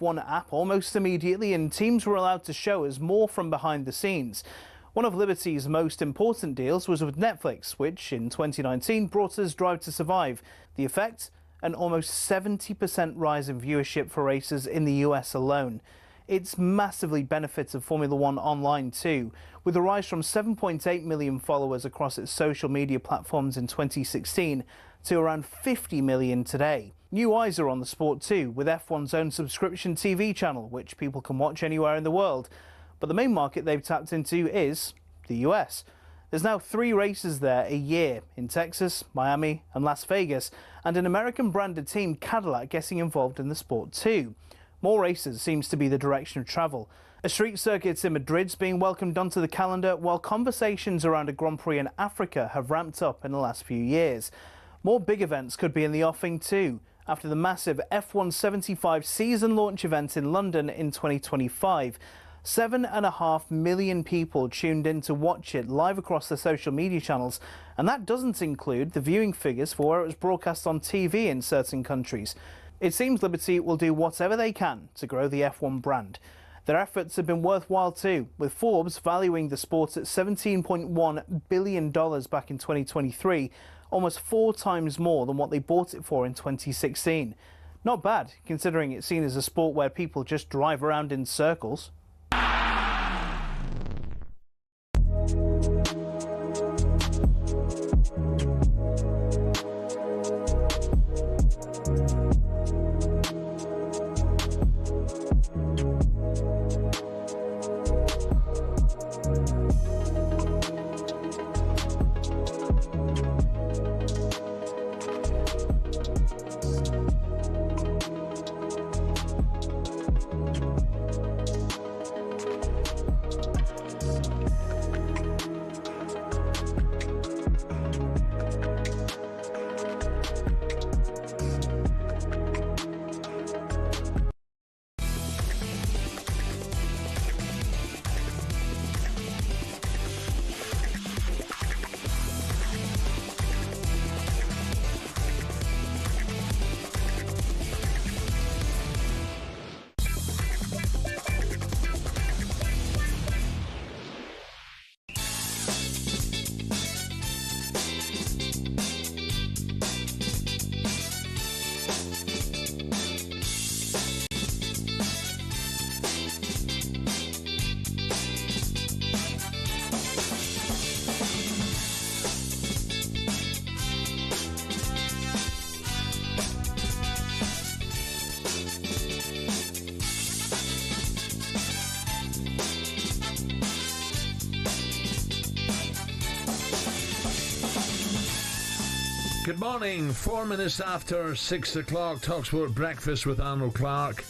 F1 app almost immediately, and teams were allowed to show us more from behind the scenes. One of Liberty's most important deals was with Netflix, which in 2019 brought us Drive to Survive. The effect? An almost 70% rise in viewership for races in the US alone. It's massively benefited Formula One online too, with a rise from 7.8 million followers across its social media platforms in 2016 to around 50 million today. New eyes are on the sport too, with F1's own subscription TV channel, which people can watch anywhere in the world. But the main market they've tapped into is the US. There's now 3 races there a year, in Texas, Miami and Las Vegas, and an American-branded team, Cadillac, getting involved in the sport too. More races seems to be the direction of travel. A street circuit in Madrid's being welcomed onto the calendar, while conversations around a Grand Prix in Africa have ramped up in the last few years. More big events could be in the offing too, after the massive F1 75 season launch event in London in 2025. 7.5 million people tuned in to watch it live across their social media channels, and that doesn't include the viewing figures for where it was broadcast on TV in certain countries. It seems Liberty will do whatever they can to grow the F1 brand. Their efforts have been worthwhile too, with Forbes valuing the sport at $17.1 billion back in 2023, almost 4 times more than what they bought it for in 2016. Not bad, considering it's seen as a sport where people just drive around in circles. Good morning, 4 minutes after 6 o'clock, Talksport Breakfast with Arnold Clark.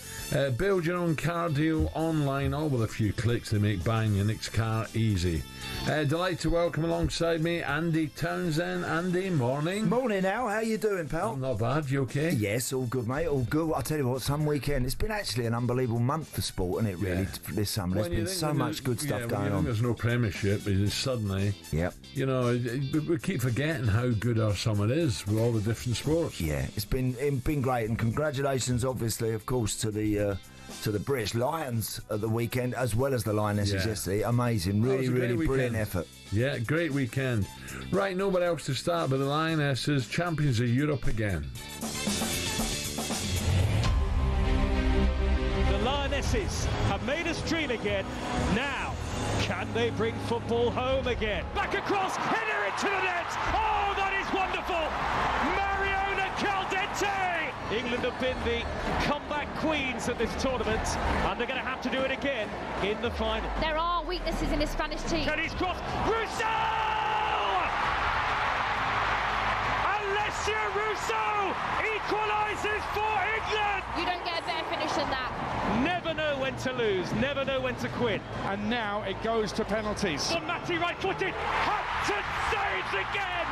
Build your own car deal online, all with a few clicks. They make buying your next car easy. Delight to welcome alongside me Andy Townsend. Andy, morning. Morning, Al. How you doing, pal? Not bad. You okay? Yes, all good, mate. All good. I'll tell you what, some weekend. It's been actually an unbelievable month for sport, isn't it, really, this summer? There's been so much good stuff going on. There's no Premiership, but suddenly, you know, we keep forgetting how good our summer is with all the different sports. Yeah, it's been great, and congratulations, obviously, of course, to the British Lions at the weekend, as well as the Lionesses yesterday. Amazing, really brilliant effort. Yeah, great weekend. Right, nobody else to start, but the Lionesses, champions of Europe again. The Lionesses have made us dream again. Now, can they bring football home again? Back across, header into the net. Oh, that is wonderful. Mariona Caldente. England have been the comeback queens at this tournament, and they're going to have to do it again in the final. There are weaknesses in the Spanish team. Kenny's cross. Russo! Alessia Russo equalises for England! You don't get a better finish than that. Never know when to lose, never know when to quit. And now it goes to penalties. On Matty right-footed, Hampton saves again!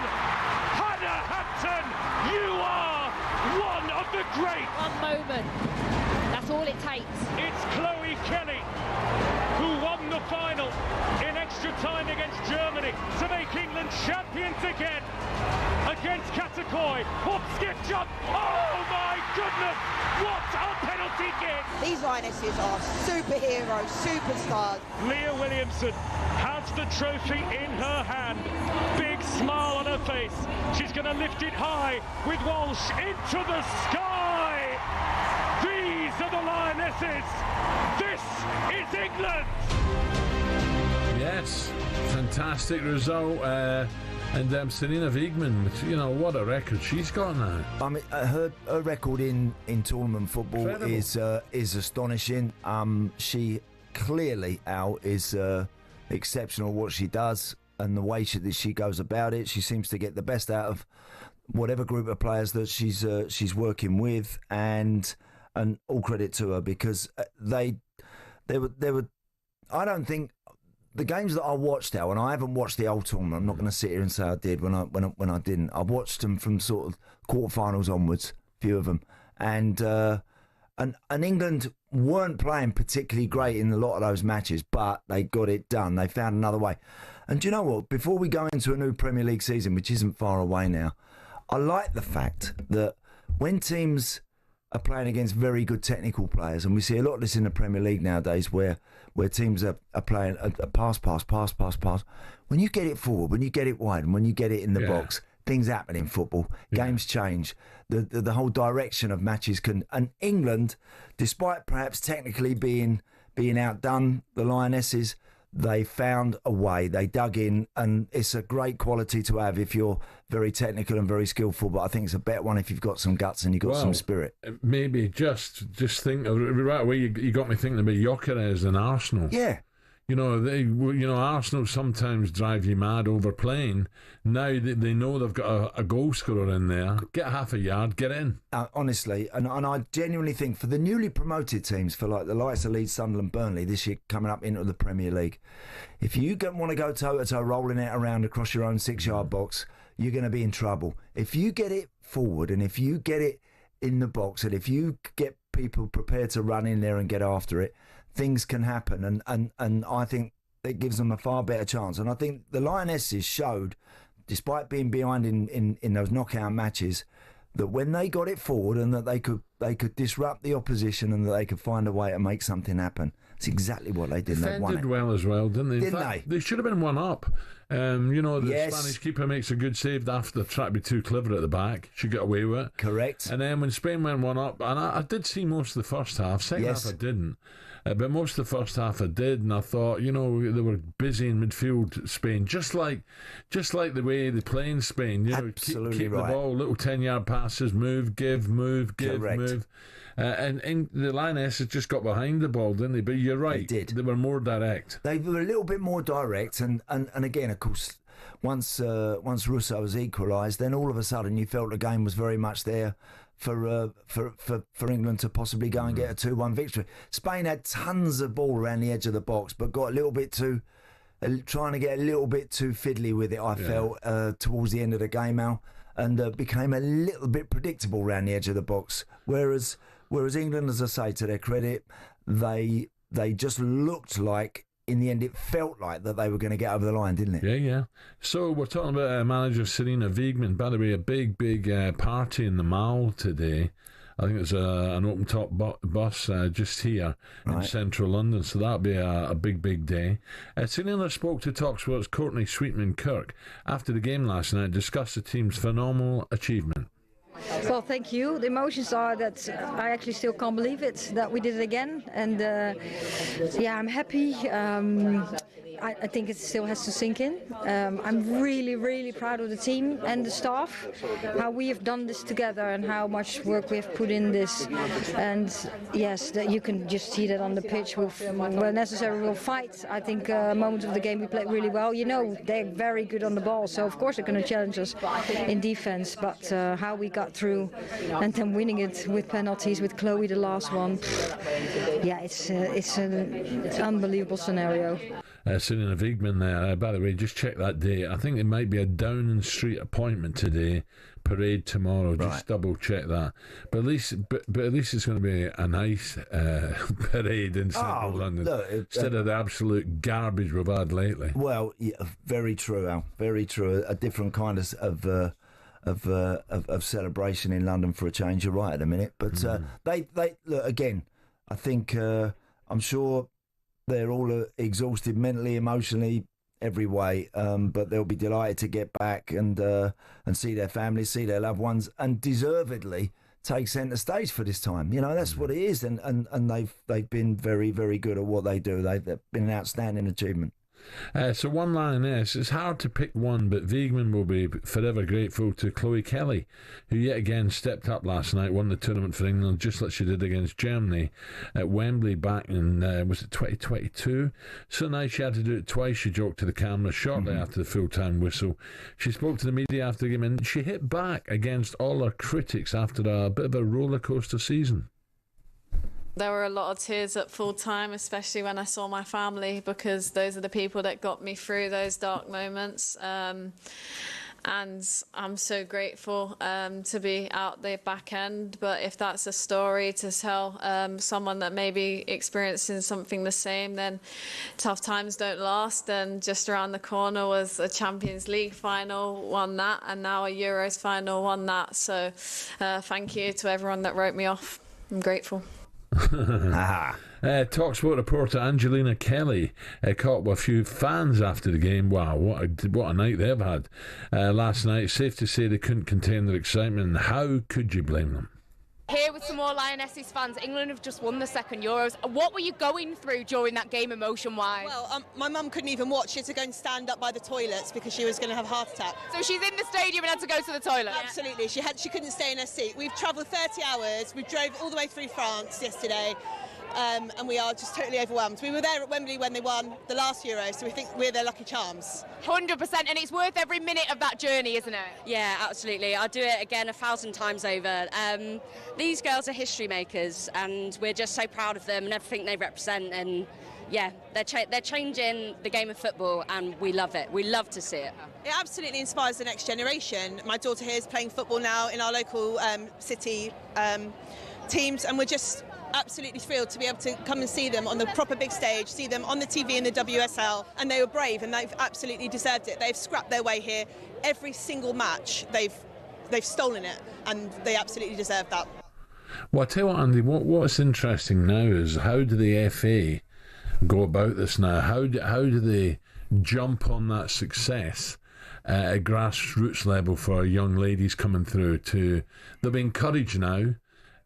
Hannah Hampton, you are one of the great! One moment, that's all it takes. It's Chloe Kelly who won the final in extra time against Germany to make England champions again against Katakoi. Hop, skip, jump. Oh my goodness! What a penalty he did. These Lionesses are superheroes, superstars. Leah Williamson has the trophy in her hand. Big smile on her face. She's going to lift it high with Walsh into the sky. These are the Lionesses. This is England. Yes, fantastic result. And Serena Wiegmann, what a record she's got now. I mean, her record in tournament football Incredible. is astonishing. She clearly, Al, is exceptional what she does and the way that she goes about it. She seems to get the best out of whatever group of players that she's working with, and all credit to her, because they were. I don't think. The games that I watched, Al, and I haven't watched the whole tournament. I'm not going to sit here and say I did when I didn't. I watched them from sort of quarterfinals onwards, a few of them, and England weren't playing particularly great in a lot of those matches, but they got it done. They found another way. And do you know what? Before we go into a new Premier League season, which isn't far away now, I like the fact that when teams are playing against very good technical players, and we see a lot of this in the Premier League nowadays, where teams are playing a pass. When you get it forward, when you get it wide, and when you get it in the box, things happen in football. Games change. The whole direction of matches can. And England, despite perhaps technically being outdone, the Lionesses, they found a way. They dug in, and it's a great quality to have if you're very technical and very skillful. But I think it's a better one if you've got some guts and you've got some spirit. Maybe just think right away. You got me thinking about Gyökeres and Arsenal. Yeah. Arsenal sometimes drive you mad overplaying. Now they know they've got a goal scorer in there. Get half a yard, get in. Honestly, and I genuinely think for the newly promoted teams, for like the likes of Leeds, Sunderland, Burnley this year coming up into the Premier League, if you want to go toe-to-toe rolling it around across your own 6-yard box, you're going to be in trouble. If you get it forward and if you get it in the box and if you get people prepared to run in there and get after it, things can happen, and I think it gives them a far better chance. And I think the Lionesses showed, despite being behind in those knockout matches, that when they got it forward and that they could disrupt the opposition and that they could find a way to make something happen. It's exactly what they did. They won it well as well, didn't they? Didn't they? They should have been one up. The Spanish keeper makes a good save after the try to be too clever at the back. She got away with it. Correct. And then when Spain went one up, and I did see most of the first half. Second half I didn't. But most of the first half I did, and I thought, they were busy in midfield, Spain, just like the way they play in Spain. Absolutely keep right. the ball, little 10-yard passes, move, give, move. And the Lionesses just got behind the ball, didn't they? But you're right, they did. They were more direct. They were a little bit more direct, and again, of course, once Russo was equalised, then all of a sudden you felt the game was very much there for England to possibly go and get a 2-1 victory. Spain had tons of ball around the edge of the box, but got trying to get a little bit too fiddly with it, I felt, towards the end of the game, Al, and became a little bit predictable around the edge of the box. Whereas England, as I say, to their credit, they just looked like, in the end, it felt like that they were going to get over the line, didn't it? Yeah. So we're talking about manager Serena Wiegmann. By the way, a big party in the Mall today. I think there's an open-top bus just here in central London, so that'll be a big day. Serena spoke to TalkSport's Courtney Sweetman-Kirk after the game last night and discussed the team's phenomenal achievement. Well, thank you. The emotions are that I actually still can't believe it, that we did it again. And I'm happy. I think it still has to sink in. I'm really, really proud of the team and the staff, how we have done this together and how much work we have put in this. And yes, that you can just see that on the pitch. Where necessary, we'll fight. I think moments of the game we played really well. They're very good on the ball, so of course they're going to challenge us in defense. But how we got through and then winning it with penalties, with Chloe the last one, it's an unbelievable scenario. Serena Wiegmann there. By the way, just check that date. I think it might be a Downing Street appointment today, parade tomorrow. Just double check that. But at least it's going to be a nice parade in central London instead of the absolute garbage we've had lately. Well, yeah, very true, Al. Very true. A different kind of of celebration in London for a change. You're right at the minute, but they look again. I think I'm sure they're all exhausted mentally, emotionally, every way. But they'll be delighted to get back and see their families, see their loved ones, and deservedly take centre stage for this time. You know, that's what it is, and they've been very, very good at what they do. They've been an outstanding achievement. So one Lioness, it's hard to pick one, but Wiegman will be forever grateful to Chloe Kelly, who yet again stepped up last night, won the tournament for England, just like she did against Germany at Wembley back in, was it 2022? So nice she had to do it twice, she joked to the camera shortly after the full-time whistle. She spoke to the media after the game, and she hit back against all her critics after a bit of a rollercoaster season. There were a lot of tears at full time, especially when I saw my family, because those are the people that got me through those dark moments. And I'm so grateful to be out the back end. But if that's a story to tell someone that may be experiencing something the same, then tough times don't last. And just around the corner was a Champions League final, won that, and now a Euros final, won that. So thank you to everyone that wrote me off. I'm grateful. Talksport reporter Angelina Kelly caught with a few fans after the game. Wow, what a night they've had last night. Safe to say they couldn't contain their excitement. How could you blame them? Here with some more Lionesses fans. England have just won the second Euros. What were you going through during that game emotion-wise? Well, my mum couldn't even watch. She had to go and stand up by the toilets because she was going to have a heart attack. So she's in the stadium and had to go to the toilet? Absolutely. She couldn't stay in her seat. We've travelled 30 hours. We drove all the way through France yesterday. And we are just totally overwhelmed. We were there at Wembley when they won the last Euro, so we think we're their lucky charms. 100%, and it's worth every minute of that journey, isn't it? Yeah, absolutely. I'll do it again 1,000 times over. These girls are history makers, and we're just so proud of them and everything they represent. And yeah, they're changing the game of football, and we love it. We love to see it. It absolutely inspires the next generation. My daughter here is playing football now in our local city teams, and we're just absolutely thrilled to be able to come and see them on the proper big stage, see them on the TV in the WSL, and they were brave and they've absolutely deserved it. They've scrapped their way here. Every single match they've stolen it, and they absolutely deserve that. Well, I tell you what, Andy, what's interesting now is how do the FA go about this now? How do they jump on that success at grassroots level for young ladies coming through? They'll be encouraged now.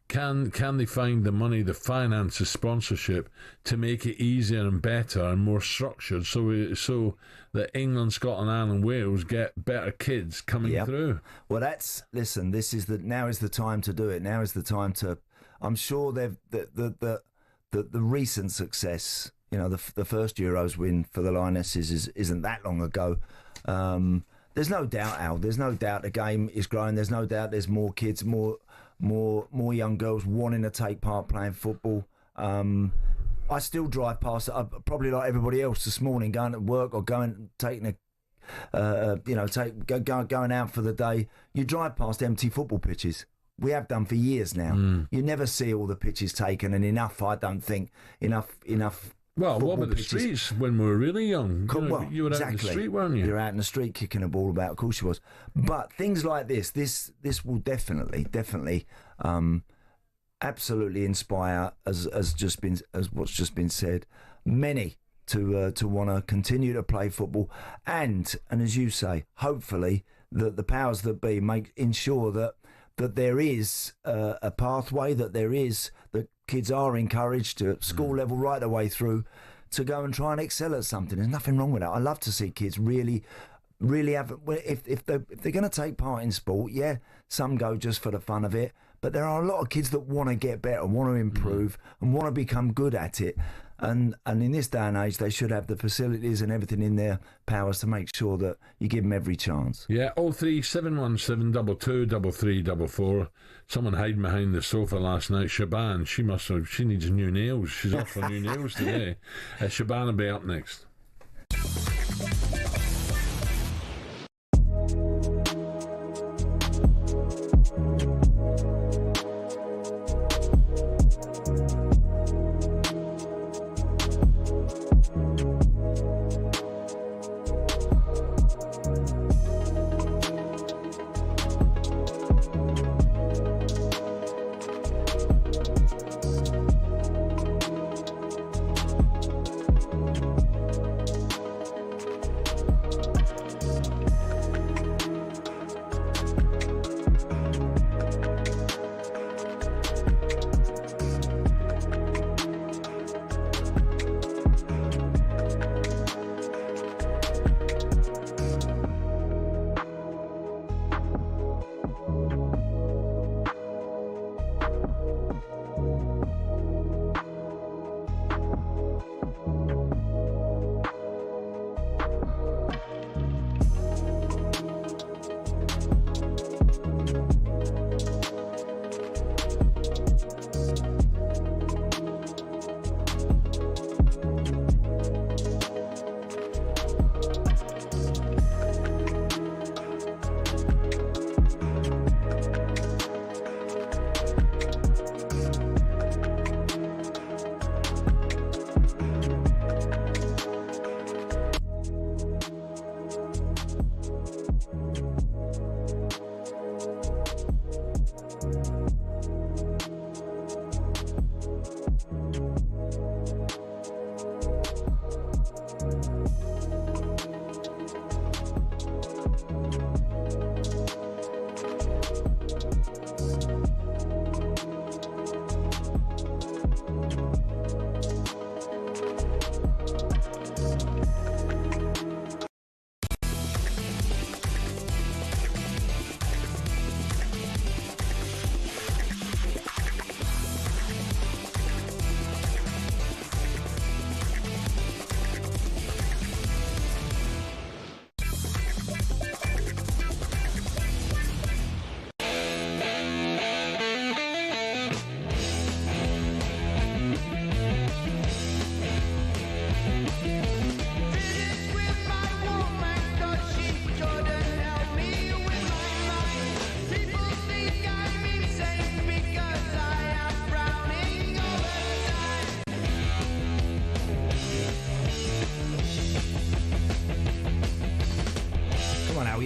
Can they find the money, the finances, sponsorship to make it easier and better and more structured so that England, Scotland, Ireland, Wales get better kids coming through? Well, now is the time to do it. Now is the time to. I'm sure the recent success, you know, the first Euros win for the Lionesses isn't that long ago. There's no doubt, Al. There's no doubt the game is growing. There's no doubt there's more kids, more young girls wanting to take part playing football. I still drive past it, probably like everybody else this morning, going to work or going out for the day. You drive past empty football pitches. We have done for years now. You never see all the pitches taken, and I don't think enough. Well, what about the streets when we were really young? You were out in the street, weren't you? You're out in the street kicking a ball about. Of course you was. But things like this will definitely, absolutely inspire, as what's just been said, many to want to continue to play football, and as you say, hopefully the powers that be ensure that there is a pathway, that kids are encouraged at school level right the way through to go and try and excel at something. There's nothing wrong with that. I love to see kids really have. If they're going to take part in sport, yeah, some go just for the fun of it, but there are a lot of kids that want to get better, want to improve, and want to become good at it. And in this day and age, they should have the facilities and everything in their powers to make sure that you give them every chance. Yeah, 03717 223344. Someone hiding behind the sofa last night. Shaban, she needs new nails. She's off for new nails today. Shaban will be up next.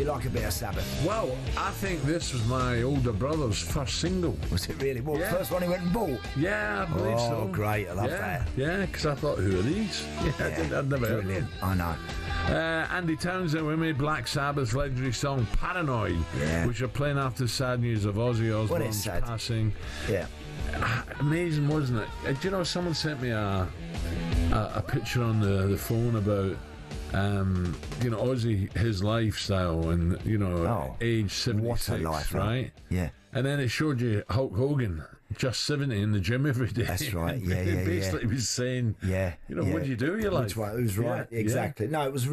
like a bit of Sabbath? Well, I think this was my older brother's first single. Was it really? What, Yeah. the first one he went and bought? Yeah, I believe so. Oh, great. I love that. Yeah, because I thought, who are these? Yeah, I'd never heard of Brilliant. them. I know. Andy Townsend with me, Black Sabbath's legendary song Paranoid, which are playing after sad news of Ozzy Osbourne's passing. Yeah. Amazing, wasn't it? Do you know, someone sent me a picture on the phone about Ozzy, his lifestyle, and age 76, what a life, right? Yeah. And then it showed you Hulk Hogan, just 70 in the gym every day. That's right. Yeah, Basically, he was saying, what do you do with your life? Which one? It was right. Yeah, exactly. No, it was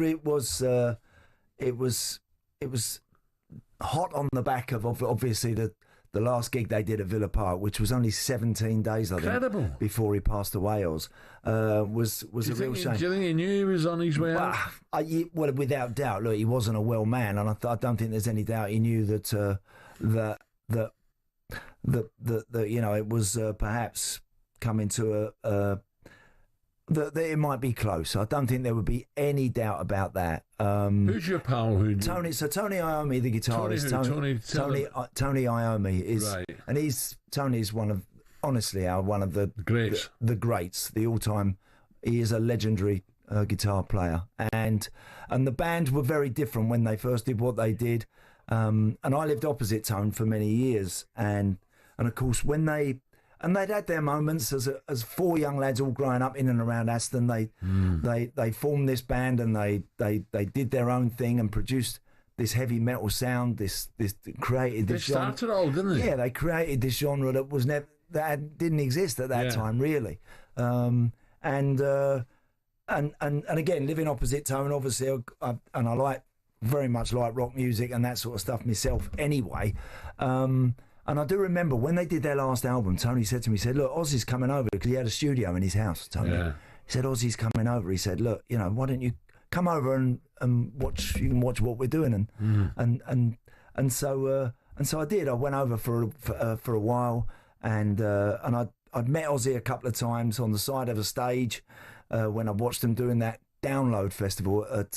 hot on the back of obviously the last gig they did at Villa Park, which was only 17 days, I think, before he passed away. Was a real shame. Do you think he knew he was on his way out? Well, without doubt. Look, he wasn't a well man, and I don't think there's any doubt he knew that it was perhaps coming to that it might be close. I don't think there would be any doubt about that. Who's your pal? Tony Iommi, the guitarist. Tony Iommi is, right. And Tony's one of the greats. The greats, the all-time. He is a legendary guitar player, and the band were very different when they first did what they did. And I lived opposite Tone for many years, and of course when they'd had their moments as four young lads all growing up in and around Aston. They formed this band, and they did their own thing and produced this heavy metal sound. They started all, didn't they? Yeah, they created this genre that didn't exist at that time, really. And again, living opposite Tone, obviously, I very much like rock music and that sort of stuff myself anyway. And I do remember when they did their last album, Tony said to me, he said, look, Ozzy's coming over, because he had a studio in his house, Tony. Yeah. He said, Ozzy's coming over. He said, look, why don't you come over and watch, you can watch what we're doing. And so I did. I went over for a while, and I'd met Ozzy a couple of times on the side of a stage when I watched them doing that Download festival at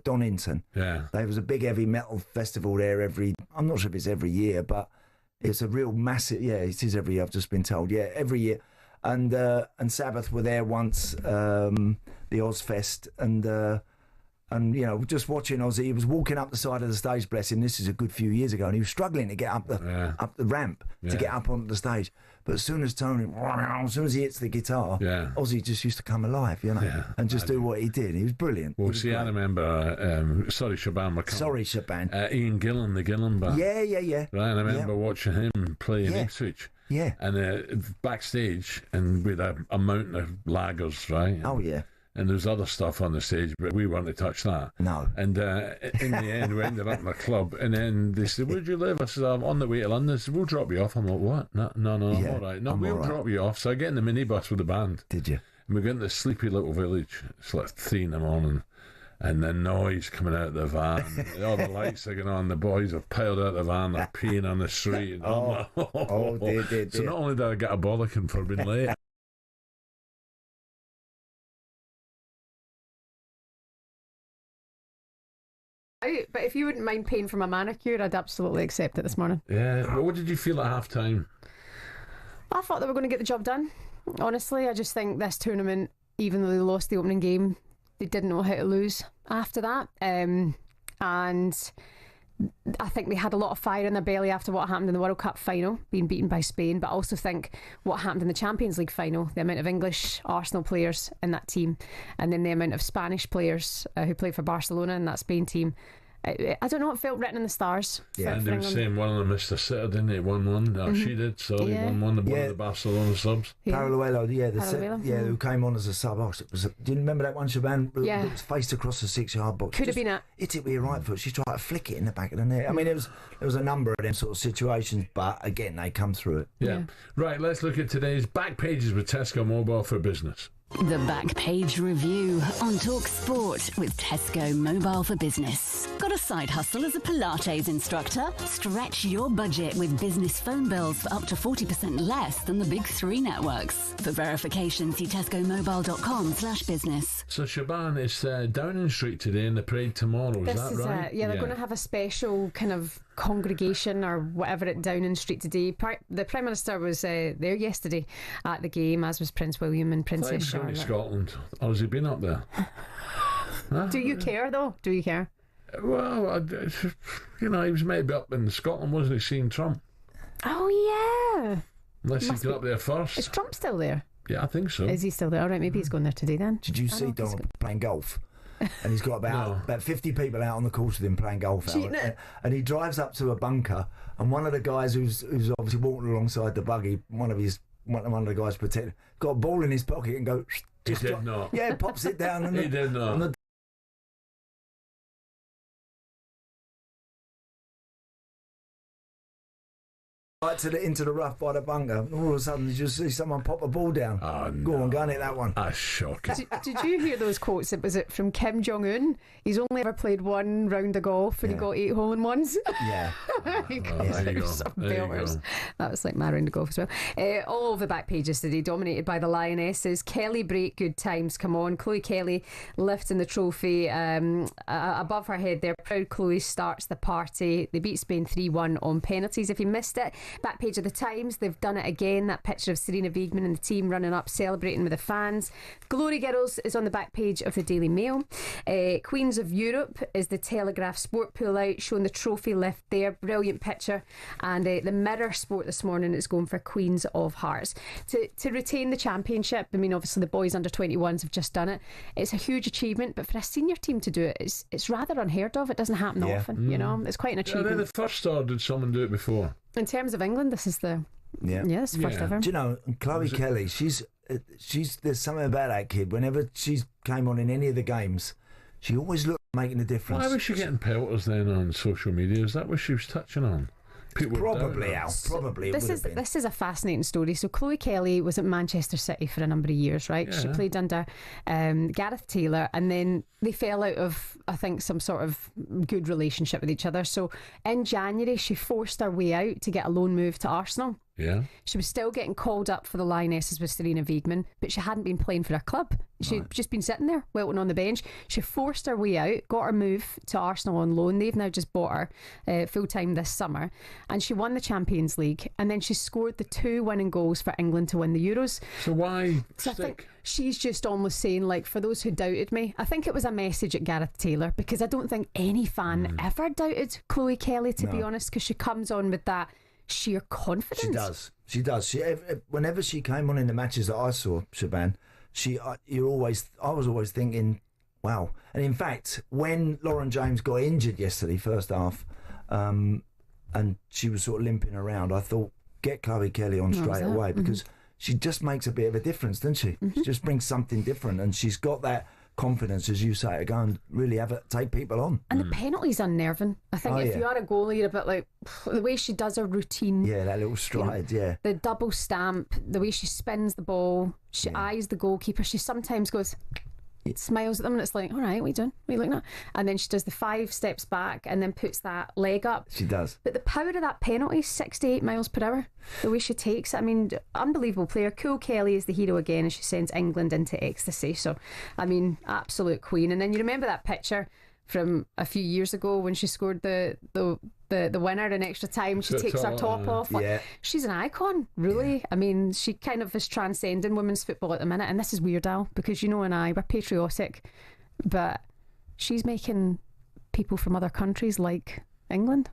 Donington. Yeah. There was a big heavy metal festival there I'm not sure if it's every year, but it's a real massive, it is every year, I've just been told. Yeah, every year. And Sabbath were there once, the Ozfest, and just watching Ozzy. He was walking up the side of the stage, bless him. This is a good few years ago, and he was struggling to get up the ramp to get up onto the stage. But as soon as he hits the guitar, Ozzy just used to come alive, and just do what he did. He was brilliant. Well, see, I remember, sorry, Shaban. Ian Gillan, the Gillan band. Yeah. Right, and I remember watching him play in Ipswich. Yeah. And backstage, and with a mountain of lagers, right? Oh, yeah. And there's other stuff on the stage, but we weren't to touch that. No. And in the end, we ended up in a club, and then they said, where'd you live? I said, I'm on the way to London. They said, we'll drop you off. I'm like, what? No, I'm all right. No, we'll drop you off. So I get in the minibus with the band. Did you? And we go into this sleepy little village. It's like 3 in, and the noise coming out of the van. All the lights are going on. The boys have piled out the van. They're peeing on the street. And dear. So not only did I get a bollocking for being late, but if you wouldn't mind paying for my manicure, I'd absolutely accept it this morning. Yeah, but what did you feel at half time? I thought they were going to get the job done. Honestly, I just think this tournament, even though they lost the opening game, they didn't know how to lose after that. And I think they had a lot of fire in their belly after what happened in the World Cup final, being beaten by Spain, but I also think what happened in the Champions League final, the amount of English Arsenal players in that team, and then the amount of Spanish players who played for Barcelona in that Spain team. I don't know, it felt written in the stars. Yeah, and they were saying one of them missed a sitter, didn't they? 1-1. No, she did, sorry. 1-1, one of the Barcelona subs. Paraluelo, who came on as a sub. Do you remember that one, Shaban? Yeah. It was faced across the 6-yard box. Could have been it. Hit it with your right foot. She tried to flick it in the back of the net. I mean, there was a number of them sort of situations, but again, they come through it. Yeah. Right, let's look at today's back pages with Tesco Mobile for Business. The Back Page Review on Talk Sport with Tesco Mobile for Business. Got a your side hustle as a Pilates instructor? Stretch your budget with business phone bills for up to 40% less than the big three networks. For verification, see tescomobile.com/business. So, Shaban, it's Downing Street today and the parade tomorrow, is that right? They're going to have a special kind of congregation or whatever at Downing Street today. The Prime Minister was there yesterday at the game, as was Prince William and Princess Charlotte. Scotland, or has he been up there? Do you care, though? Do you care? Well, he was maybe up in Scotland, wasn't he, seeing Trump? Oh, yeah. Unless he got up there first. Is Trump still there? Yeah, I think so. Is he still there? All right, maybe he's going there today then. Did you see Donald playing golf? And he's got about 50 people out on the course with him playing golf. And he drives up to a bunker, and one of the guys who's obviously walking alongside the buggy, one of the guys protecting, got a ball in his pocket and go. He did not. Yeah, pops it down. And he did not. Right into the rough by the bunker, and all of a sudden you just see someone pop a ball down. Oh, Go on, go and hit that one. That's shocking. Did you hear those quotes? Was it from Kim Jong-un? He's only ever played one round of golf and he got 8 hole-in-ones. Yeah. There you go. That was like my round of golf as well. All of the back pages today dominated by the Lionesses. Kelly break good times, come on. Chloe Kelly lifting the trophy above her head there. Proud Chloe starts the party. They beat Spain 3-1 on penalties. If you missed it, back page of the Times, they've done it again. That picture of Serena Wiegmann and the team running up celebrating with the fans. Glory Girls is on the back page of the Daily Mail. Queens of Europe is the Telegraph Sport pull out, showing the trophy left there. Brilliant picture. And the Mirror Sport this morning is going for Queens of Hearts to retain the championship. I mean, obviously the boys under 21s have just done it. It's a huge achievement, but for a senior team to do it, it's rather unheard of. It doesn't happen often. You know, it's quite an achievement. Are they the first, or did someone do it before? In terms of England, this is the this is first ever. Do you know, Chloe Kelly? She's there's something about that kid. Whenever she came on in any of the games, she always looked making a difference. Why was she getting pelters then on social media? Is that what she was touching on? Probably, Al. Probably. This is a fascinating story. So Chloe Kelly was at Manchester City for a number of years, right? Yeah. She played under Gareth Taylor, and then they fell out of, I think, some sort of good relationship with each other. So in January, she forced her way out to get a loan move to Arsenal. Yeah. She was still getting called up for the Lionesses with Serena Wiegmann, but she hadn't been playing for her club. She'd just been sitting there, wilting on the bench. She forced her way out, got her move to Arsenal on loan. They've now just bought her full-time this summer. And she won the Champions League. And then she scored the 2 winning goals for England to win the Euros. So why I think she's just almost saying, like, for those who doubted me, I think it was a message at Gareth Taylor, because I don't think any fan ever doubted Chloe Kelly, to be honest, because she comes on with that sheer confidence. She does. Whenever she came on in the matches that I saw, Shaban, I was always thinking, wow. And in fact, when Lauren James got injured yesterday, first half, and she was sort of limping around, I thought, get Chloe Kelly on straight away, because she just makes a bit of a difference, doesn't she? She just brings something different, and she's got that confidence, as you say, to go and really take people on. And the penalty's unnerving. I think if you are a goalie, you're a bit like, the way she does her routine. Yeah, that little stride, The double stamp, the way she spins the ball, she eyes the goalkeeper, she sometimes goes, smiles at them, and it's like, all right, what are you doing? What are you looking at? And then she does the 5 steps back and then puts that leg up. She does. But the power of that penalty, 68 miles per hour, the way she takes it, I mean, unbelievable player. Cool Kelly is the hero again, and she sends England into ecstasy. So, I mean, absolute queen. And then you remember that picture from a few years ago when she scored the winner in extra time. She takes her top off. She's an icon, really. Yeah. I mean, she kind of is transcending women's football at the minute. And this is weird, Al, because you and I, we're patriotic, but she's making people from other countries like England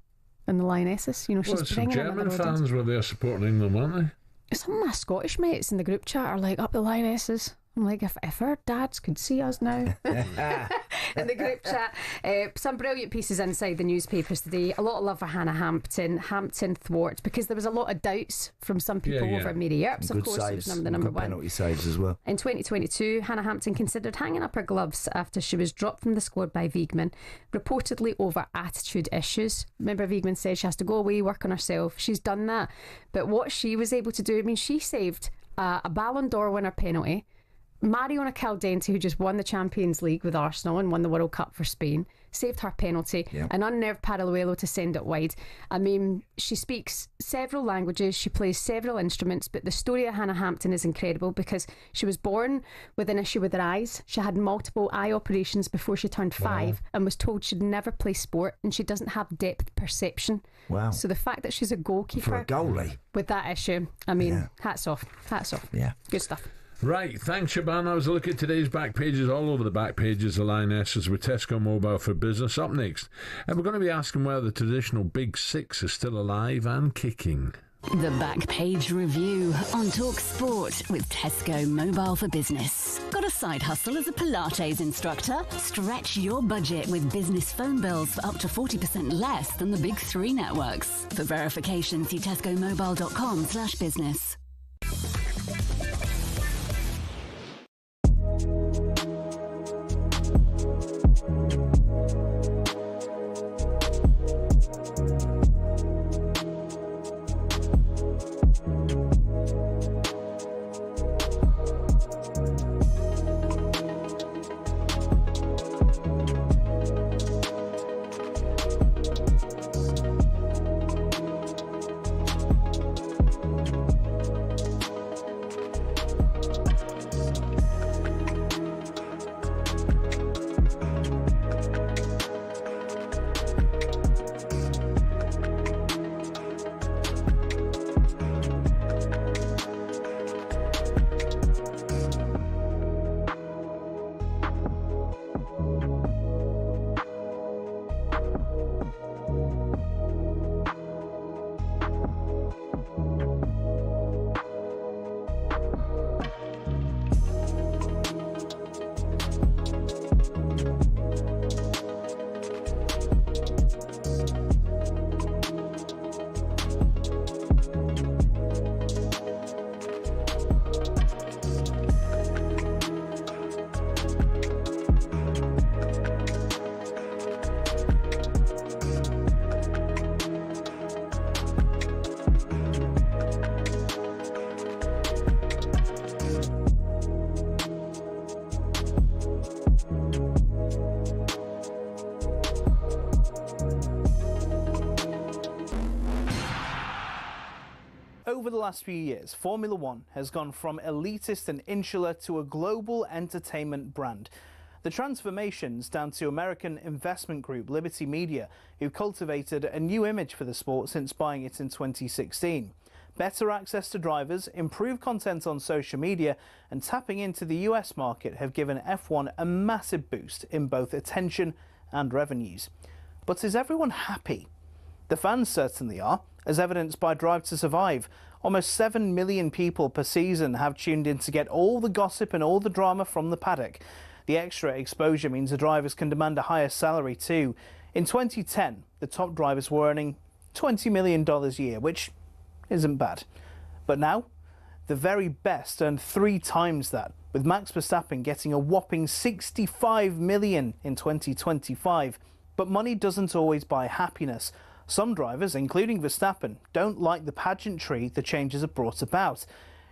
and the Lionesses. You know, she's bringing some German fans were there supporting England, weren't they? Some of my Scottish mates in the group chat are like, up the Lionesses. I'm like, if our dads could see us now. In the group chat. Some brilliant pieces inside the newspapers today. A lot of love for Hannah Hampton thwart, because there was a lot of doubts from some people over Mary Earps, of course, who was the number one. Penalty saves as well. In 2022, Hannah Hampton considered hanging up her gloves after she was dropped from the squad by Wiegmann, reportedly over attitude issues. Remember, Wiegmann said she has to go away, work on herself. She's done that. But what she was able to do, I mean, she saved a Ballon d'Or winner penalty. Mariona Caldente, who just won the Champions League with Arsenal and won the World Cup for Spain, saved her penalty, and unnerved Paraluelo to send it wide. I mean, she speaks several languages, she plays several instruments, but the story of Hannah Hampton is incredible because she was born with an issue with her eyes. She had multiple eye operations before she turned 5 and was told she'd never play sport, and she doesn't have depth perception. Wow. So the fact that she's a goalkeeper for a goalie with that issue, I mean, hats off. Yeah. Good stuff. Right, thanks, Siobhan. I was a look at today's back pages, all over the back pages of Lionesses with Tesco Mobile for Business. Up next, and we're going to be asking whether the traditional Big Six is still alive and kicking. The Back Page Review on Talk Sport with Tesco Mobile for Business. Got a side hustle as a Pilates instructor? Stretch your budget with business phone bills for up to 40% less than the big 3 networks. For verification, see tescomobile.com/business. Over the last few years, Formula One has gone from elitist and insular to a global entertainment brand. The transformation's down to American investment group Liberty Media, who cultivated a new image for the sport since buying it in 2016. Better access to drivers, improved content on social media, and tapping into the US market have given F1 a massive boost in both attention and revenues. But is everyone happy? The fans certainly are, as evidenced by Drive to Survive. Almost 7 million people per season have tuned in to get all the gossip and all the drama from the paddock. The extra exposure means the drivers can demand a higher salary too. In 2010, the top drivers were earning $20 million a year, which isn't bad. But now, the very best earn 3 times that, with Max Verstappen getting a whopping $65 million in 2025. But money doesn't always buy happiness. Some drivers, including Verstappen, don't like the pageantry the changes have brought about.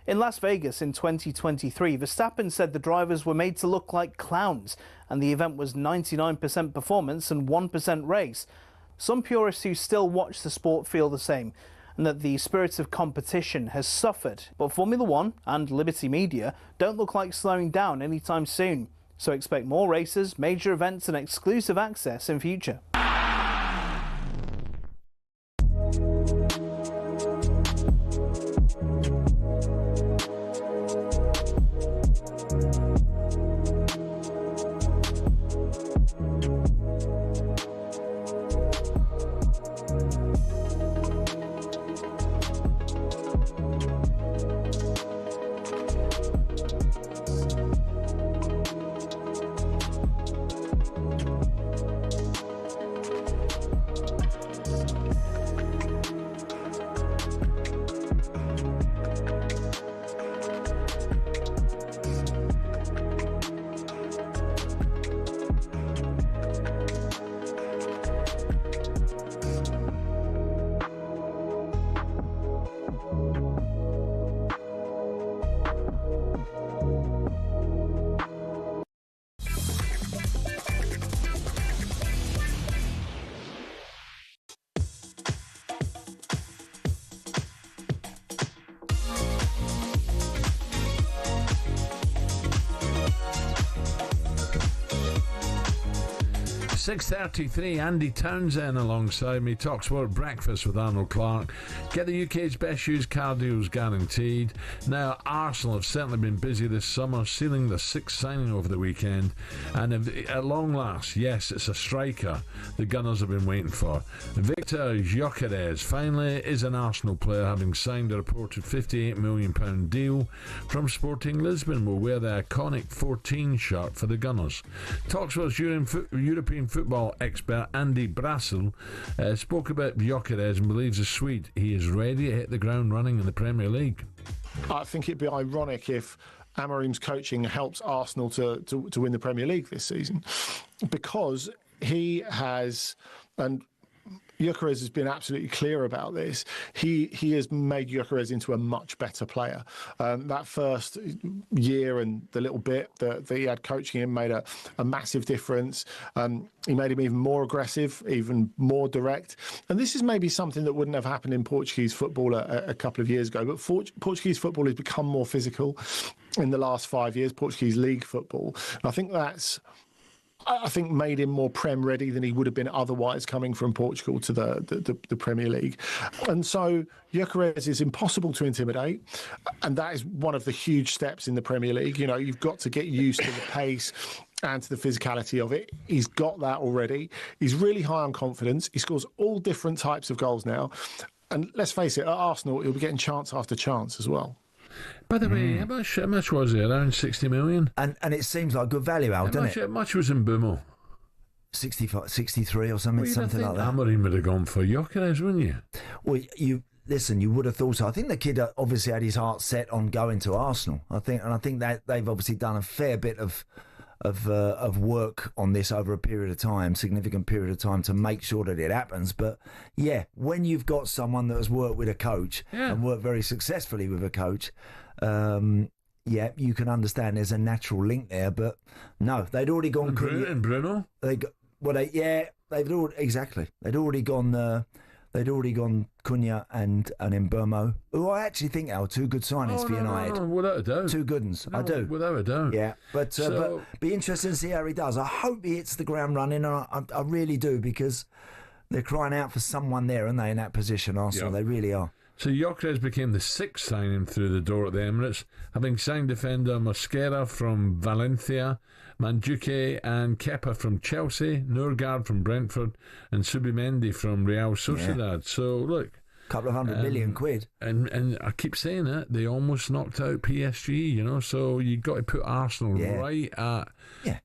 In Las Vegas in 2023, Verstappen said the drivers were made to look like clowns, and the event was 99% performance and 1% race. Some purists who still watch the sport feel the same, and that the spirit of competition has suffered. But Formula One and Liberty Media don't look like slowing down anytime soon. So expect more races, major events and exclusive access in future. 6:33, Andy Townsend alongside me. Talksport Breakfast with Arnold Clark. Get the UK's best used car deals guaranteed. Now, Arsenal have certainly been busy this summer, sealing the 6th signing over the weekend. And at long last, yes, it's a striker the Gunners have been waiting for. Victor Gyökeres finally is an Arsenal player, having signed a reported £58 million deal from Sporting Lisbon. Will wear the iconic 14 shirt for the Gunners. Talksport's European football expert Andy Brassel spoke about Gyökeres and believes the Swede he is ready to hit the ground running in the Premier League. I think it'd be ironic if Amorim's coaching helps Arsenal to win the Premier League this season, because he has, and Gyökeres has been absolutely clear about this. He has made Gyökeres into a much better player. That first year and the little bit that he had coaching him made a massive difference. He made him even more aggressive, even more direct. And this is maybe something that wouldn't have happened in Portuguese football a couple of years ago. But Portuguese football has become more physical in the last 5 years, Portuguese league football. And I think that's made him more Prem ready than he would have been otherwise coming from Portugal to the Premier League. And so Gyökeres is impossible to intimidate, and that is one of the huge steps in the Premier League. You know, you've got to get used to the pace and to the physicality of it. He's got that already. He's really high on confidence. He scores all different types of goals now. And let's face it, at Arsenal, he'll be getting chance after chance as well. By the way, how much was it? Around 60 million? And it seems like good value, Al, doesn't it? How much was in Bumo? 65, 63 or something, something like that. Amorim would have gone for Gyökeres, wouldn't you? Well, you would have thought so. I think the kid obviously had his heart set on going to Arsenal. I think that they've obviously done a fair bit of work on this over a period of time, significant period of time, to make sure that it happens. But yeah, when you've got someone that has worked with a coach and worked very successfully with a coach, yeah, you can understand there's a natural link there. But no, they'd already gone. And Bruno? They'd already gone. They'd already gone Cunha and Mbeumo, who I actually think are two good signings for United. No, without a doubt. Two good ones, I do. Without a doubt. Yeah, but be interesting to see how he does. I hope he hits the ground running, and I really do, because they're crying out for someone there, aren't they, in that position, Arsenal? They really are. So Gyökeres became the 6th signing through the door at the Emirates, having signed defender Mosquera from Valencia, Mandzukic and Kepa from Chelsea, Nurgaard from Brentford, and Subimendi from Real Sociedad. Yeah. So look, a couple of £100 million. And I keep saying it, they almost knocked out PSG, you know, so you got to put Arsenal right at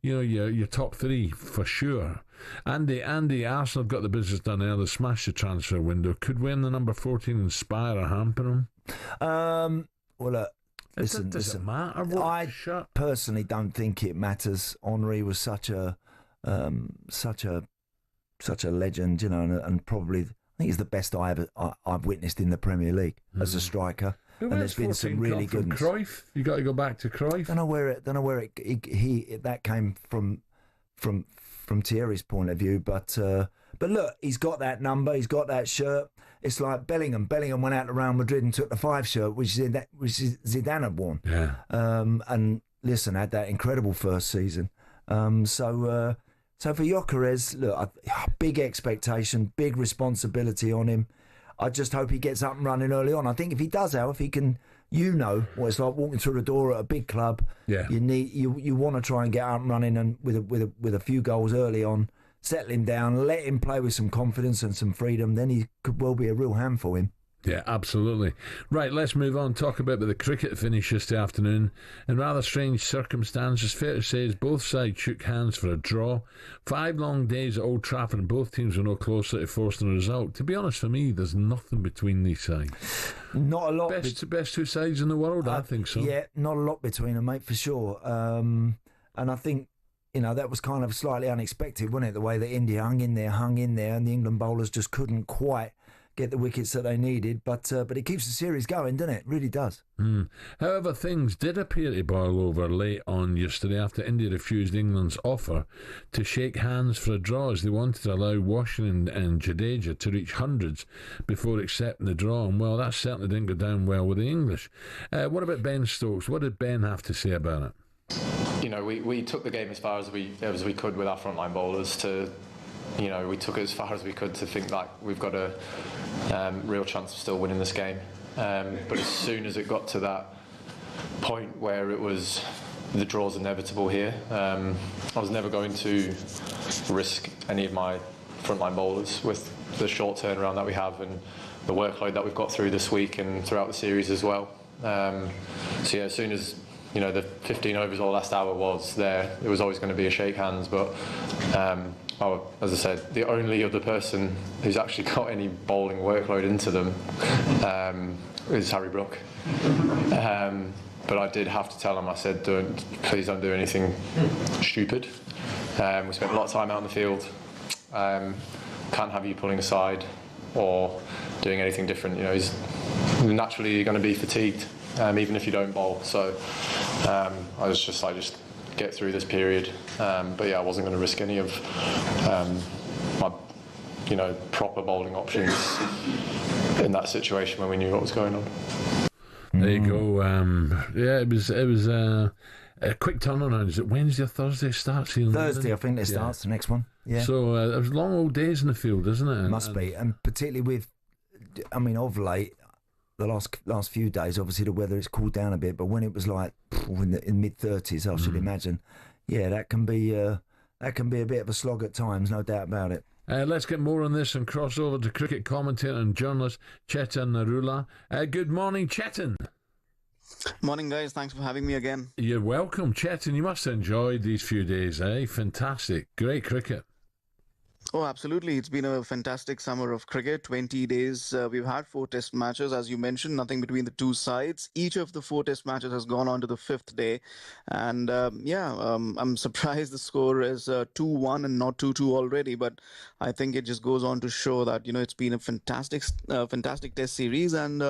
you know, your top three for sure. Andy, Arsenal got the business done early, smashed the transfer window. Could win the number 14 inspire or hamper them? Well, look, listen, does it matter? I personally don't think it matters. Henry was such a legend, you know, and probably I think he's the best I've witnessed in the Premier League as a striker. And there's been some really good ones. Cruyff, you got to go back to Cruyff. Don't know where that came from Thierry's point of view, but look, he's got that number, he's got that shirt. It's like Bellingham. Bellingham went out to Real Madrid and took the 5 shirt, which Zidane had worn. Yeah. And listen, had that incredible first season. So for Gyökeres, look, big expectation, big responsibility on him. I just hope he gets up and running early on. I think if he does, if he can, you know what it's like walking through the door at a big club. Yeah. You want to try and get up and running and with a few goals early on, settle him down, let him play with some confidence and some freedom. Then he could well be a real hand for him. Yeah, absolutely. Right, let's move on. Talk about the cricket finish yesterday afternoon. In rather strange circumstances, fair to say, as both sides shook hands for a draw. 5 long days at Old Trafford and both teams were no closer to forcing a result. To be honest, for me, there's nothing between these sides. Not a lot. Best two sides in the world, I think so. Yeah, not a lot between them, mate, for sure. And I think, you know, that was kind of slightly unexpected, wasn't it? The way that India hung in there, and the England bowlers just couldn't quite get the wickets that they needed, but it keeps the series going, doesn't it? It really does. However, things did appear to boil over late on yesterday after India refused England's offer to shake hands for a draw, as they wanted to allow Washington and Jadeja to reach hundreds before accepting the draw. And well, that certainly didn't go down well with the English. What about Ben Stokes? What did Ben have to say about it? You know, we took the game as far as we could with our frontline bowlers to we took it as far as we could to think like we've got a real chance of still winning this game. But as soon as it got to that point where it was the draw's inevitable here, I was never going to risk any of my frontline bowlers with the short turnaround that we have and the workload that we've got through this week and throughout the series as well. So yeah, as soon as the 15 overs or the last hour was there, it was always going to be a shake hands. But as I said, the only other person who's actually got any bowling workload into them is Harry Brook. But I did have to tell him, I said, please don't do anything stupid. We spent a lot of time out in the field. Can't have you pulling aside or doing anything different. He's naturally going to be fatigued, even if you don't bowl. So I was just like, just get through this period. But yeah, I wasn't going to risk any of my, proper bowling options in that situation when we knew what was going on. There you go. Yeah, it was a quick turnaround. Is it Wednesday or Thursday starts here in Thursday, London? I think it starts, the next one. Yeah. So it was long old days in the field, isn't it? It must be. And particularly with, of late, the last few days, obviously the weather has cooled down a bit, but when it was like in mid-30s, I should imagine, yeah, that can be a bit of a slog at times, no doubt about it. Let's get more on this and cross over to cricket commentator and journalist Chetan Narula. Good morning, Chetan. Morning, guys. Thanks for having me again. You're welcome, Chetan. You must have enjoyed these few days, eh? Fantastic. Great cricket. Oh, absolutely. It's been a fantastic summer of cricket, 20 days. We've had 4 test matches, as you mentioned, nothing between the two sides. Each of the 4 test matches has gone on to the 5th day. And I'm surprised the score is 2-1 and not 2-2 already. But I think it just goes on to show that, it's been a fantastic test series. And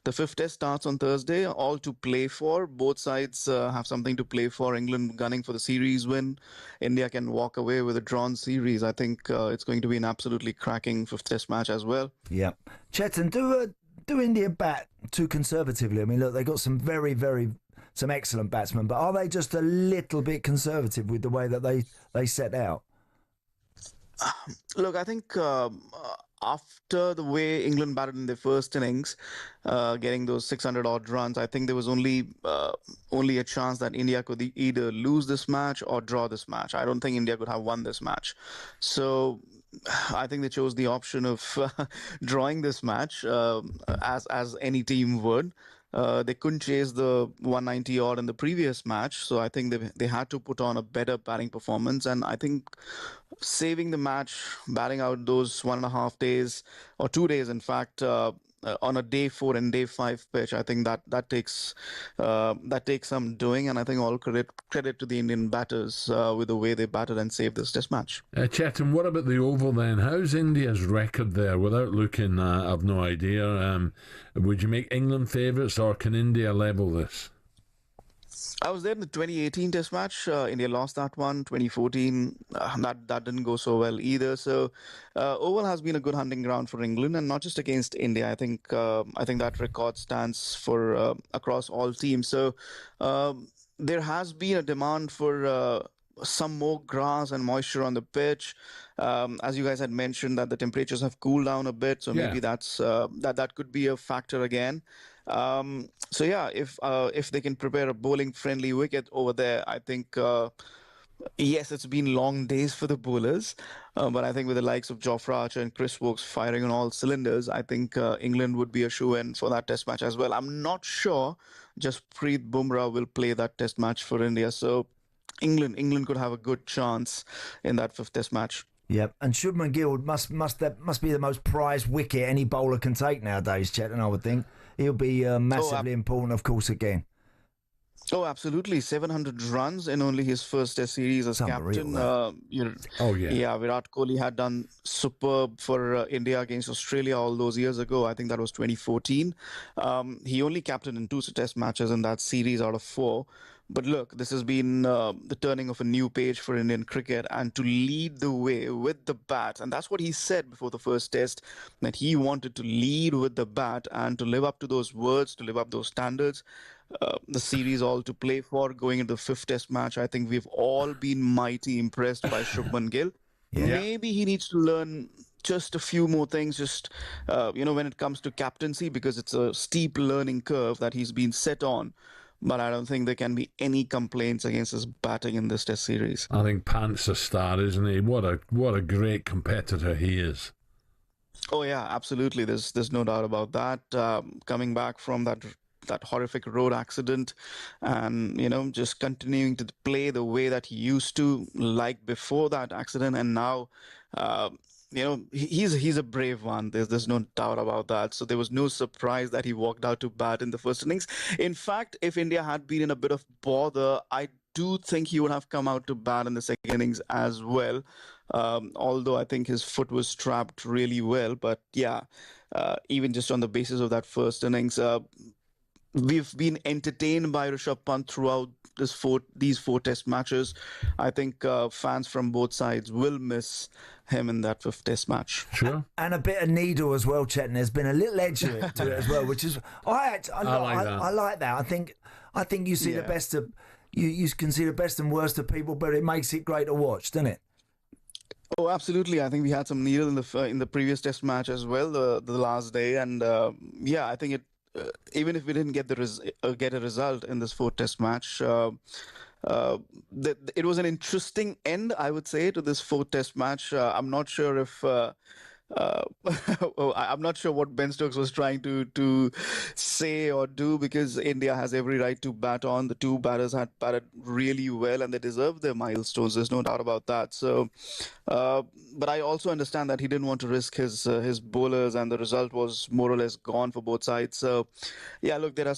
the 5th test starts on Thursday, all to play for. Both sides have something to play for. England gunning for the series win. India can walk away with a drawn series. I think it's going to be an absolutely cracking 5th test match as well. Yeah. Chetan, do India bat too conservatively? I mean, look, they got some some excellent batsmen, but are they just a little bit conservative with the way that they set out? Look, I think after the way England batted in their first innings, getting those 600-odd runs, I think there was only a chance that India could either lose this match or draw this match. I don't think India could have won this match. So I think they chose the option of drawing this match, as any team would. They couldn't chase the 190 odd in the previous match, so I think they had to put on a better batting performance. And I think saving the match, batting out those 1.5 days or 2 days, in fact, on a day 4 and day 5 pitch, I think that takes some doing, and I think all credit to the Indian batters with the way they batted and saved this test match. Chetan, what about the Oval then? How's India's record there? Without looking, I've no idea. Would you make England favourites, or can India level this? I was there in the 2018 test match. India lost that one. 2014, that didn't go so well either. So Oval has been a good hunting ground for England, and not just against India. I think that record stands for across all teams. So there has been a demand for some more grass and moisture on the pitch. As you guys had mentioned, that the temperatures have cooled down a bit, so maybe that's that could be a factor again. So yeah, if they can prepare a bowling-friendly wicket over there, I think yes, it's been long days for the bowlers, but I think with the likes of Jofra Archer and Chris Woakes firing on all cylinders, I think England would be a shoo-in for that test match as well. I'm not sure Jasprit Bumrah will play that test match for India, so England could have a good chance in that 5th test match. Yep, and Shubman Gill must be the most prized wicket any bowler can take nowadays, Chetan, I would think. He'll be massively important, of course, again. Oh, absolutely. 700 runs in only his first test series as captain. Yeah, Virat Kohli had done superb for India against Australia all those years ago. I think that was 2014. He only captained in 2 test matches in that series out of 4. But look, this has been the turning of a new page for Indian cricket, and to lead the way with the bat, and that's what he said before the first test, that he wanted to lead with the bat and to live up to those words, to live up those standards. The series all to play for going into the 5th test match. I think we've all been mighty impressed by Shubman Gill. Maybe he needs to learn just a few more things, just, when it comes to captaincy, because it's a steep learning curve that he's been set on. But I don't think there can be any complaints against his batting in this Test series. I think Pant's a star, isn't he? What a great competitor he is. Oh yeah, absolutely. There's no doubt about that. Coming back from that horrific road accident, and just continuing to play the way that he used to, like before that accident, and now. He's a brave one. There's no doubt about that. So there was no surprise that he walked out to bat in the first innings. In fact, if India had been in a bit of bother, I do think he would have come out to bat in the second innings as well. Although I think his foot was strapped really well. But yeah, even just on the basis of that first innings, we've been entertained by Rishabh Pant throughout these four Test matches. I think fans from both sides will miss him in that fifth Test match. Sure. And a bit of needle as well, Chetan. There's been a little edge to it as well, which is I like that. I think you see the best of you can see the best and worst of people, but it makes it great to watch, doesn't it? Oh, absolutely. I think we had some needle in the previous Test match as well, the last day, and I think it. Even if we didn't get a result in this fourth Test match, it was an interesting end, I would say, to this fourth Test match. I'm not sure if I'm not sure what Ben Stokes was trying to say or do, because India has every right to bat on. The two batters had batted really well and they deserve their milestones. There's no doubt about that. So, but I also understand that he didn't want to risk his bowlers, and the result was more or less gone for both sides. So, yeah, look, there are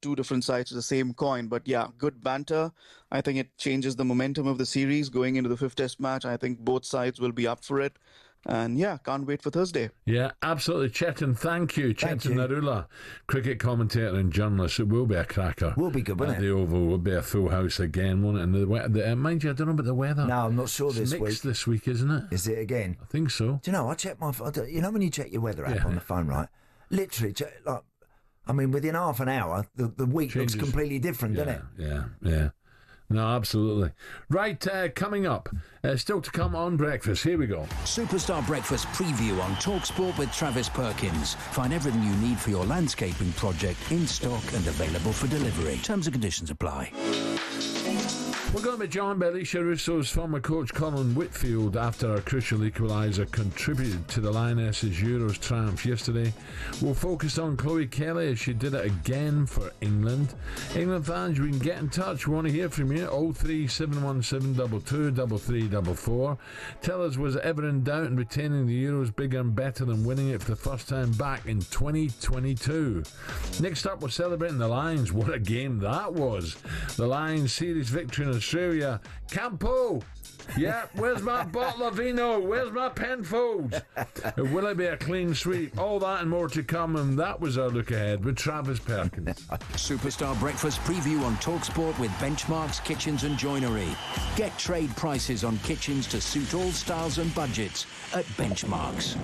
two different sides to the same coin. But yeah, good banter. I think it changes the momentum of the series going into the fifth Test match. I think both sides will be up for it. And yeah, can't wait for Thursday. Yeah, absolutely. Chetan, thank you. Chetan Narula, cricket commentator and journalist. It will be a cracker. Will be good, won't it? The Oval will be a full house again, won't it? And mind you, I don't know about the weather. No, I'm not sure it's mixed this week, isn't it? Is it again? I think so. Do you know, I checked my... when you check your weather app on the phone, right? Literally, within half an hour, the week looks completely different, doesn't it? Yeah. No, absolutely. Right, coming up, still to come on Breakfast. Here we go. Superstar Breakfast preview on TalkSport with Travis Perkins. Find everything you need for your landscaping project in stock and available for delivery. Terms and conditions apply. We're going to be joined by Alicia Russo's former coach Colin Whitfield after a crucial equaliser contributed to the Lionesses' Euros triumph yesterday. We'll focus on Chloe Kelly as she did it again for England. England fans, we can get in touch. We want to hear from you. 03717 22 3344. Tell us, was it ever in doubt in retaining the Euros bigger and better than winning it for the first time back in 2022? Next up, we're celebrating the Lions. What a game that was. The Lions series victory in Australia. Campo! Yeah, where's my bottle of vino? Where's my Penfolds? Will it be a clean sweep? All that and more to come, and that was our look ahead with Travis Perkins. Superstar Breakfast preview on TalkSport with Benchmarx Kitchens and Joinery. Get trade prices on kitchens to suit all styles and budgets at Benchmarx.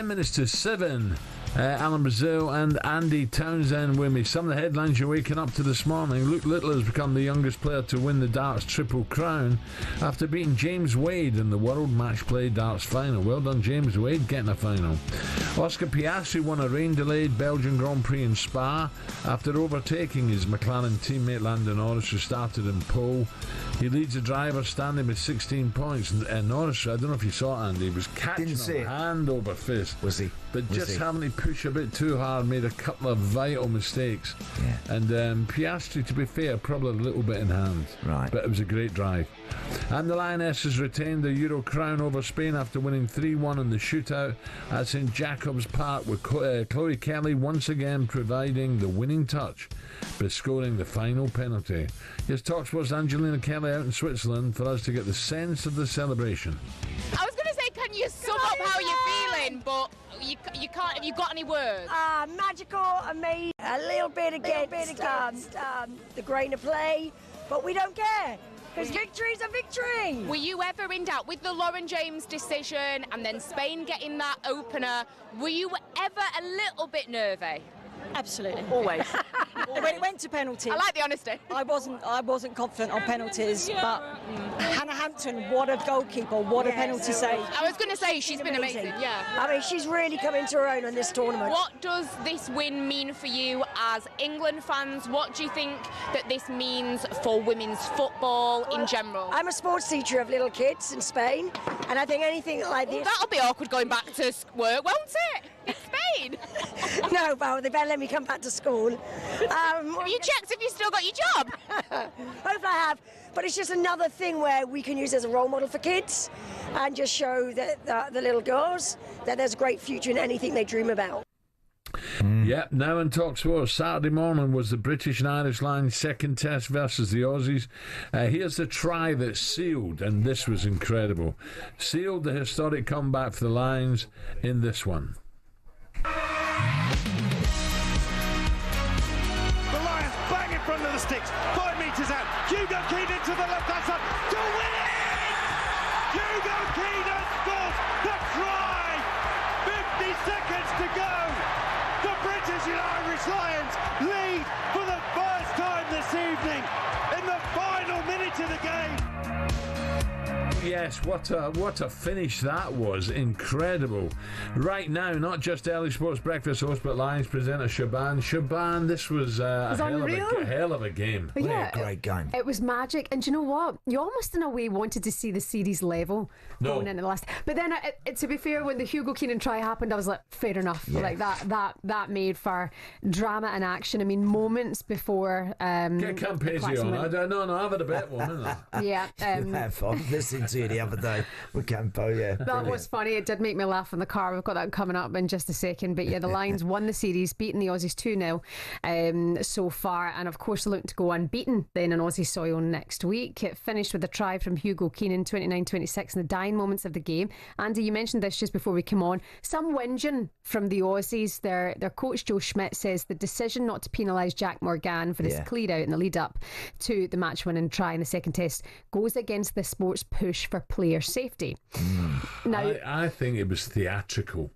Minutes to 7. Alan Brazil and Andy Townsend with me. Some of the headlines you're waking up to this morning. Luke Little has become the youngest player to win the darts Triple Crown after beating James Wade in the World Match Play Darts Final. Well done, James Wade, getting a final. Oscar Piastri won a rain-delayed Belgian Grand Prix in Spa after overtaking his McLaren teammate Lando Norris, who started in pole. He leads the driver standing with 16 points. And Norris, I don't know if you saw it, Andy, was catching him hand over fist. Was he? But just having to push a bit too hard, made a couple of vital mistakes. Yeah. And Piastri, to be fair, probably a little bit in hand. Right. But it was a great drive. And the Lionesses retained the Euro crown over Spain after winning 3-1 in the shootout at St Jacobs Park, with Chloe Kelly once again providing the winning touch by scoring the final penalty. Here's TalkSport's Angelina Kelly out in Switzerland for us to get the sense of the celebration. I was going to say, can you sum up how you're feeling, but you can't. Have you got any words? Magical, amazing, a little bit against the grain of play, but we don't care. Because victory's a victory! Were you ever in doubt with the Lauren James decision and then Spain getting that opener? Were you ever a little bit nervy? Absolutely, always. When it went to penalties, I like the honesty. I wasn't confident on penalties, but Hannah Hampton, what a goalkeeper, what a penalty save. I was going to say she's been amazing. Yeah. I mean, she's really come into her own in this tournament. What does this win mean for you as England fans? What do you think that this means for women's football in general? I'm a sports teacher of little kids in Spain, and I think anything like this... That'll be awkward going back to work, won't it? It's Spain. No, well, they better let me come back to school. Have you checked if you still got your job? Hopefully I have. But it's just another thing where we can use as a role model for kids and just show that the little girls that there's a great future in anything they dream about. Yep, now in TalkSport, Saturday morning was the British and Irish Lions' second test versus the Aussies. Here's the try that sealed, and this was incredible, sealed the historic comeback for the Lions in this one. The Lions bang in front of the sticks, 5 metres out. Hugo Keenan to the left hand side to win it! Hugo Keenan scores the try! 50 seconds to go! The British and Irish Lions lead for the first time this evening in the final minute of the game. Yes, what a finish that was. Incredible. Right now, not just Early Sports Breakfast host, but Lions presenter Shaban. Shaban, this was a hell of a game. Yeah, a great game. It was magic. And do you know what? You almost in a way wanted to see the series level going into the last. But then, to be fair, when the Hugo Keenan try happened, I was like, fair enough. Yeah. Like that made for drama and action. I mean, moments before. Get Campese on. No, I've had a bet one, haven't I? Yeah. I'm listening to you the other day with Campo. Yeah, that was funny. It did make me laugh in the car. We've got that coming up in just a second. But yeah, the Lions won the series, beating the Aussies 2-0 so far, and of course looking to go unbeaten then on Aussie soil next week. It finished with a try from Hugo Keenan, 29-26 in the dying moments of the game. Andy, you mentioned this just before we came on. Some whinging from the Aussies. Their coach Joe Schmidt says the decision not to penalise Jack Morgan for his clear out in the lead up to the match winning try in the second test goes against the sport's push for player safety. Now, I think it was theatrical.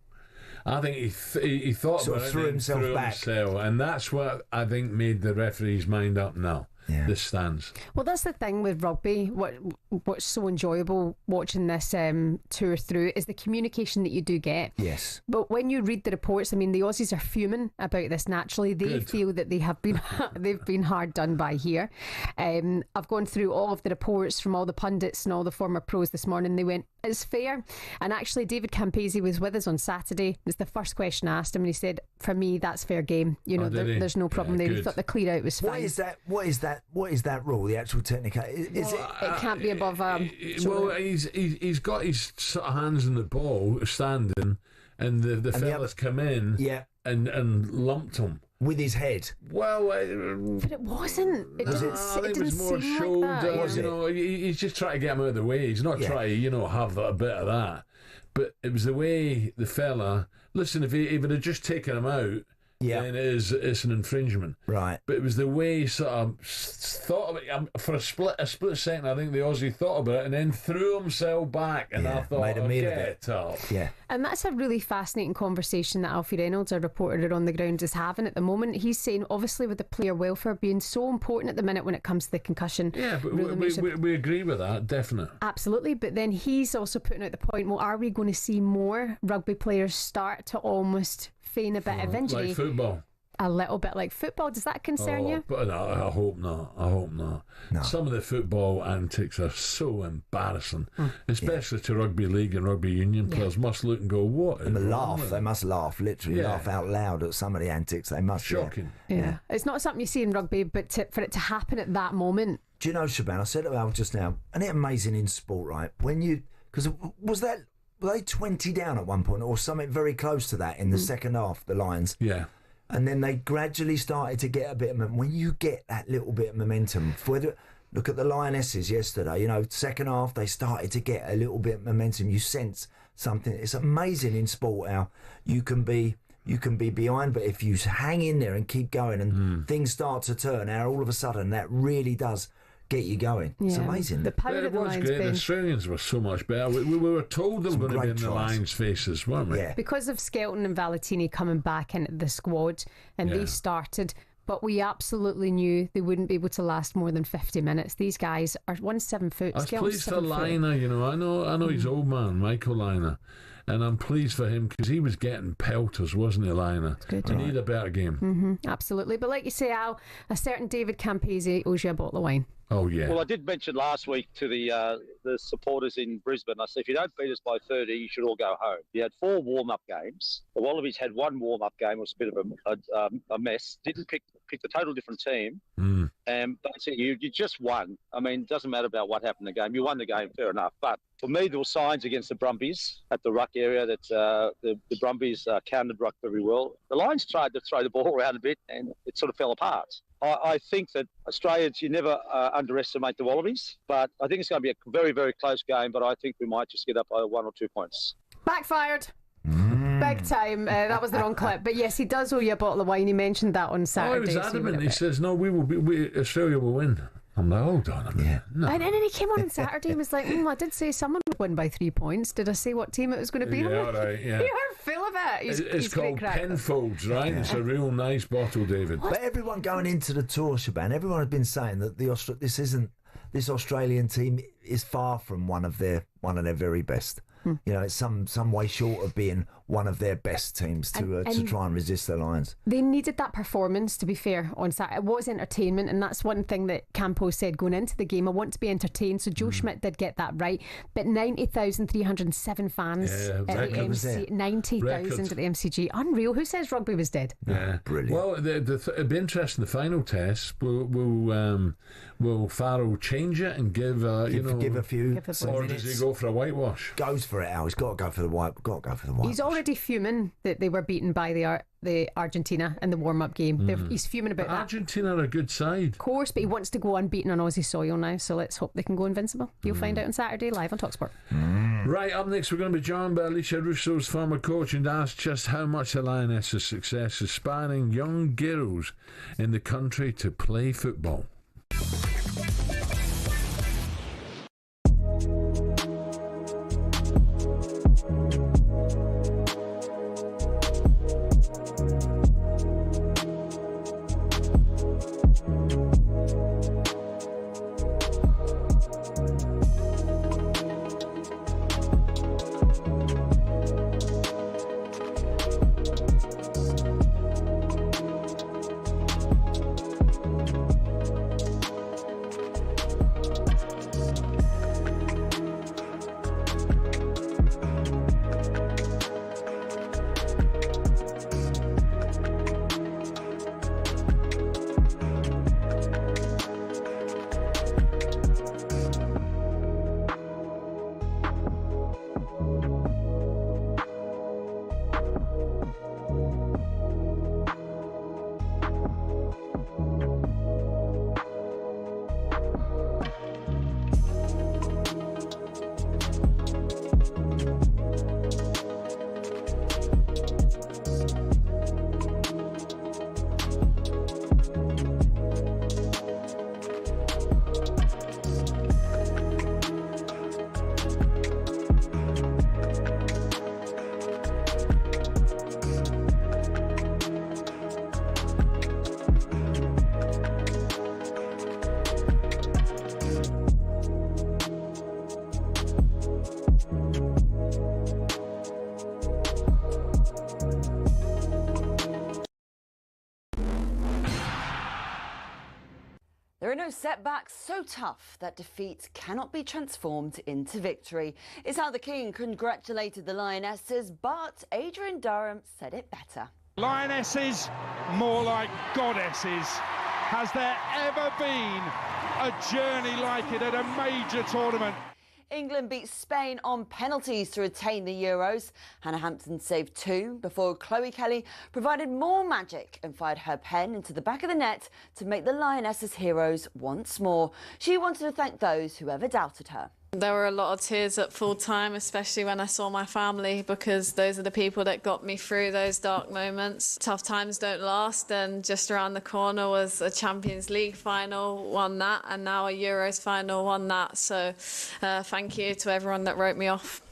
I think he thought sort about of threw himself back, and that's what I think made the referee's mind up now. Yeah. This stands. Well, that's the thing with rugby. What's so enjoyable watching this tour through is the communication that you do get. Yes. But when you read the reports, I mean, the Aussies are fuming about this naturally. They feel that they've been hard done by here. I've gone through all of the reports from all the pundits and all the former pros this morning. They went, it's fair. And actually, David Campese was with us on Saturday. It's the first question I asked him, and he said, for me, that's fair game. You know, there's no problem there. He thought the clear out was fine. What is that rule? The actual technical? It can't be above. He's got his sort of hands in the ball, standing, and the fella's come in, and lumped him with his head. Well, but it wasn't. It it was more shoulder. Like that, he's just trying to get him out of the way. He's not trying, have a bit of that. But it was the way the fella. Listen, if it had just taken him out. Yeah, then it's an infringement, right? But it was the way he sort of thought of it for a split second. I think the Aussie thought about it and then threw himself back, and I thought, made a meal of it up. Yeah, and that's a really fascinating conversation that Alfie Reynolds, our reporter on the ground, is having at the moment. He's saying, obviously, with the player welfare being so important at the minute when it comes to the concussion. Yeah, but we agree with that, definitely. Absolutely, but then he's also putting out the point. Well, are we going to see more rugby players start to almost feign a bit of injury? Like football. A little bit like football. Does that concern you? But no, I hope not. No. Some of the football antics are so embarrassing, especially to rugby league and rugby union players. Must look and go, what? And they must laugh, literally laugh out loud at some of the antics. They must. Shocking. Yeah. It's not something you see in rugby, but for it to happen at that moment. Do you know, Shaban, I said to Al just now, isn't it amazing in sport, right? Because were they 20 down at one point or something very close to that in the second half, the Lions? Yeah. And then they gradually started to get a bit of momentum. When you get that little bit of momentum, look at the Lionesses yesterday, second half, they started to get a little bit of momentum. You sense something. It's amazing in sport how you can be behind, but if you hang in there and keep going and things start to turn, how all of a sudden that really does get you going. It's amazing. The power of the Lions. The Australians were so much better. We were told they were going to be in the Lions' faces, weren't we? Yeah. Because of Skelton and Valentini coming back into the squad, and they started. But we absolutely knew they wouldn't be able to last more than 50 minutes. These guys are 7 foot. I was pleased for Liner, I know he's old man, Michael Liner. And I'm pleased for him because he was getting pelters, wasn't he, Liner? He needed a better game. Absolutely. But like you say, Al, a certain David Campese owes you a bottle of wine. Oh, yeah. Well, I did mention last week to the supporters in Brisbane, I said, if you don't beat us by 30, you should all go home. You had 4 warm-up games. The Wallabies had 1 warm-up game. It was a bit of a mess. Didn't pick a total different team. But you just won. I mean, it doesn't matter about what happened in the game. You won the game, fair enough. But for me, there were signs against the Brumbies at the ruck area that the Brumbies countered ruck very well. The Lions tried to throw the ball around a bit, and it sort of fell apart. I think that Australians, you never underestimate the Wallabies, but I think it's going to be a very, very close game, but I think we might just get up by 1 or 2 points. Backfired. Big time. That was the wrong clip. But yes, he does owe you a bottle of wine. He mentioned that on Saturday. He was adamant. He says, no, Australia will win. I'm like, hold on a minute. No. And then he came on Saturday and was like, I did say someone would win by 3 points. Did I say what team it was going to be? Yeah, right, yeah. You're full of it. It's called Penfolds, right? Yeah. It's a real nice bottle, David. But everyone going into the tour, Shaban, everyone has been saying that this Australian team is far from one of their very best. It's some way short of being one of their best teams to try and resist the Lions. They needed that performance, to be fair, on Saturday. It was entertainment, and that's one thing that Campos said going into the game. I want to be entertained, so Joe Schmidt did get that right. But 90,307 fans at the MCG, 90,000 at the MCG. Unreal. Who says rugby was dead? Yeah, brilliant. Well, it'd be interesting. The final test will Farrell change it and give a few, or does he go for a whitewash? Goes for it, Al. He's got to go for the white. He's already fuming that they were beaten by the Argentina in the warm-up game. He's fuming about that. Argentina are a good side, of course, but he wants to go unbeaten on Aussie soil now. So let's hope they can go invincible. You'll find out on Saturday live on TalkSport. Right, up next we're going to be joined by Alicia Russo's former coach and ask just how much the Lionesses' success is inspiring young girls in the country to play football. There are no setbacks so tough that defeat cannot be transformed into victory. It's how the King congratulated the Lionesses, but Adrian Durham said it better. Lionesses, more like goddesses. Has there ever been a journey like it at a major tournament? England beat Spain on penalties to retain the Euros. Hannah Hampton saved 2 before Chloe Kelly provided more magic and fired her pen into the back of the net to make the Lionesses heroes once more. She wanted to thank those who ever doubted her. There were a lot of tears at full time, especially when I saw my family, because those are the people that got me through those dark moments. Tough times don't last, and just around the corner was a Champions League final, won that, and now a Euros final, won that. So thank you to everyone that wrote me off.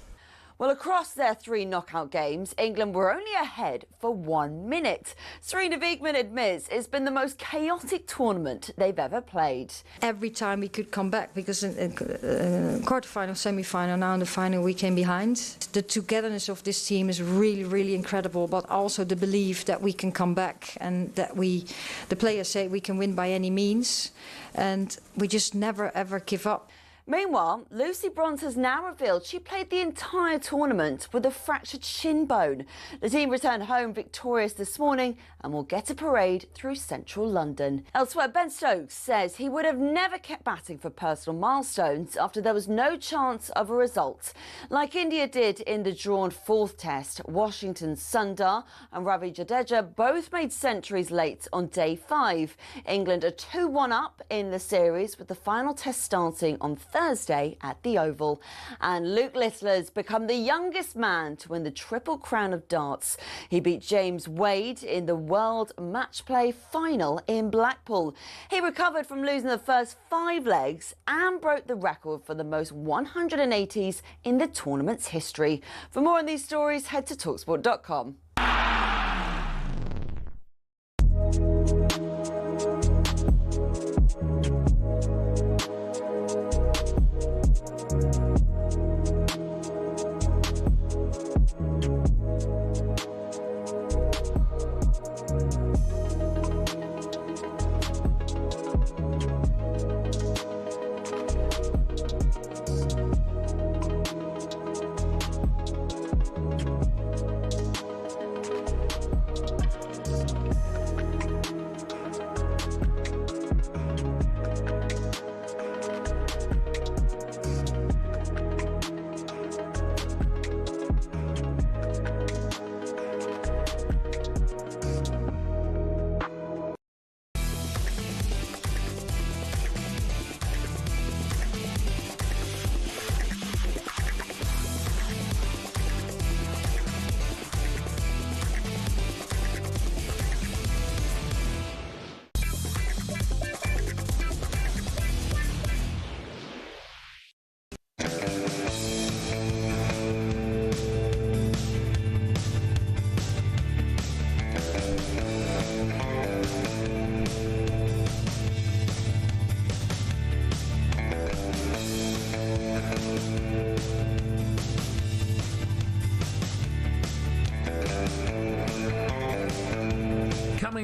Well, across their 3 knockout games, England were only ahead for 1 minute. Serena Wiegmann admits it's been the most chaotic tournament they've ever played. Every time we could come back, because in quarter-final, semi-final, now in the final we came behind. The togetherness of this team is really, really incredible, but also the belief that we can come back and that the players say we can win by any means, and we just never, ever give up. Meanwhile, Lucy Bronze has now revealed she played the entire tournament with a fractured shin bone. The team returned home victorious this morning and will get a parade through central London. Elsewhere, Ben Stokes says he would have never kept batting for personal milestones after there was no chance of a result. Like India did in the drawn 4th test, Washington's Sundar and Ravi Jadeja both made centuries late on day 5. England are 2-1 up in the series, with the final test starting on Thursday at the Oval. And Luke Littler's become the youngest man to win the Triple Crown of darts. He beat James Wade in the World Match Play final in Blackpool. He recovered from losing the first 5 legs and broke the record for the most 180s in the tournament's history. For more on these stories, head to talksport.com.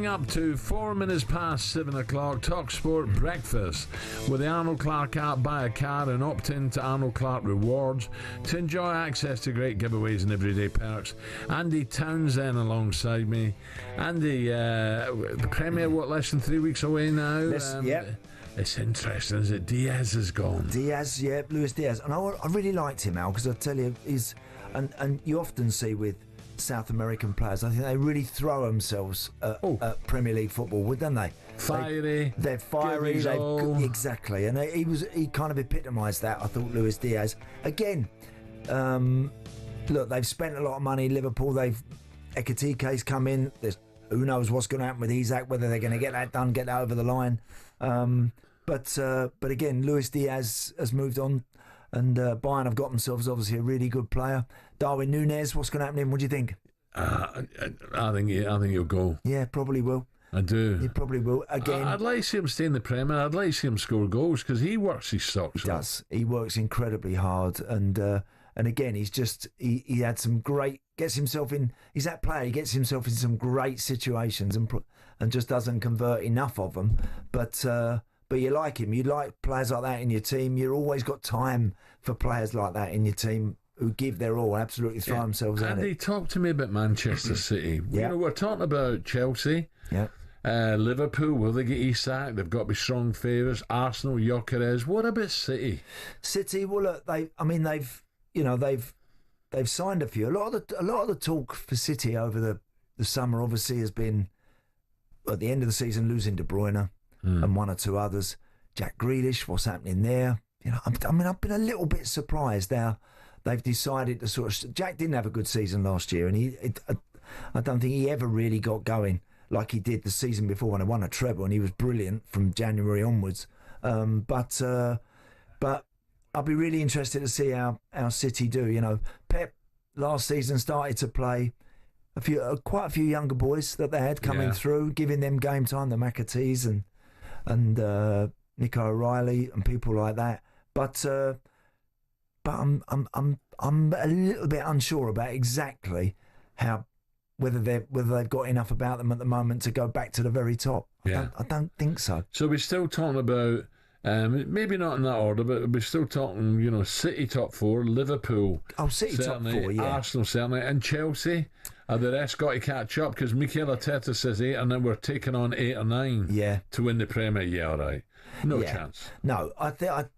coming up to 4 minutes past 7 o'clock, TalkSport Breakfast with the Arnold Clark app. Buy a car and opt in to Arnold Clark Rewards to enjoy access to great giveaways and everyday perks. Andy Townsend alongside me. Andy, the Premier, less than 3 weeks away now? It's interesting, is it? Diaz is gone. Diaz, yeah, Luis Diaz. And I really liked him, Al, because I tell you, and you often see with South American players, I think they really throw themselves at Premier League football, don't they? Fiery. They're fiery. Exactly. And he kind of epitomised that, I thought, Luis Diaz. Again, look, they've spent a lot of money, Liverpool. Ekitike's come in. Who knows what's going to happen with Isak, whether they're going to get that done, get that over the line. But again, Luis Diaz has moved on, and Bayern have got themselves obviously a really good player. Darwin Núñez, what's going to happen to him? What do you think? I think he'll go. Yeah, probably will. I do. He probably will. Again, I'd like to see him stay in the Premier. I'd like to see him score goals because he works his socks off. He does. He works incredibly hard, and again, he's just he had some great. Gets himself in. He's that player. He gets himself in some great situations and just doesn't convert enough of them. But you like him. You like players like that in your team. You've always got time for players like that in your team who give their all, absolutely throw themselves at it. Andy, talk to me about Manchester City. You know, we're talking about Chelsea. Yeah. Liverpool, will they get Isak? They've got to be strong favourites. Arsenal, Gyökeres. What about City? City, well, look, they've signed a few. A lot of the talk for City over the summer obviously has been at the end of the season losing De Bruyne and one or two others. Jack Grealish, what's happening there? You know, I've been a little bit surprised now. They've decided to sort of. Jack didn't have a good season last year, and I don't think he ever really got going like he did the season before when he won a treble, and he was brilliant from January onwards. But I'll be really interested to see how City do. You know, Pep last season started to play quite a few younger boys that they had coming through, giving them game time, the McAtees and Nico O'Reilly and people like that. But I'm a little bit unsure about exactly whether they've got enough about them at the moment to go back to the very top. I don't think so. So we're still talking about. Maybe not in that order, but we're still talking, City top four, Liverpool. City certainly, top four, yeah. Arsenal certainly, and Chelsea. Are the rest got to catch up? Because Mikel Arteta says 8, and then we're taking on 8 or 9 to win the Premier. Yeah, all right. No chance. No,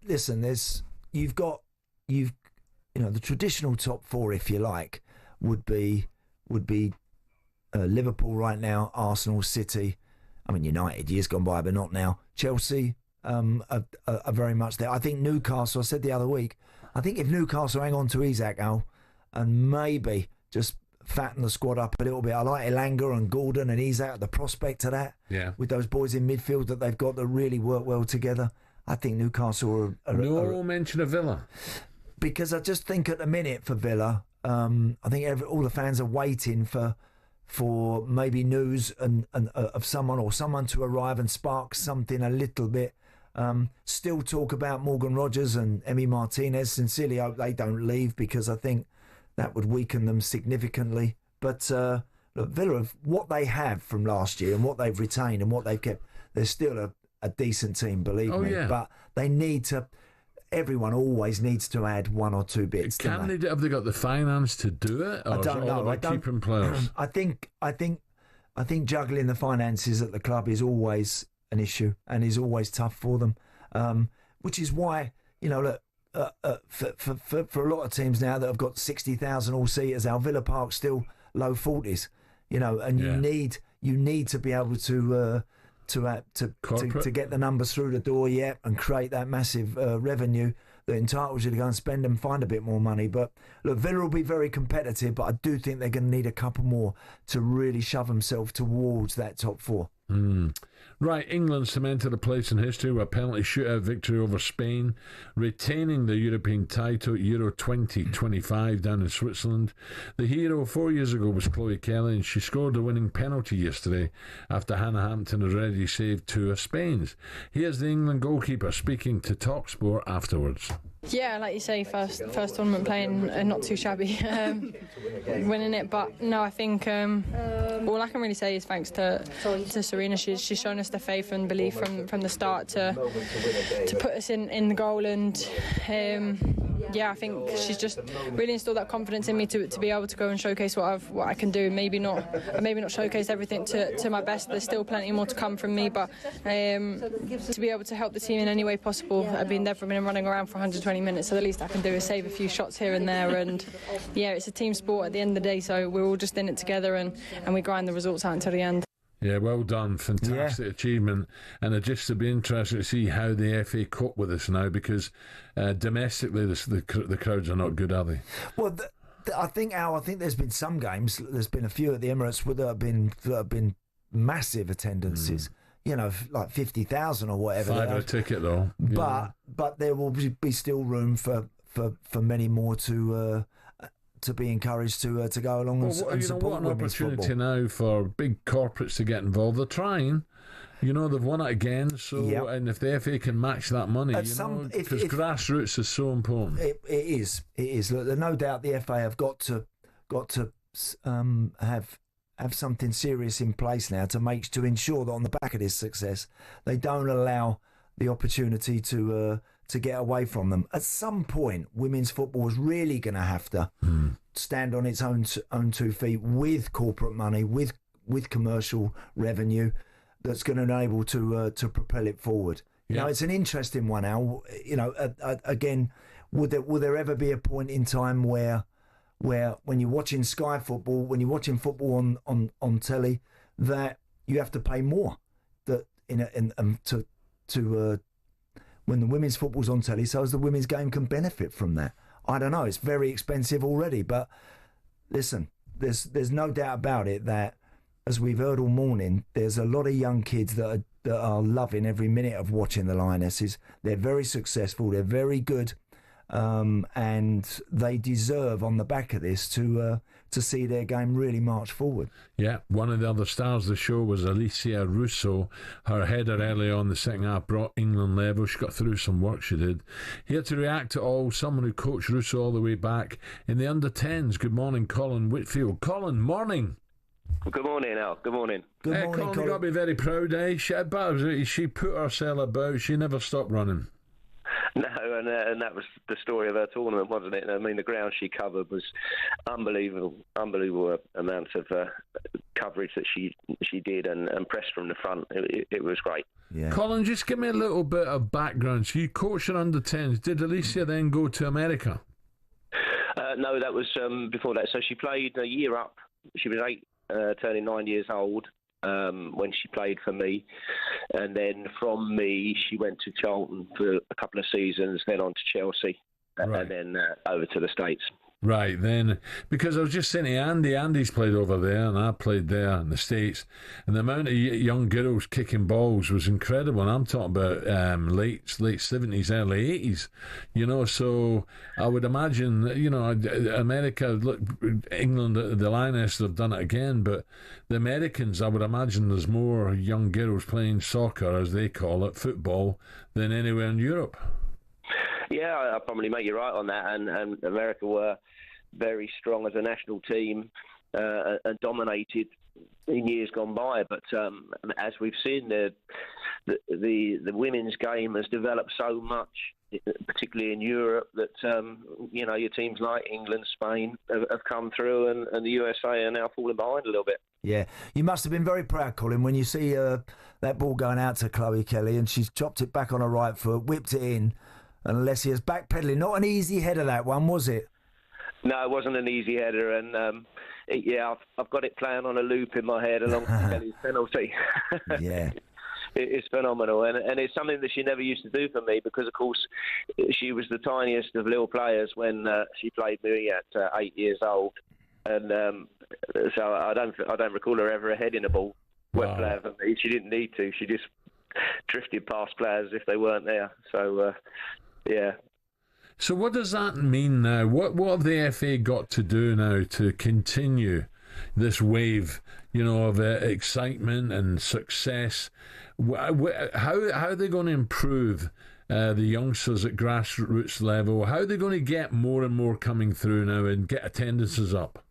listen. You've the traditional top four, if you like, would be Liverpool right now, Arsenal, City. I mean, United years gone by, but not now. Chelsea. Are very much there. I think Newcastle, I said the other week, I think if Newcastle hang on to Isak, Al, and maybe just fatten the squad up a little bit. I like Elanga and Gordon and Isak, the prospect of that. Yeah. With those boys in midfield that they've got that really work well together. I think Newcastle are no mention of Villa. Because I just think at the minute for Villa, I think all the fans are waiting for maybe news and of someone to arrive and spark something a little bit. Still talk about Morgan Rogers and Emi Martinez. Sincerely hope they don't leave because I think that would weaken them significantly. But look, Villa, what they have from last year and what they've retained and what they've kept, they're still a decent team, believe me. Yeah. But they need to. Everyone always needs to add one or two bits. Have they got the finance to do it? Or I don't know. I don't keeping players. I think juggling the finances at the club is always an issue and is always tough for them. Which is why look, for a lot of teams now that have got 60,000 all seaters, our Villa Park's still low 40s. And you need to be able to get the numbers through the door, and create that massive revenue that entitles you to go and spend and find a bit more money. But look, Villa will be very competitive, but I do think they're going to need a couple more to really shove themselves towards that top four. Right, England cemented a place in history with a penalty shootout victory over Spain, retaining the European title at Euro 2025 down in Switzerland. The hero 4 years ago was Chloe Kelly, and she scored the winning penalty yesterday after Hannah Hampton had already saved two of Spain's. Here's the England goalkeeper speaking to TalkSport afterwards. Yeah, like you say, first tournament playing, not too shabby, winning it. But no, I think all I can really say is thanks to Serena. She's shown us the faith and belief from the start to put us in the goal, and yeah, I think she's just really instilled that confidence in me to be able to go and showcase what I can do. Maybe not showcase everything to my best. There's still plenty more to come from me, but to be able to help the team in any way possible. I've been running around for 120 minutes, so the least I can do is save a few shots here and there. And yeah, it's a team sport at the end of the day, so we're all just in it together, and we grind the results out until the end. Yeah, well done. Fantastic achievement. And it just to be interesting to see how the FA cope with this now, because domestically the crowds are not good, are they? Well, I think there's been some games, there's been a few at the Emirates where there have been massive attendances. You know, like 50,000 or whatever. $5 a ticket though. But there will be still room for many more to be encouraged to go along and support women's football. What an opportunity now for big corporates to get involved. They're trying. You know, they've won it again. So, and if the FA can match that money, because grassroots is so important. It is. Look, there's no doubt the FA have got to have something serious in place now to ensure that on the back of this success, they don't allow the opportunity to get away from them. At some point, women's football is really going to have to stand on its own 2 feet with corporate money, with commercial revenue that's going to enable to propel it forward. You know, it's an interesting one, Al. You know, again, will there ever be a point in time where when you're watching Sky Football, when you're watching football on telly, that you have to pay more when the women's football's on telly, so as the women's game can benefit from that. I don't know. It's very expensive already, but listen, there's no doubt about it that, as we've heard all morning, there's a lot of young kids that are loving every minute of watching the Lionesses. They're very successful. They're very good. And they deserve, on the back of this, to see their game really march forward. Yeah, one of the other stars of the show was Alicia Russo. Her header early on the second half brought England level. She got through some work, she did. Here to react to all, someone who coached Russo all the way back in the under-10s. Good morning, Colin Whitfield. Colin, morning. Good morning, Al. Good morning. Good morning, Colin. You've got to be very proud, eh? She put herself about. She never stopped running. No, and that was the story of her tournament, wasn't it? I mean, the ground she covered was unbelievable amount of coverage that she did and pressed from the front. It was great. Yeah. Colin, just give me a little bit of background. So you coached her under-10s. Did Alicia then go to America? No, that was before that. So she played a year up. She was 8, turning 9 years old. When she played for me, and then from me she went to Charlton for a couple of seasons, then on to Chelsea, and then over to the States. Right, then, because I was just saying to Andy's played over there and I played there in the States, and the amount of young girls kicking balls was incredible, and I'm talking about late 70s, early 80s, you know, so I would imagine, you know, America, look, England, the Lionesses have done it again, but the Americans, I would imagine there's more young girls playing soccer, as they call it, football, than anywhere in Europe. Yeah, I'll probably make you right on that, and America were very strong as a national team and dominated in years gone by. But as we've seen, the women's game has developed so much, particularly in Europe, that you know, your teams like England, Spain have come through, and the USA are now falling behind a little bit. Yeah, you must have been very proud, Colin, when you see that ball going out to Chloe Kelly, and she's chopped it back on her right foot, whipped it in. And Alessia's backpedaling. Not an easy header, that one, was it? No, it wasn't an easy header. And, I've got it playing on a loop in my head along with Kelly's penalty. Yeah. It's phenomenal. And it's something that she never used to do for me because, of course, she was the tiniest of little players when she played me at 8 years old. And so I don't recall her ever heading a ball. Wet player for me. She didn't need to. She just drifted past players if they weren't there. So, yeah. So what does that mean now? What have the FA got to do now to continue this wave, you know, of excitement and success? How are they going to improve the youngsters at grassroots level. How are they going to get more and more coming through now and get attendances up?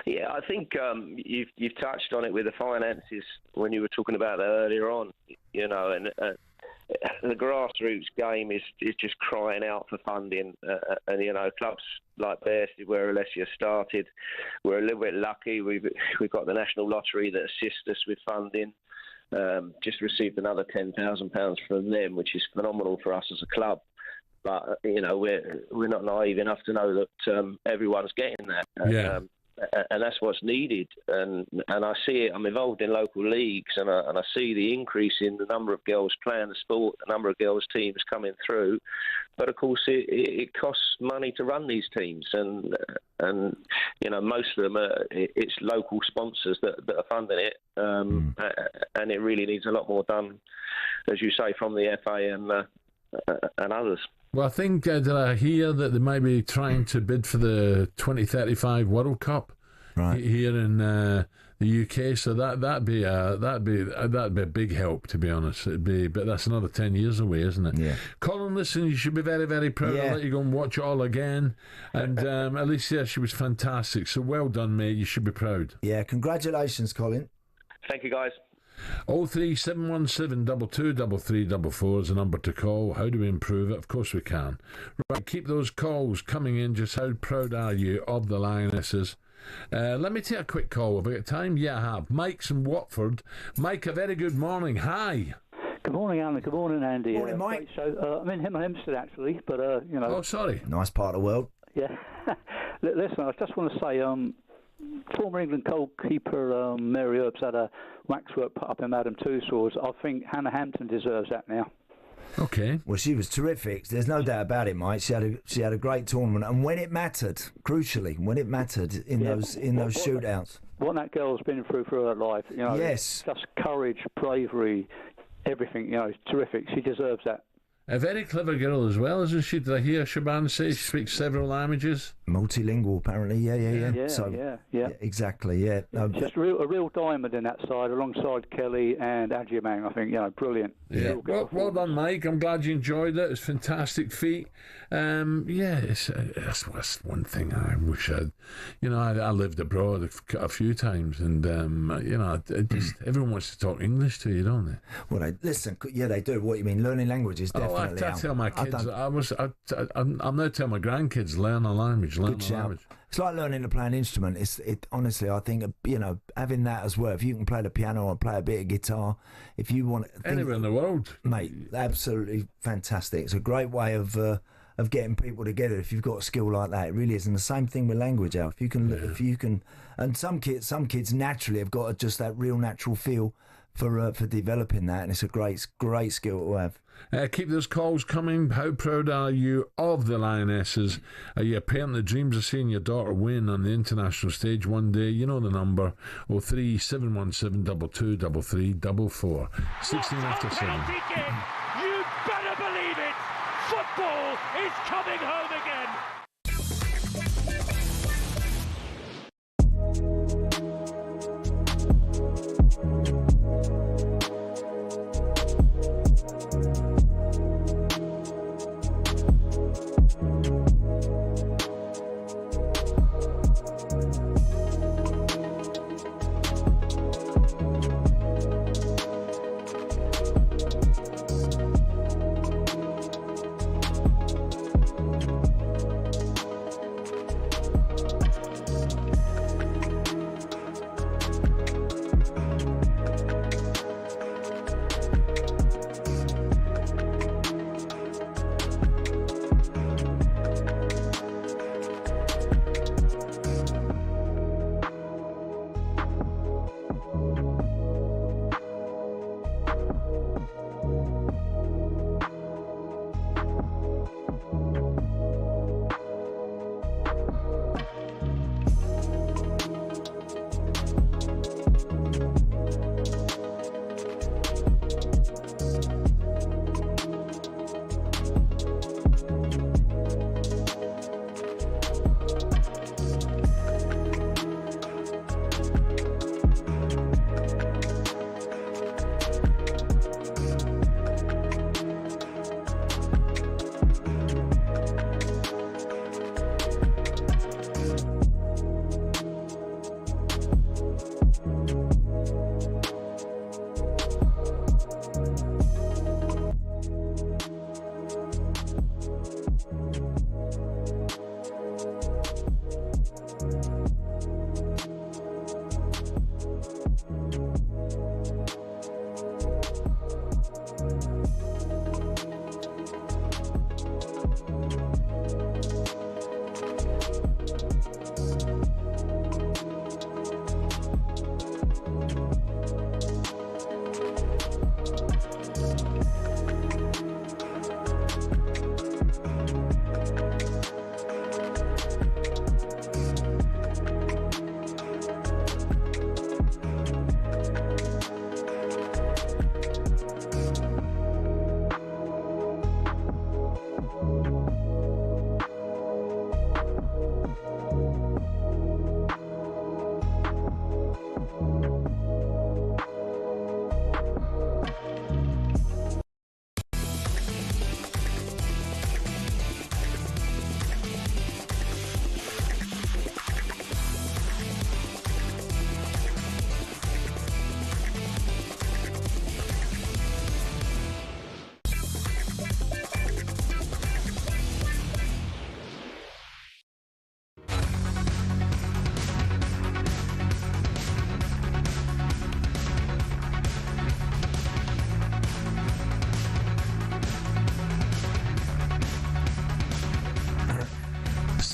Yeah, I think you've touched on it with the finances when you were talking about that earlier on. You know, and the grassroots game is just crying out for funding, and you know, clubs like Bearsted, where Alessia started, we're a little bit lucky. We've got the National Lottery that assists us with funding. Just received another £10,000 from them, which is phenomenal for us as a club. But you know, we're not naive enough to know that everyone's getting that. Yeah. And that's what's needed, and I see it. I'm involved in local leagues, and I see the increase in the number of girls playing the sport, the number of girls teams coming through. But of course, it costs money to run these teams, and you know, most of them it's local sponsors that are funding it, and it really needs a lot more done, as you say, from the FA and others. Well, I think, did I hear that they might be trying to bid for the 2035 World Cup here in the UK? So that'd be a big help, to be honest. But that's another 10 years away, isn't it? Yeah. Colin, listen, you should be very, very proud. I'll let you go and watch it all again. And Alicia, she was fantastic. So well done, mate. You should be proud. Yeah, congratulations, Colin. Thank you, guys. 03717 223344 is the number to call. How do we improve it? Of course we can. Right, keep those calls coming in. Just how proud are you of the Lionesses? Let me take a quick call. Have I got time? Yeah, I have. Mike's in Watford. Mike, a very good morning. Hi. Good morning, Alan. Good morning, Andy. Morning, Mike. So, I'm in Hempstead, actually, but, you know... Oh, sorry. Nice part of the world. Yeah. Listen, I just want to say, former England goalkeeper Mary Earps had a waxwork put up in Madame Tussauds. I think Hannah Hampton deserves that now. Okay. Well, she was terrific. There's no doubt about it, Mike. She had a great tournament, and when it mattered, crucially, when it mattered in those shootouts. What that girl's been through her life, you know. Yes. Just courage, bravery, everything. You know, it's terrific. She deserves that. A very clever girl as well, isn't she? Did I hear Shaban say she speaks several languages? Multilingual, apparently. Yeah. Yeah. Exactly. Yeah. Just a real diamond in that side, alongside Kelly and Adjumang. I think, you know, brilliant. Yeah. Well done, Mike. I'm glad you enjoyed it. It's a fantastic feat. That's one thing I wish I'd. You know, I lived abroad a few times, and you know, everyone wants to talk English to you, don't they? Well, they do. What you mean? Learning languages, definitely. I tell my kids. I'm now telling my grandkids, learn a language. It's like learning to play an instrument. Honestly, I think, you know, having that as well. If you can play the piano or play a bit of guitar, if you want anywhere in the world, mate, absolutely fantastic. It's a great way of getting people together. If you've got a skill like that, it really is. And the same thing with language, Al. If you can, and some kids naturally have got just that real natural feel for developing that, and it's a great skill to have. Keep those calls coming. How proud are you of the Lionesses? Are you a parent that dreams of seeing your daughter win on the international stage one day? You know the number, 03717 223344. 16 after 7. You better believe it! Football is coming home again!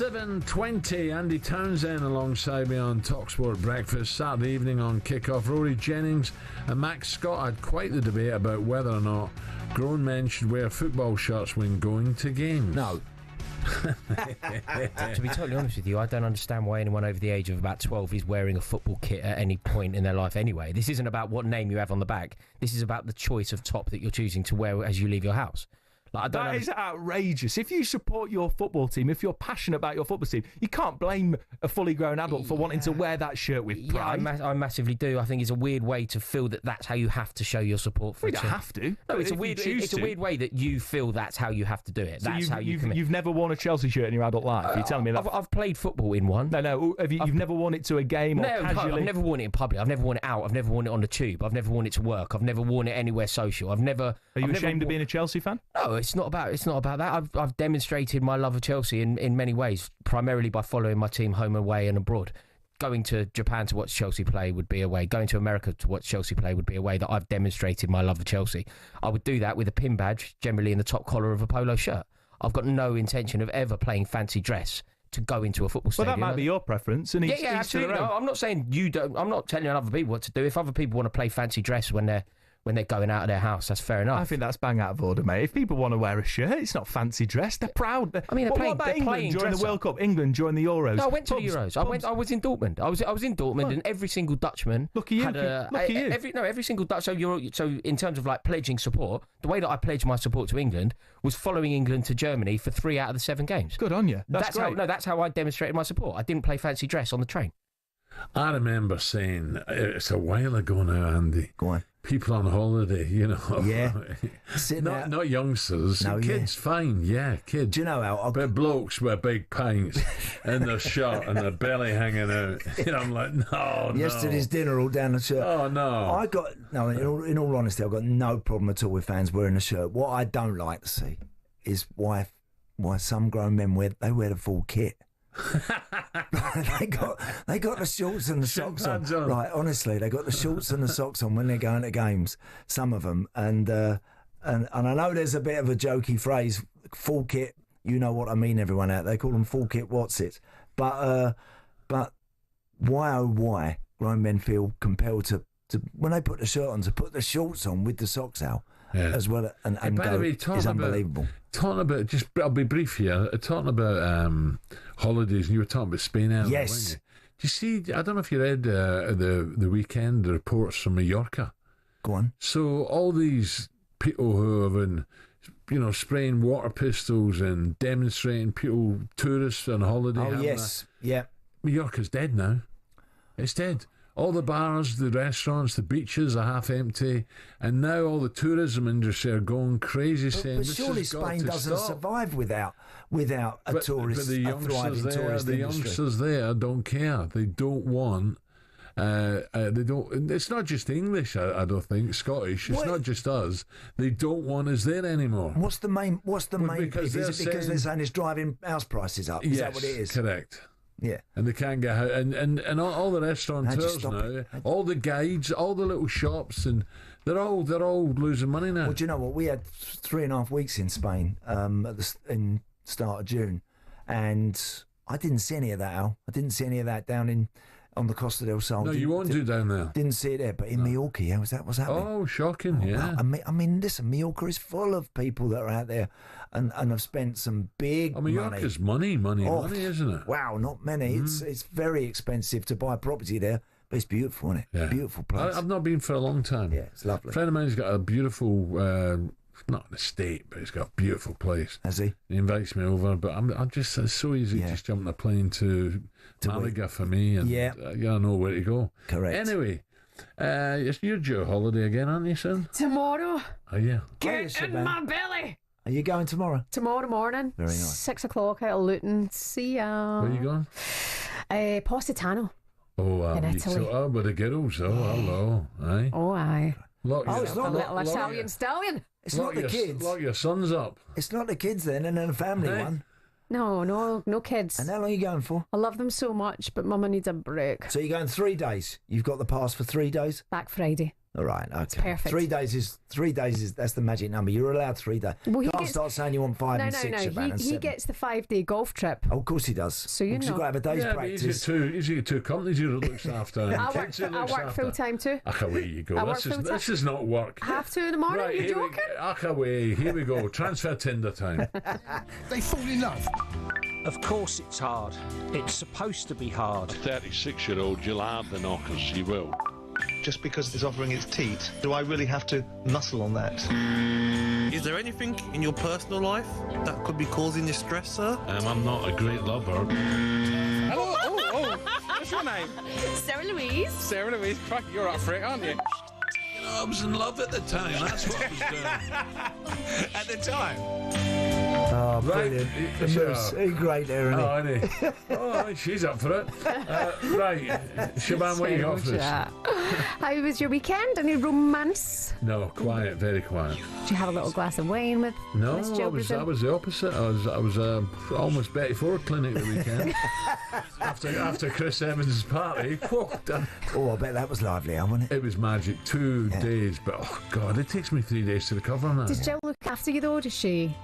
7:20. Andy Townsend alongside me on TalkSport Breakfast. Saturday evening on Kickoff. Rory Jennings and Max Scott had quite the debate about whether or not grown men should wear football shirts when going to games. No. To be totally honest with you, I don't understand why anyone over the age of about 12 is wearing a football kit at any point in their life anyway. This isn't about what name you have on the back. This is about the choice of top that you're choosing to wear as you leave your house. Like, that is outrageous. If you support your football team, if you're passionate about your football team, you can't blame a fully grown adult for wanting to wear that shirt with pride. Yeah, I massively do. I think it's a weird way to feel that that's how you have to show your support for We a don't team. have to. No, it's a weird way that you feel that's how you have to do it. So That's how you commit. You've never worn a Chelsea shirt in your adult life? You're telling me that? I've played football in one. No. You've never worn it to a game or casually? I've never worn it in public. I've never worn it out. I've never worn it on the tube. I've never worn it to work. I've never worn it anywhere social. Are you ashamed of being a Chelsea fan? No, it's not about that. I've demonstrated my love of Chelsea in many ways, primarily by following my team home, away and abroad. Going to Japan to watch Chelsea play would be a way. Going to America to watch Chelsea play would be a way that I've demonstrated my love of Chelsea. I would do that with a pin badge, generally in the top collar of a polo shirt. I've got no intention of ever playing fancy dress to go into a football stadium. Well, that might be your preference. And yeah, absolutely. No, I'm not saying you don't. I'm not telling other people what to do. If other people want to play fancy dress when they're going out of their house, that's fair enough. I think that's bang out of order, mate. If people want to wear a shirt, it's not fancy dress. They're proud. What about England during the World Cup? England during the Euros? No, I went to the Euros. I was in Dortmund. I was in Dortmund, and every single Dutchman. Look at you. Every single Dutch. So in terms of like pledging support, the way that I pledged my support to England was following England to Germany for 3 out of the 7 games. Good on you. That's great. That's how I demonstrated my support. I didn't play fancy dress on the train. I remember saying, it's a while ago now, Andy. Go on. People on holiday, Yeah. Not youngsters. No, kids, fine, yeah, kids. Do you know, Al? But blokes with big pints in their shirt and their belly hanging out. I'm like, no. Yesterday's dinner all down the shirt. Oh, no. In all honesty, I've got no problem at all with fans wearing a shirt. What I don't like to see is why some grown men wear the full kit. they got the shorts and the socks on. Right, honestly, they got the shorts and the socks on when they're going to games. Some of them, and I know there's a bit of a jokey phrase, full kit. You know what I mean, everyone out there. They call them full kit. What's it? But why grown men feel compelled to when they put the shirt on to put the shorts on with the socks out as well, and by the way, is unbelievable. Talking about, I'll be brief here. Talking about holidays, and you were talking about Spain earlier. Yes. Do you see? I don't know if you read the weekend reports from Mallorca. Go on. So all these people who have been, spraying water pistols and demonstrating, tourists on holiday. Oh yes, yeah. Mallorca's dead now. It's dead. All the bars, the restaurants, the beaches are half empty, and now all the tourism industry are going crazy, saying, but surely Spain doesn't survive without a tourist, but the a thriving tourist industry. Youngsters there don't care. They don't want. They don't. It's not just English. I don't think Scottish. It's not just us. They don't want us there anymore. What's the main? Because is it because they're saying it's driving house prices up? Is that what it is? Correct. Yeah, and they can't get out, and all the restaurateurs now, all the guides, all the little shops, and they're all losing money now. Well, do you know what? We had 3.5 weeks in Spain in start of June, and I didn't see any of that, Al. I didn't see any of that down on the Costa del Sol. No, you won't do down there. Didn't see it there, but in Mallorca, what's happening? Oh, shocking, yeah. Wow. I mean, listen, Mallorca is full of people that are out there and have spent some big money. Mallorca's money, isn't it? Wow, not many. It's very expensive to buy property there, but it's beautiful, isn't it? Yeah. Beautiful place. I've not been for a long time. Yeah, it's lovely. A friend of mine's got a beautiful... not an estate, but he's got a beautiful place. Has he? He invites me over, but I'm just, it's so easy just jumping a plane to Malaga for me, and I know where to go. Correct. Anyway, you're due a holiday again, aren't you, son? Tomorrow. Oh, yeah. Get in my belly. Are you going tomorrow? Tomorrow morning. Very nice. 6 o'clock out of Luton. See ya. Where are you going? Positano. Oh, in Italy. With the girls. Oh, hello. Aye. Oh, aye. It's not a little Italian stallion. It's not the kids. Lock your sons up. It's not the kids then, and then a family one. No kids. And how long are you going for? I love them so much, but Mama needs a break. So you're going 3 days. You've got the pass for 3 days? Back Friday. All right, okay. It's perfect. 3 days is that's the magic number. You're allowed 3 days. Well, Can't start saying you want 5 and 6. He gets the 5-day golf trip. Oh, of course he does. So you know. You've got to have a day's practice. He's got two companies he looks after. I work full time too. Away you go. This is not work. 2:30 in the morning. Right, You're joking? Away. Here we go. Transfer Tinder time. They fall in love. Of course it's hard. It's supposed to be hard. A 36-year-old, you'll have the knockers. You will. Just because it's offering its teat, do I really have to muscle on that? Is there anything in your personal life that could be causing you stress, sir? I'm not a great lover. Hello. Oh. What's your name? Sarah Louise. Sarah Louise. Fuck, you're up for it, aren't you? I was in love at the time. That's what I was doing. At the time? Oh, brilliant. He's great there, isn't he? Oh, isn't he? Oh, she's up for it. Right, Siobhan, what you got for us? How was your weekend? Any romance? No, quiet, very quiet. Did you have a little glass of wine with No, Miss I was the opposite. I was almost Betty Ford clinic the weekend. after Chris Evans' party. Oh, I bet that was lively, wasn't it? It was magic. 2 days, but oh god, it takes me 3 days to recover on that. Does Jill look after you though? Does she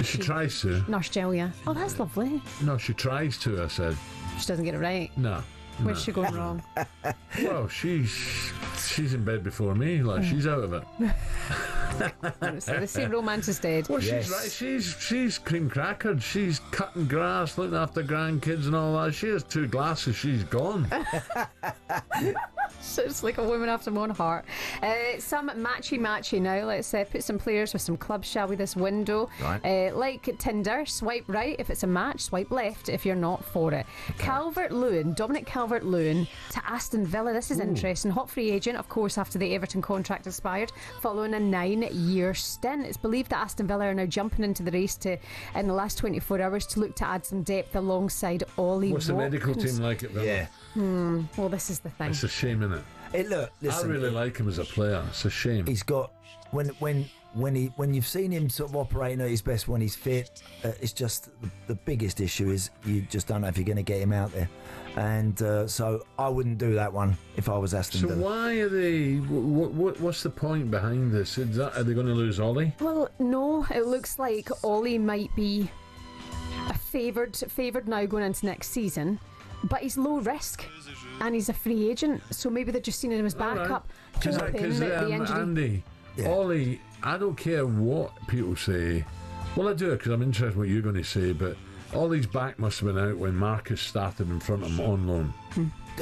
tries to. Nurse Jill, yeah. Oh, that's lovely. No, she tries to, I said. She doesn't get it right. No. Where's she going wrong? Well, she's in bed before me. Like she's out of it. So the same romance is dead. Well, she's right. She's cream crackered. She's cutting grass, looking after grandkids and all that. She has 2 glasses. She's gone. So it's like a woman after my own heart. Some matchy now. Let's put some players with some clubs, shall we, this window. Right. Like Tinder, swipe right if it's a match, swipe left if you're not for it. Calvert-Lewin, Dominic Calvert-Lewin to Aston Villa. This is interesting. Hot free agent, of course, after the Everton contract expired, following a 9-year stint. It's believed that Aston Villa are now jumping into the race in the last 24 hours to look to add some depth alongside Ollie What's Watkins. the medical team like at Villa? Yeah. Well, this is the thing. It's a shame, isn't it? Listen, I really like him as a player. It's a shame. He's got when you've seen him sort of operating at his best when he's fit. It's just the biggest issue is you just don't know if you're going to get him out there, and so I wouldn't do that one if I was Aston Villa. So why are they? What's the point behind this? Are they going to lose Ollie? Well, no. It looks like Ollie might be a favoured now going into next season. But he's low risk and he's a free agent, so maybe they're just seeing him as backup, hoping that the injury... Andy, Ollie, I don't care what people say. Well, I do, because I'm interested in what you're going to say, but Ollie's back must have been out when Marcus started in front of him on loan.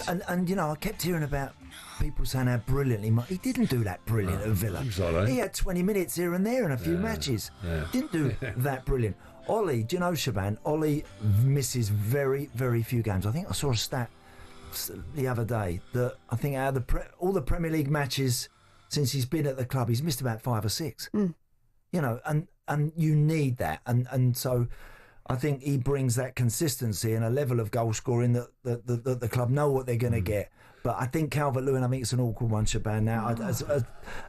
And you know, I kept hearing about people saying how brilliantly he didn't do that brilliant at Villa. He's all right. He had 20 minutes here and there in a few matches. Didn't do that brilliant. Ollie, do you know, Siobhan, Ollie misses very, very few games. I think I saw a stat the other day that I think out of all the Premier League matches since he's been at the club, he's missed about 5 or 6. You know, and you need that. And so I think he brings that consistency and a level of goal scoring that the club know what they're going to get. But I think Calvert-Lewin, I think it's an awkward one, Siobhan. Now,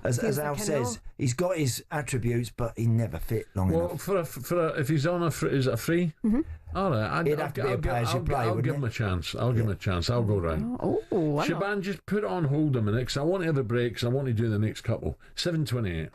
as Al says, he's got his attributes, but he never fit long enough. Well, if he's on is it a free? Mm-hmm. All right, He'd have to be a play-as-you-play, I'll give wouldn't him a chance. I'll give him a chance. I'll go round. Siobhan, just put it on hold a minute, because I want to have a break, because I want to do the next couple. 7:28.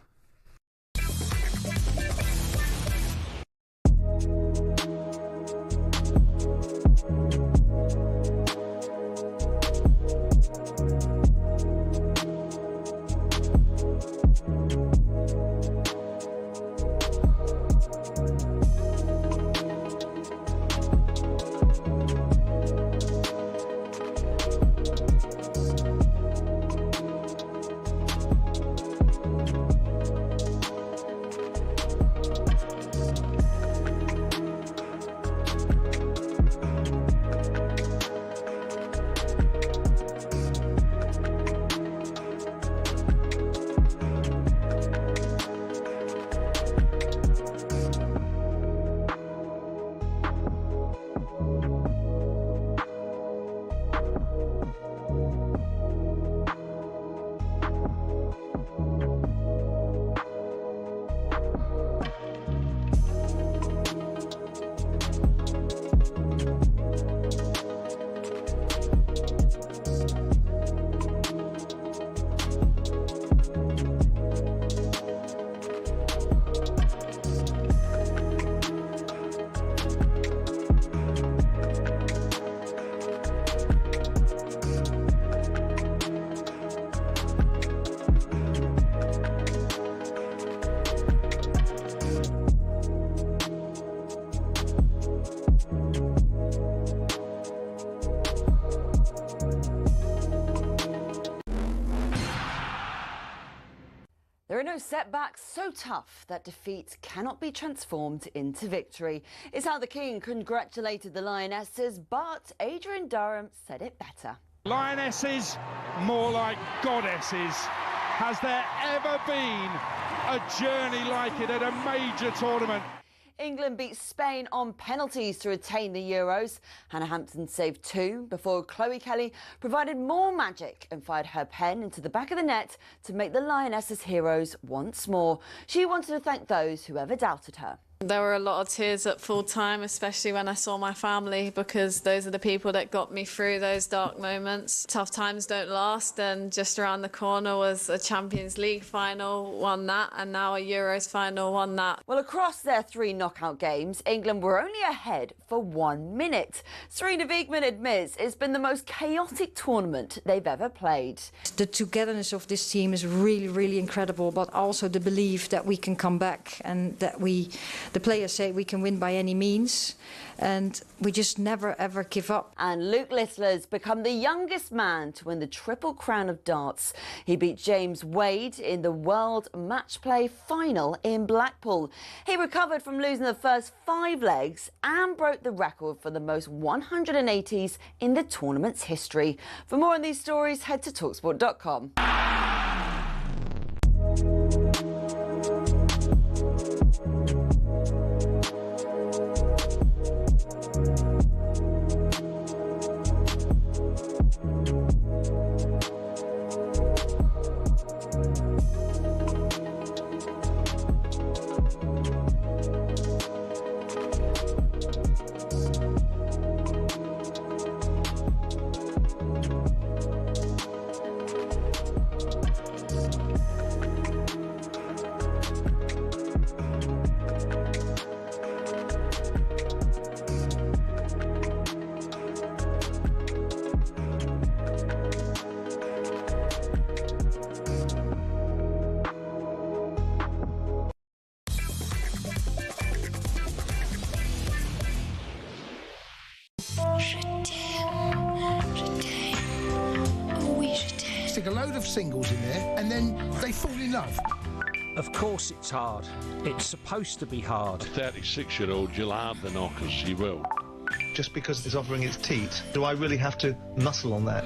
No setback so tough that defeat cannot be transformed into victory. It's how the King congratulated the Lionesses, but Adrian Durham said it better. Lionesses, more like goddesses. Has there ever been a journey like it at a major tournament? England beat Spain on penalties to retain the Euros. Hannah Hampton saved 2 before Chloe Kelly provided more magic and fired her pen into the back of the net to make the Lionesses heroes once more. She wanted to thank those who ever doubted her. There were a lot of tears at full time, especially when I saw my family, because those are the people that got me through those dark moments. Tough times don't last, and just around the corner was a Champions League final, won that, and now a Euros final, won that. Well, across their 3 knockout games, England were only ahead for 1 minute. Serena Wiegmann admits it's been the most chaotic tournament they've ever played. The togetherness of this team is really, really incredible, but also the belief that we can come back and that the players say we can win by any means, and we just never ever give up. And Luke Littler's become the youngest man to win the Triple Crown of darts. He beat James Wade in the World Match Play final in Blackpool. He recovered from losing the first 5 legs and broke the record for the most 180s in the tournament's history. For more on these stories, head to talksport.com. Stick a load of singles in there and then they fall in love. Of course it's hard. It's supposed to be hard. A 36-year-old, you'll have the knockers, you will. Just because it's offering its teat, do I really have to muscle on that?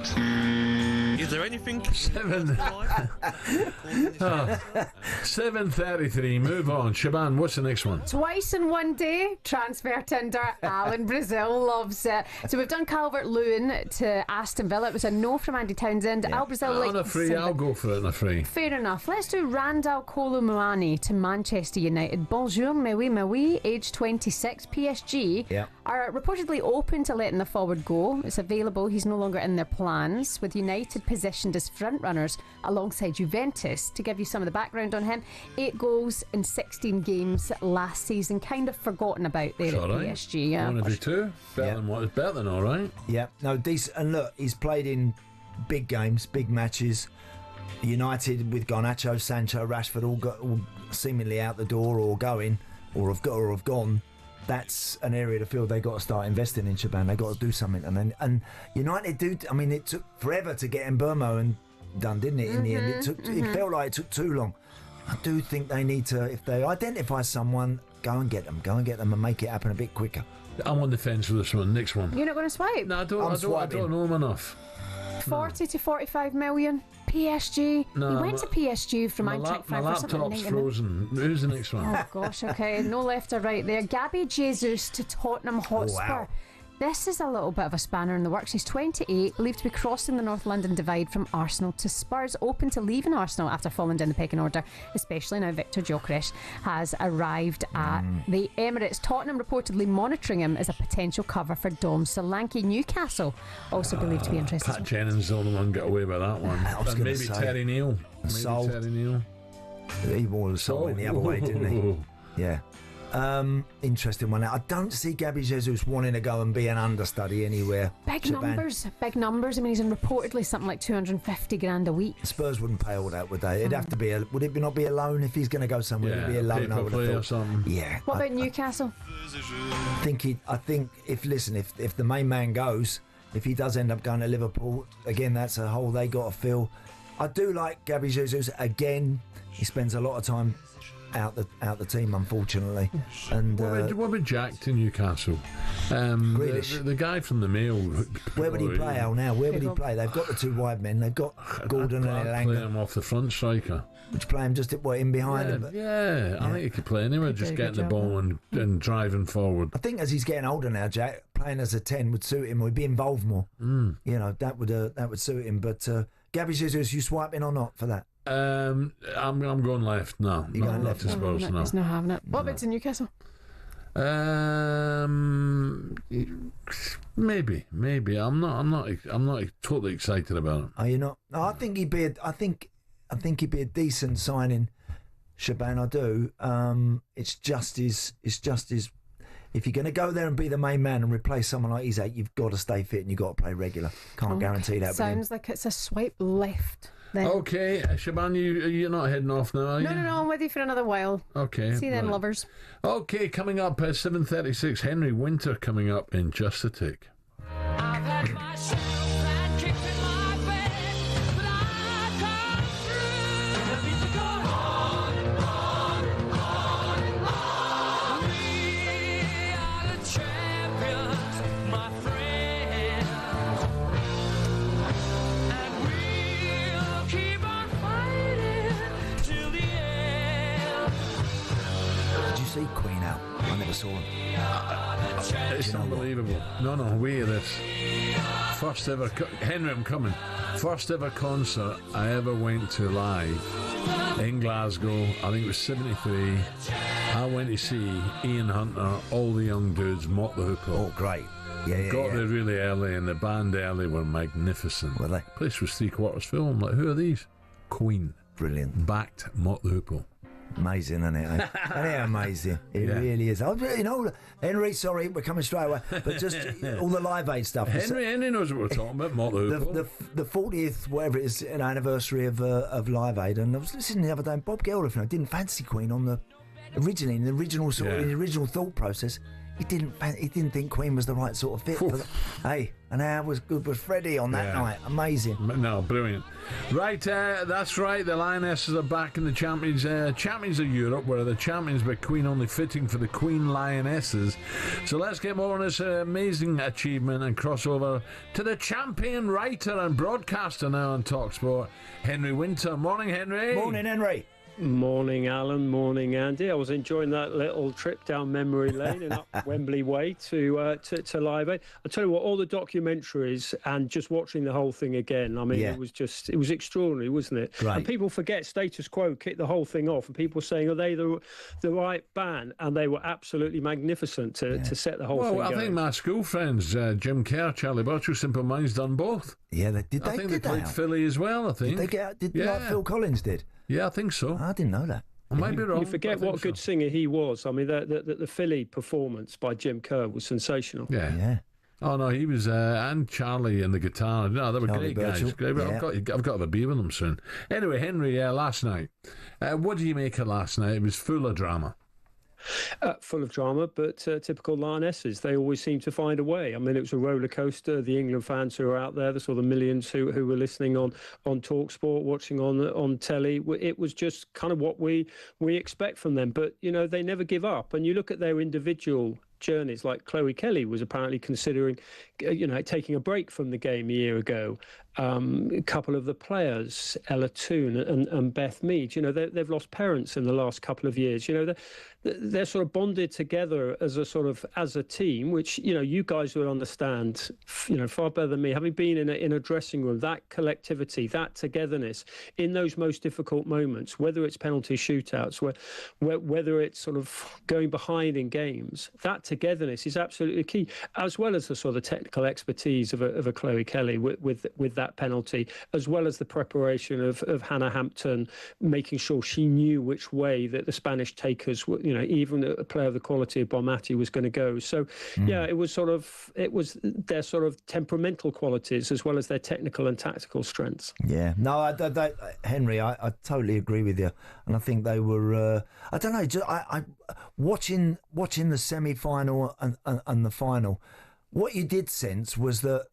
Is there anything? 7:33. Move on. Shaban, what's the next one? Twice in one day, transfer Tinder. Alan Brazil loves it. So we've done Calvert-Lewin to Aston Villa. It was a no from Andy Townsend. Al Brazil On a free, I'll go for it on a free. Fair enough. Let's do Randall Kolo Muani to Manchester United. Bonjour, mais oui, age 26, PSG are reportedly open to letting the forward go. It's available. He's no longer in their plans, with United positioned as front runners alongside Juventus. To give you some of the background on him, 8 goals in 16 games last season, kind of forgotten about there at PSG. One of the 2. Better than what is better than all right. Yeah, no, decent. And look, he's played in big games, big matches. United with Garnacho, Sancho, Rashford all seemingly out the door or going or have gone. That's an area of the field they got to start investing in, Shaban. They got to do something, and United do. I mean, it took forever to get Mbeumo and done, didn't it? In the end, it felt like it took too long. I do think they need to, if they identify someone, go and get them and make it happen a bit quicker. I'm on the fence with this one. Next one. You're not going to swipe? No, I don't know him enough. 40 to 45 million. PSG. No, he went to PSG from Eintracht Frankfurt. My laptop's frozen. Who's the next one? Oh gosh, okay, no left or right there. Gabby Jesus to Tottenham Hotspur. Wow. This is a little bit of a spanner in the works. He's 28, believed to be crossing the North London divide from Arsenal to Spurs, open to leaving Arsenal after falling down the pecking order, especially now Victor Gyökeres has arrived at the Emirates. Tottenham reportedly monitoring him as a potential cover for Dom Solanke. Newcastle also believed to be interested. Pat Jennings the only one got away with that one. And maybe Terry Neal. He was sold in the other way, didn't he? Yeah. Interesting one. I don't see Gabby Jesus wanting to go and be an understudy anywhere. Big numbers. I mean, he's on reportedly something like 250 grand a week. Spurs wouldn't pay all that, would they? It'd have to be would it not be a loan if he's going to go somewhere? It'd be a loan, I would have thought. Or something. Yeah. What about Newcastle? I think if the main man goes, if he does end up going to Liverpool again, that's a hole they got to fill. I do like Gabby Jesus. Again, he spends a lot of time out the team, unfortunately. And what about Jack to Newcastle? The guy from the Mail. Where would he play, Al, now? Where would he play? They've got the two wide men. They've got Gordon and Elanga. Play him off the front striker. Would you play him just in behind him? I think he could play anywhere, just getting the ball and driving forward. I think as he's getting older now, Jack, playing as a 10 would suit him. Or he'd be involved more. You know, that would suit him. But Gabby Jesus, you swiping or not for that? I'm going left now. You're going left to Spurs now. He's not having it. What about to Newcastle? Maybe. I'm not totally excited about him. Are you not? No, I think he'd be. I think he'd be a decent signing, Shaban. I do. It's just his. If you're going to go there and be the main man and replace someone like Isak, you've got to stay fit and you've got to play regular. Can't guarantee that. Sounds like it's a swipe left. Then. Okay, Shaban, you're not heading off now, are you? No, I'm with you for another while. Okay. See you then, lovers. Okay, coming up at 7:36, Henry Winter coming up in just a tick. I've had my shells and kicked in my bed, but I come through. The beats go on. We are the champions, my friends, and we'll keep on fighting till the end. Did you see Queen out? I never saw him. It's unbelievable. No, we hear this. First ever... Henry, I'm coming. First ever concert I ever went to live in Glasgow. I think it was 73. I went to see Ian Hunter, all the young dudes, Mock the Hoople. Oh, great. Yeah. Got there really early, and the band early were magnificent. Were they? Place was 3/4 full. I'm like, who are these? Queen. Brilliant. Backed Mock the Hoople. Amazing, isn't it? Isn't it amazing? It really is. Henry, sorry, we're coming straight away. But just all the Live Aid stuff. Henry knows what we're talking about, Mock the Hoople. The 40th, whatever it is, anniversary of Live Aid. And I was listening the other day, and Bob Geldof, didn't fancy Queen on the original thought process. He didn't think Queen was the right sort of fit for that. Hey, and how was Freddie on that night? Amazing. No, brilliant. Right, that's right. The Lionesses are back in the champions of Europe, where the champions by Queen only fitting for the Queen Lionesses. So let's get more on this amazing achievement and cross over to the champion writer and broadcaster now on TalkSport, Henry Winter. Morning, Henry. Morning, Henry. Morning, Alan. Morning, Andy. I was enjoying that little trip down memory lane and up Wembley Way to Live Aid. I tell you what, all the documentaries and just watching the whole thing again. I mean, it was extraordinary, wasn't it? Right. And people forget Status Quo kicked the whole thing off, and people saying, "Are they the right band?" And they were absolutely magnificent to set the whole thing going. Well, I think my school friends, Jim Kerr, Charlie Birchall, Simple Minds, done both. Yeah, I think they played Philly as well. I think. Did like Phil Collins did? Yeah, I think so. I didn't know that. I might be wrong. You forget what a good singer he was. I mean, the Philly performance by Jim Kerr was sensational. Yeah. Oh no, he was, and Charlie and the guitar. No, they were Charlie great guys. Birchall. Great. I've got to have a beer with them soon. Anyway, Henry, last night. What did you make of last night? It was full of drama. Full of drama, but typical Lionesses. They always seem to find a way. I mean, it was a roller coaster. The England fans who are out there, the sort of millions who were listening on TalkSport, watching on telly, it was just kind of what we expect from them. But, they never give up. And you look at their individual journeys, like Chloe Kelly was apparently considering, taking a break from the game a year ago. A couple of the players, Ella Toone and Beth Mead, they've lost parents in the last couple of years. They're sort of bonded together as a team, which, you guys will understand, far better than me, having been in a dressing room, that collectivity, that togetherness in those most difficult moments, whether it's penalty shootouts, whether it's sort of going behind in games, that togetherness is absolutely key, as well as the sort of technical expertise of a Chloe Kelly with that penalty, as well as the preparation of Hannah Hampton, making sure she knew which way that the Spanish takers were, even a player of the quality of Bonmati was going to go. So, it was their sort of temperamental qualities as well as their technical and tactical strengths. Yeah, no, Henry, I totally agree with you, and I think they were. I don't know. I watching the semi-final and the final. What you did sense was that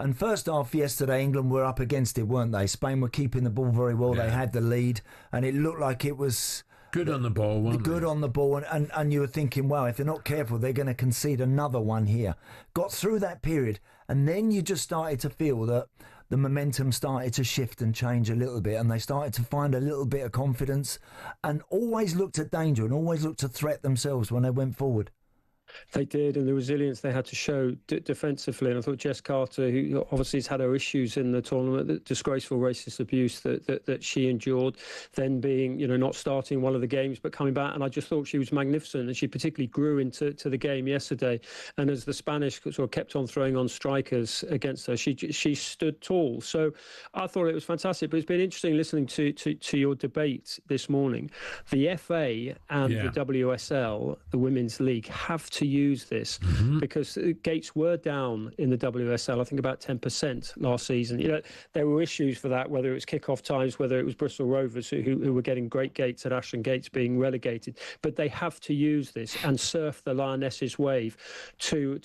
And first half yesterday, England were up against it, weren't they? Spain were keeping the ball very well. They had the lead, and it looked like it was good on the ball, weren't good they? on the ball, and you were thinking, wow, if they're not careful, they're going to concede another one here. Got through that period, and then you just started to feel that the momentum started to shift and change a little bit, and they started to find a little bit of confidence, and always looked at danger and always looked to threat themselves when they went forward. They did, and the resilience they had to show defensively. And I thought Jess Carter, who obviously has had her issues in the tournament, the disgraceful racist abuse that she endured, then being, not starting one of the games but coming back, and I just thought she was magnificent, and she particularly grew into the game yesterday. And as the Spanish sort of kept on throwing on strikers against her, she stood tall. So I thought it was fantastic. But it's been interesting listening to your debate this morning. The FA and the WSL, the Women's League, have to use this because gates were down in the WSL, I think about 10% last season. There were issues for that, whether it was kick-off times, whether it was Bristol Rovers who were getting great gates at Ashton Gates being relegated. But they have to use this and surf the Lionesses wave to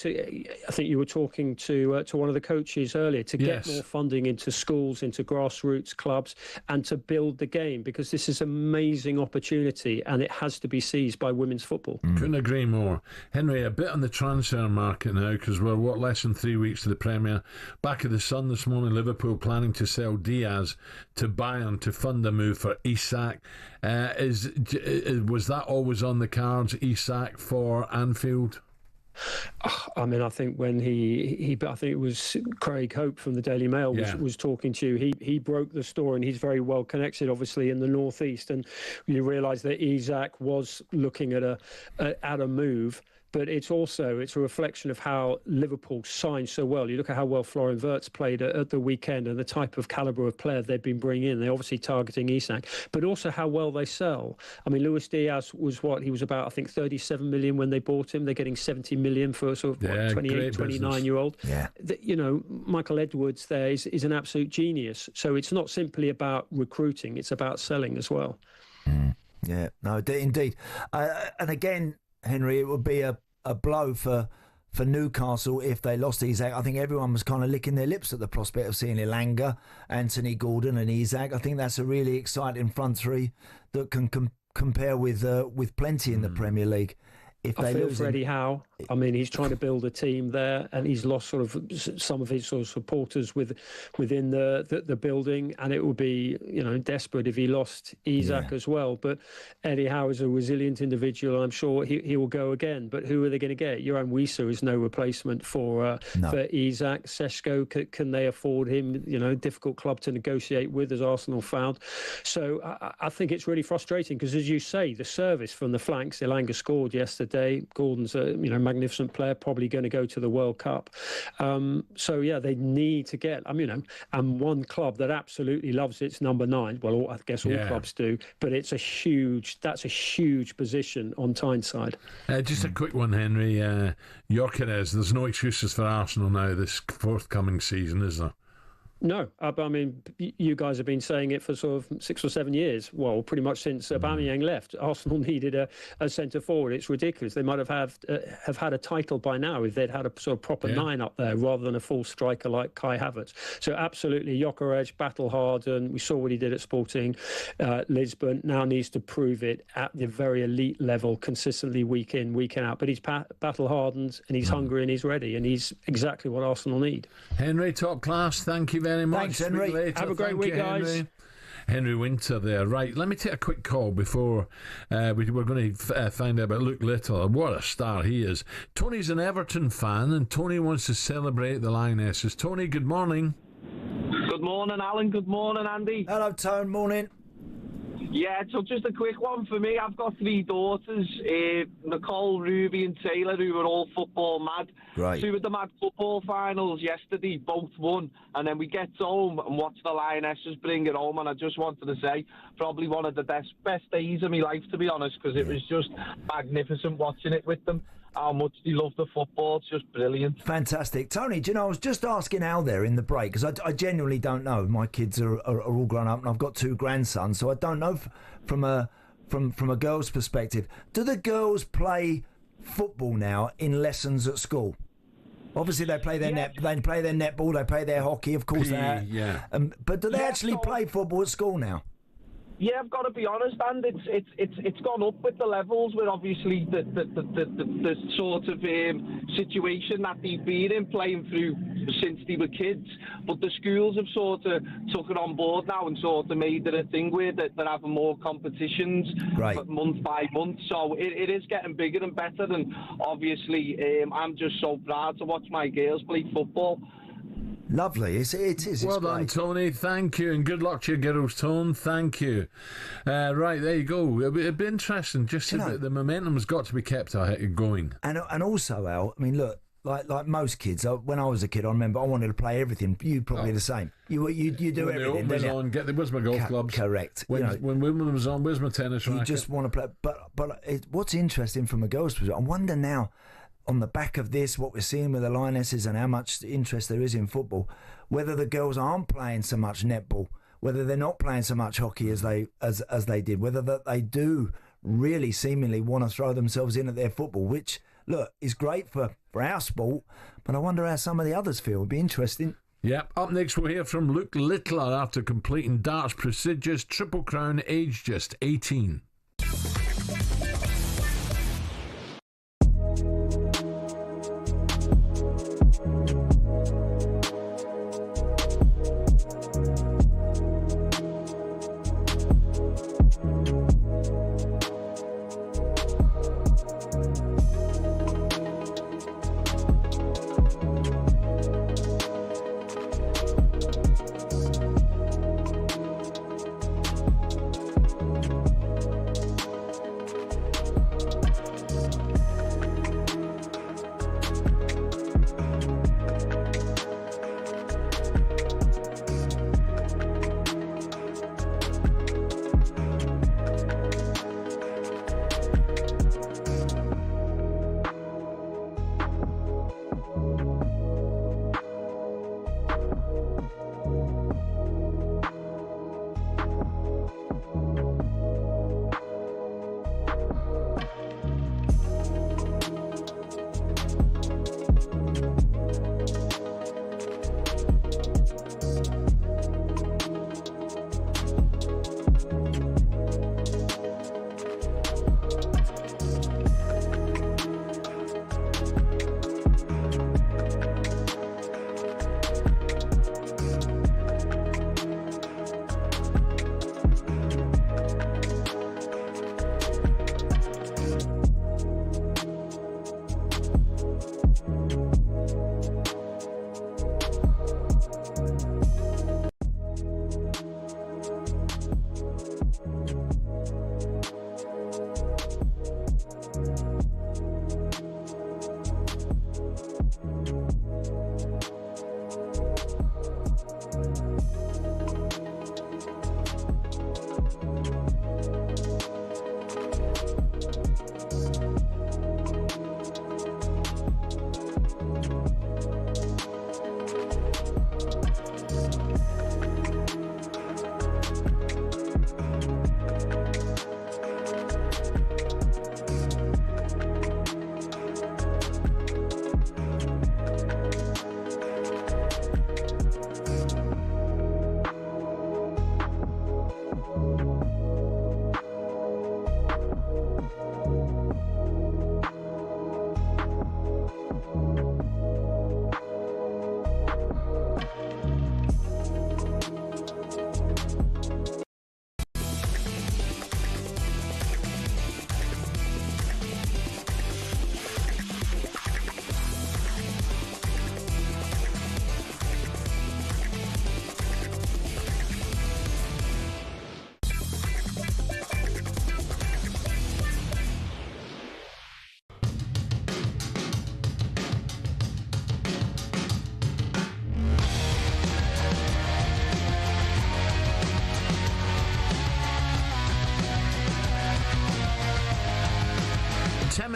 I think you were talking to one of the coaches earlier, to get more funding into schools, into grassroots clubs, and to build the game, because this is an amazing opportunity and it has to be seized by women's football. Couldn't agree more. Henry, a bit on the transfer market now, because we're, less than 3 weeks to the Premier. Back of the Sun this morning, Liverpool planning to sell Diaz to Bayern to fund a move for Isak. Was that always on the cards, Isak for Anfield? I mean, I think when I think it was Craig Hope from the Daily Mail was talking to you. He broke the story, and he's very well connected, obviously, in the northeast. And you realise that Isak was looking at a move. But it's a reflection of how Liverpool signed so well. You look at how well Florian Wirtz played at the weekend and the type of calibre of player they've been bringing in. They're obviously targeting Isak, but also how well they sell. I mean, Luis Diaz was he was about, I think, 37 million when they bought him. They're getting 70 million for sort of 28, 29-year-old. Yeah. Michael Edwards there is an absolute genius. So it's not simply about recruiting, it's about selling as well. Yeah, no, indeed. And again, Henry, it would be a blow for Newcastle if they lost Isak. I think everyone was kind of licking their lips at the prospect of seeing Elanga, Anthony Gordon and Isak. I think that's a really exciting front three that can compare with plenty in the Premier League. If I they feel lose for Eddie Howe. I mean, he's trying to build a team there, and he's lost sort of some of his sort of supporters within the building, and it would be desperate if he lost Isak as well. But Eddie Howe is a resilient individual, and I'm sure he will go again. But who are they going to get? Johan Wieser is no replacement for Isak. Seshko, can they afford him? Difficult club to negotiate with, as Arsenal found. So I think it's really frustrating because, as you say, the service from the flanks. Elanga scored yesterday. Gordon's a magnificent player, probably going to go to the World Cup. So they need to get. And one club that absolutely loves its number 9. Well, I guess all clubs do, but that's a huge position on Tyneside. Just a quick one, Henry. Gyökeres. There's no excuses for Arsenal now this forthcoming season, is there? No, I mean, you guys have been saying it for sort of 6 or 7 years. Well, pretty much since Aubameyang left. Arsenal needed a centre forward. It's ridiculous. They might have had a title by now if they'd had a sort of proper 9 up there rather than a full striker like Kai Havertz. So absolutely, Gyökeres, battle hard, and we saw what he did at Sporting Lisbon. Now needs to prove it at the very elite level, consistently week in, week out. But he's battle hardened, and he's hungry, and he's ready, and he's exactly what Arsenal need. Henry, top class. Thank you very much. Thanks, Henry. Have a great week, guys. Henry Winter there. Right, let me take a quick call before we're going to find out about Luke Little. What a star he is. Tony's an Everton fan, and Tony wants to celebrate the Lionesses. Tony, good morning. Good morning, Alan. Good morning, Andy. Hello, Tone. Morning. Yeah, so just a quick one for me. I've got 3 daughters, Nicole, Ruby and Taylor, who are all football mad. Right. 2 of the mad football finals yesterday, both won. And then we get home and watch the Lionesses bring it home. And I just wanted to say, probably one of the best days of my life, to be honest, because it was just magnificent watching it with them. How much they love the football. It's just brilliant. Fantastic. Tony, do you know, I was just asking Al there in the break, because I genuinely don't know. My kids are all grown up, and I've got 2 grandsons, so I don't know from a girl's perspective. Do the girls play football now in lessons at school? Obviously, they play their they play their netball, they play their hockey, of course. Yeah. But do they actually play football at school now? Yeah, I've got to be honest, and it's gone up with the levels. With obviously the sort of situation that they've been in, playing through since they were kids. But the schools have sort of took it on board now and sort of made it a thing where they're having more competitions month by month. So it is getting bigger and better. And obviously, I'm just so proud to watch my girls play football. Lovely. It is. It's well done, great. Tony. Thank you, and good luck to your girls, Tone. Thank you. Right, there you go. It'd be interesting. Just the momentum's got to be kept going. And also, Al, I mean, look, like most kids, when I was a kid, I remember I wanted to play everything. You probably the same. You do when everything. The was on, where's my golf clubs? Correct. When Wimbledon was on, where's my tennis racket? You just want to play. But what's interesting from a girl's perspective, I wonder now, on the back of this, what we're seeing with the Lionesses and how much interest there is in football, whether the girls aren't playing so much netball, whether they're not playing so much hockey as they did, whether that they do really seemingly want to throw themselves in at their football, which, look, is great for our sport, but I wonder how some of the others feel. It'd be interesting. Yep. Up next, we'll hear from Luke Littler after completing Dart's prestigious Triple Crown, aged just 18.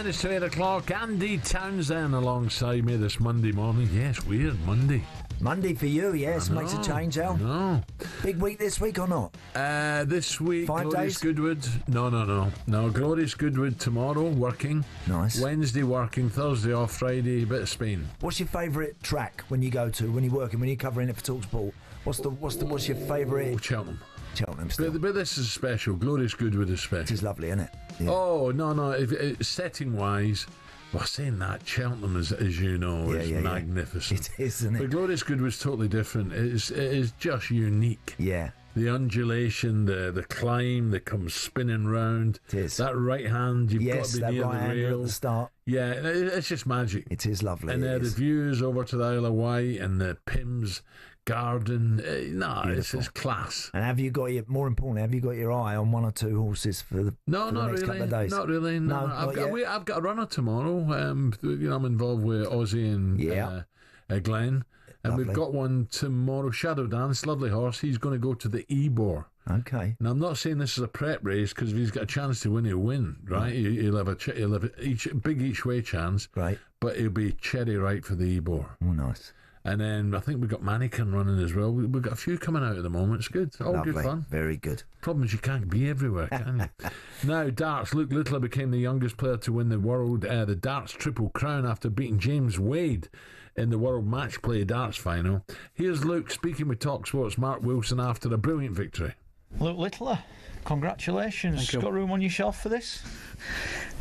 minutes to 8 o'clock. Andy Townsend alongside me this Monday morning. Yes, weird Monday. Monday for you, yes. Makes a change, Al. No. Big week this week or not? This week, 5 Glorious days? Goodwood. No. Glorious Goodwood tomorrow, working. Nice. Wednesday, working. Thursday off. Friday, a bit of Spain. What's your favourite track when you go to, when you're working, when you're covering it for TalkSport? What's your favourite? Cheltenham. Cheltenham still. But this is special. Glorious Goodwood is special. It is lovely, isn't it? Yeah. Oh, no. Setting-wise, well, saying that, Cheltenham, as you know, is magnificent. It is, isn't it? But Glorious Goodwood was totally different. It is just unique. Yeah. The undulation, the climb that comes spinning round. It is. That right hand, you've got to be near right the hander rail. at the start. Yeah, it's just magic. It is lovely. And the views over to the Isle of Wight and the Pims Garden. It's class. And have you got your eye on one or two horses for the next couple of days? Not really. No. I've got a runner tomorrow. I'm involved with Ozzy and Glenn. And we've got one tomorrow, Shadow Dance, lovely horse. He's going to go to the Ebor. Okay. Now, I'm not saying this is a prep race, because if he's got a chance to win, he'll win, right? He'll have a big each way chance. Right. But he'll be cherry right for the Ebor. Oh, nice. And then I think we've got Mannequin running as well. We've got a few coming out at the moment. It's good. All Lovely. good fun. Very good. Problem is you can't be everywhere, can you? Now, darts. Luke Littler became the youngest player to win the darts Triple Crown after beating James Wade in the World Match Play Darts Final. Here's Luke speaking with TalkSport's Mark Wilson after a brilliant victory. Luke Littler, congratulations. Thank you. Got room on your shelf for this?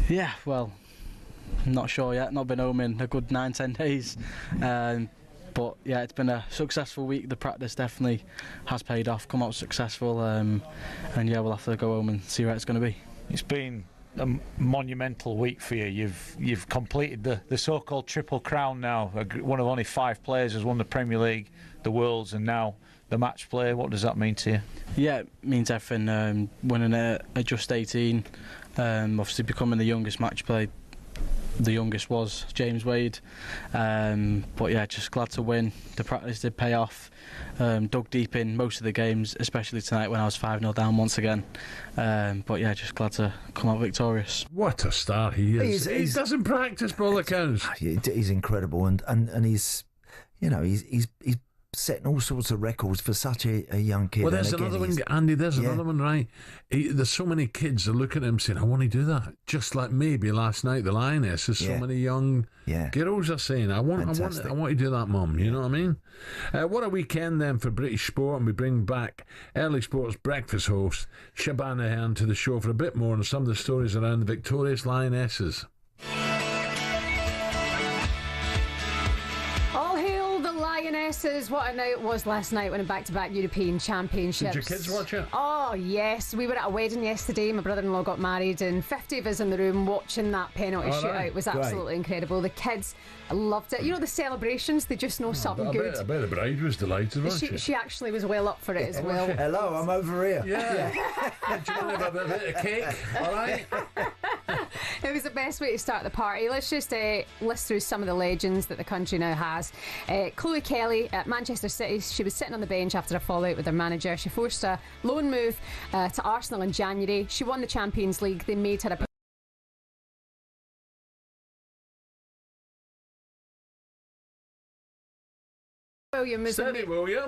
Yeah, well, I'm not sure yet. Not been home in a good 9-10 days. But yeah, it's been a successful week. The practice definitely has paid off, come out successful. And yeah, we'll have to go home and see where it's going to be. It's been a monumental week for you. You've completed the so-called Triple Crown now. One of only 5 players has won the Premier League, the Worlds, and now the match play. What does that mean to you? Yeah, it means everything. Winning at just 18, obviously becoming the youngest match play. The youngest was James Wade, but yeah, just glad to win. The practice did pay off. Dug deep in most of the games, especially tonight when I was 5-0 down once again. But yeah, just glad to come out victorious. What a start he is! He doesn't practice, by all accounts. He's incredible, and he's setting all sorts of records for such a young kid. Well, there's another one, Andy. There's another one, right? There's so many kids that look at him saying, "I want to do that." Just like maybe last night, the Lioness. There's so many young girls are saying, "I want to do that, Mum." You know what I mean? What a weekend then for British sport, and we bring back early sports breakfast host Shabana Hearn to the show for a bit more on some of the stories around the victorious Lionesses. What a night it was last night, winning back-to-back European Championships. Did your kids watch it? Oh, yes. We were at a wedding yesterday. My brother-in-law got married, and 50 of us in the room watching that penalty shootout. It was absolutely incredible. The kids loved it. You know, the celebrations, they just know something good. I bet the bride was delighted, wasn't she? She actually was well up for it as well. Hello, I'm over here. Yeah. Do you want to have a bit of cake? All right. It was the best way to start the party. Let's just list through some of the legends that the country now has. Chloe Kelly at Manchester City. She was sitting on the bench after a fallout with her manager. She forced a loan move to Arsenal in January. She won the Champions League. They made her a William is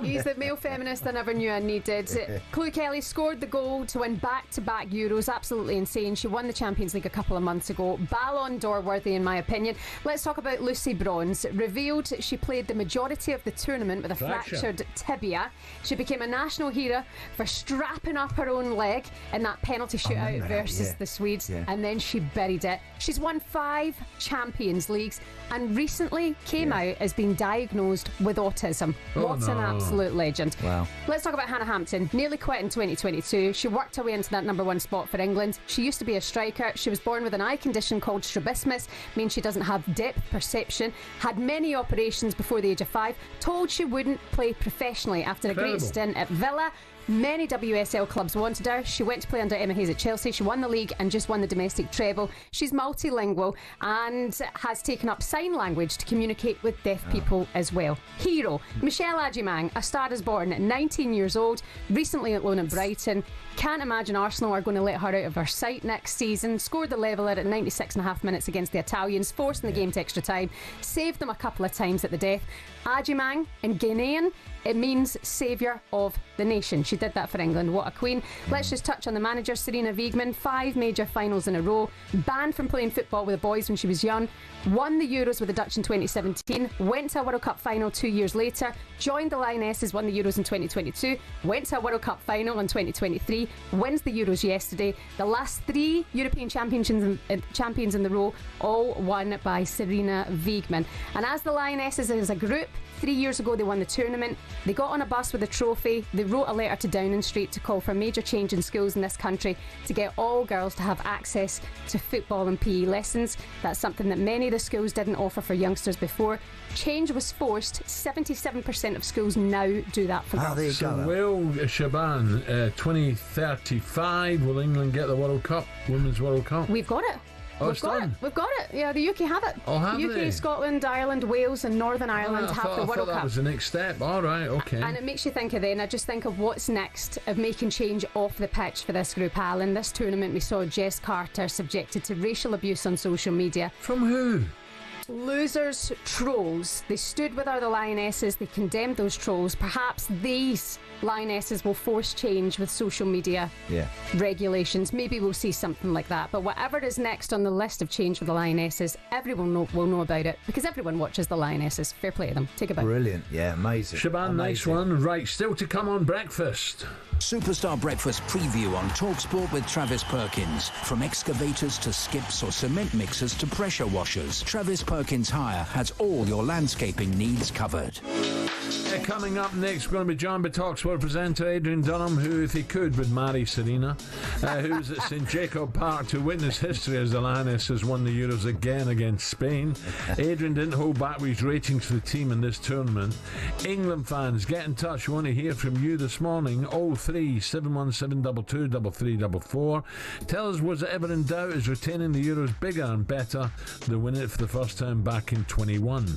he's the male feminist I never knew I needed. Chloe Kelly scored the goal to win back-to-back Euros. Absolutely insane. She won the Champions League a couple of months ago. Ballon d'Or worthy in my opinion. Let's talk about Lucy Bronze. Revealed she played the majority of the tournament with a fractured tibia. She became a national hero for strapping up her own leg in that penalty shootout versus the Swedes, and then she buried it. She's won 5 Champions Leagues and recently came out as being diagnosed with autism. What an absolute legend. Wow. Let's talk about Hannah Hampton. Nearly quit in 2022. She worked her way into that #1 spot for England. She used to be a striker. She was born with an eye condition called strabismus, means she doesn't have depth perception. Had many operations before the age of 5. Told she wouldn't play professionally after a great stint at Villa, Many WSL clubs wanted her. She went to play under Emma Hayes at Chelsea. She won the league and just won the domestic treble. She's multilingual and has taken up sign language to communicate with deaf people as well. Hero, Michelle Agyemang, a Star is Born, 19 years old, recently at loan at Brighton. Can't imagine Arsenal are going to let her out of her sight next season. Scored the leveller at 96.5 minutes against the Italians, forcing the game to extra time, saved them a couple of times at the death. Agyemang, in Ghanaian, it means saviour of the nation. She did that for England. What a queen. Let's just touch on the manager, Sarina Wiegman. 5 major finals in a row. Banned from playing football with the boys when she was young. Won the Euros with the Dutch in 2017. Went to a World Cup final 2 years later. Joined the Lionesses, won the Euros in 2022. Went to a World Cup final in 2023. Wins the Euros yesterday. The last 3 European champions in the row, all won by Sarina Wiegman. And as the Lionesses as a group, 3 years ago they won the tournament. They got on a bus with a trophy. They wrote a letter to Downing Street to call for major change in schools in this country to get all girls to have access to football and PE lessons. That's something that many of the schools didn't offer for youngsters before. Change was forced. 77% of schools now do that for girls. There you So go. will Shaban, 2035, will England get the World Cup, Women's World Cup? We've got it. Oh, We've it's got done? it. We've got it. Yeah, the UK have it. Oh, have UK, they? Scotland, Ireland, Wales and Northern Ireland I have thought the World that Cup. was the next step. All right, okay. And it makes you think of then, I just think of what's next of making change off the pitch for this group, Alan. This tournament we saw Jess Carter subjected to racial abuse on social media. From who? Losers, trolls. They stood with the Lionesses, they condemned those trolls. Perhaps these Lionesses will force change with social media regulations. Maybe we'll see something like that. But whatever is next on the list of change for the Lionesses, everyone will know about it because everyone watches the Lionesses. Fair play to them. Take a bite. Brilliant. Yeah, amazing. Shaban, nice one. Right, still to come on breakfast. Superstar Breakfast preview on TalkSport with Travis Perkins. From excavators to skips or cement mixers to pressure washers, Travis Perkins Hire has all your landscaping needs covered. Coming up next, we're going to be joined by TalkSport presenter Adrian Dunham, who, if he could, would marry Serena, who's at St Jacob Park to witness history as the Lionesses won the Euros again against Spain. Adrian didn't hold back with his ratings for the team in this tournament. England fans, get in touch. We want to hear from you this morning. 03 717 22 3344. Tell us, was it ever in doubt? Is retaining the Euros bigger and better than winning it for the first time back in 21?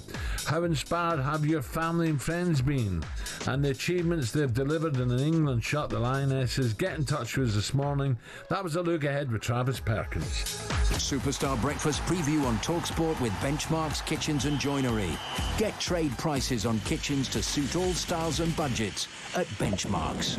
How inspired have your family and friends been, and the achievements they've delivered in an England shut, the Lionesses? Get in touch with us this morning. That was a look ahead with Travis Perkins. Superstar Breakfast preview on TalkSport with Benchmarks Kitchens and Joinery. Get trade prices on kitchens to suit all styles and budgets at Benchmarks.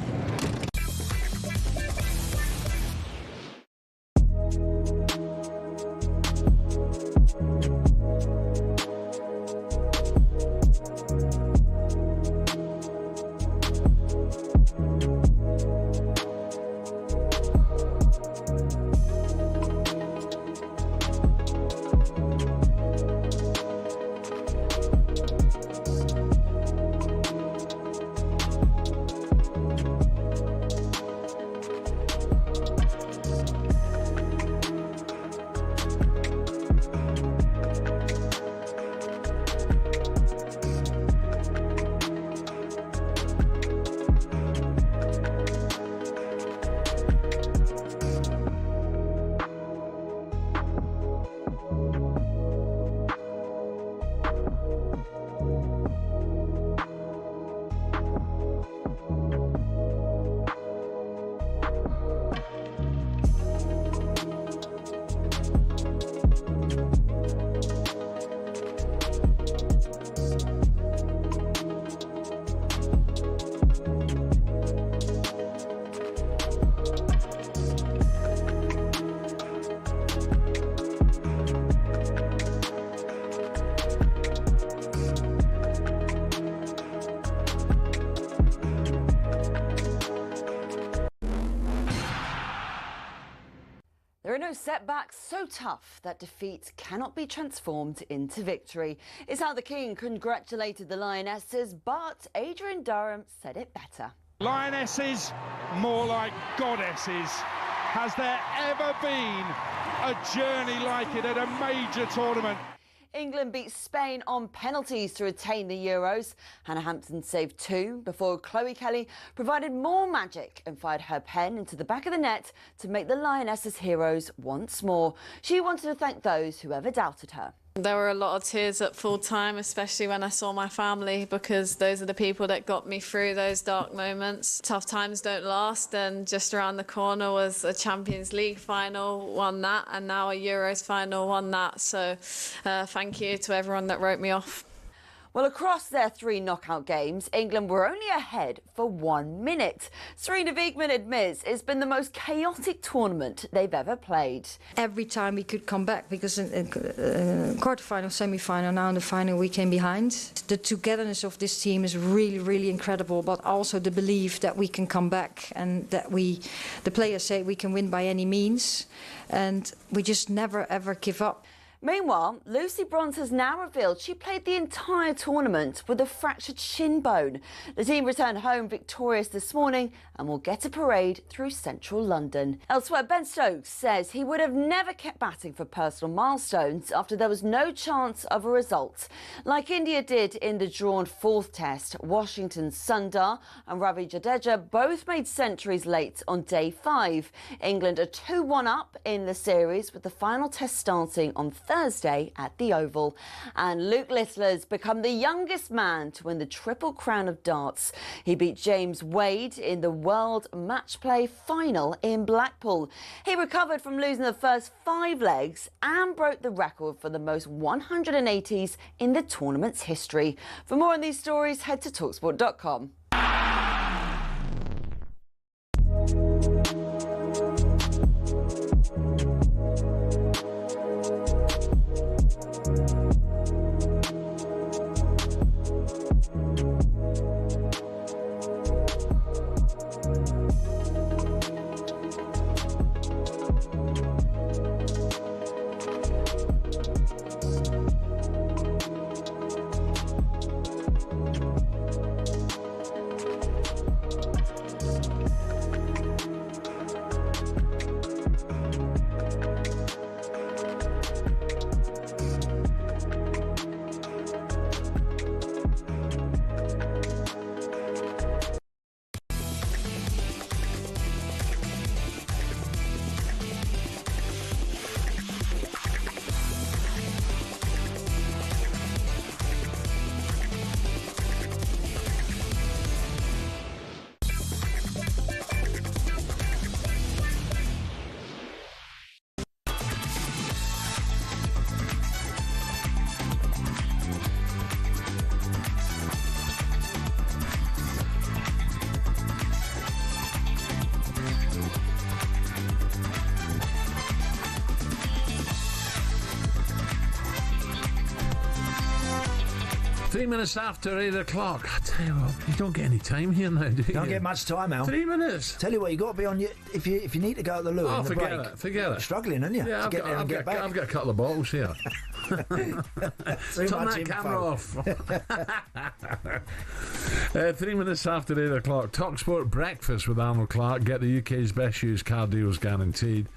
There are no setbacks so tough that defeat cannot be transformed into victory. It's how the King congratulated the Lionesses, but Adrian Durham said it better. Lionesses, more like goddesses. Has there ever been a journey like it at a major tournament? England beat Spain on penalties to retain the Euros. Hannah Hampton saved 2 before Chloe Kelly provided more magic and fired her pen into the back of the net to make the Lionesses heroes once more. She wanted to thank those who ever doubted her. There were a lot of tears at full time, especially when I saw my family, because those are the people that got me through those dark moments. Tough times don't last, and just around the corner was a Champions League final, won that, and now a Euros final, won that. So thank you to everyone that wrote me off. Well, across their 3 knockout games, England were only ahead for 1 minute. Serena Wiegmann admits it's been the most chaotic tournament they've ever played. Every time we could come back, because in quarter-final, semi-final, now in the final we came behind. The togetherness of this team is really, really incredible, but also the belief that we can come back and that the players say we can win by any means, and we just never ever give up. Meanwhile, Lucy Bronze has now revealed she played the entire tournament with a fractured shin bone. The team returned home victorious this morning and will get a parade through central London. Elsewhere, Ben Stokes says he would have never kept batting for personal milestones after there was no chance of a result. Like India did in the drawn 4th test, Washington's Sundar and Ravi Jadeja both made centuries late on day 5. England are 2-1 up in the series, with the final test starting on Thursday at the Oval. And Luke Littler's become the youngest man to win the Triple Crown of darts. He beat James Wade in the World Match Play final in Blackpool. He recovered from losing the first 5 legs and broke the record for the most 180s in the tournament's history. For more on these stories, head to talksport.com. Minutes after 8 o'clock. I tell you what, you don't get any time here now, do you? Don't get much time, Al. 3 minutes. Tell you what, you got to be on your. If you need to go to the loo, Oh, in the forget break, it. Forget it. Struggling, aren't you? Yeah, to get there and get back. I've got a couple of bottles here. Too Turn much that info. camera off. 3 minutes after 8 o'clock. TalkSport Breakfast with Arnold Clark. Get the UK's best used car deals guaranteed.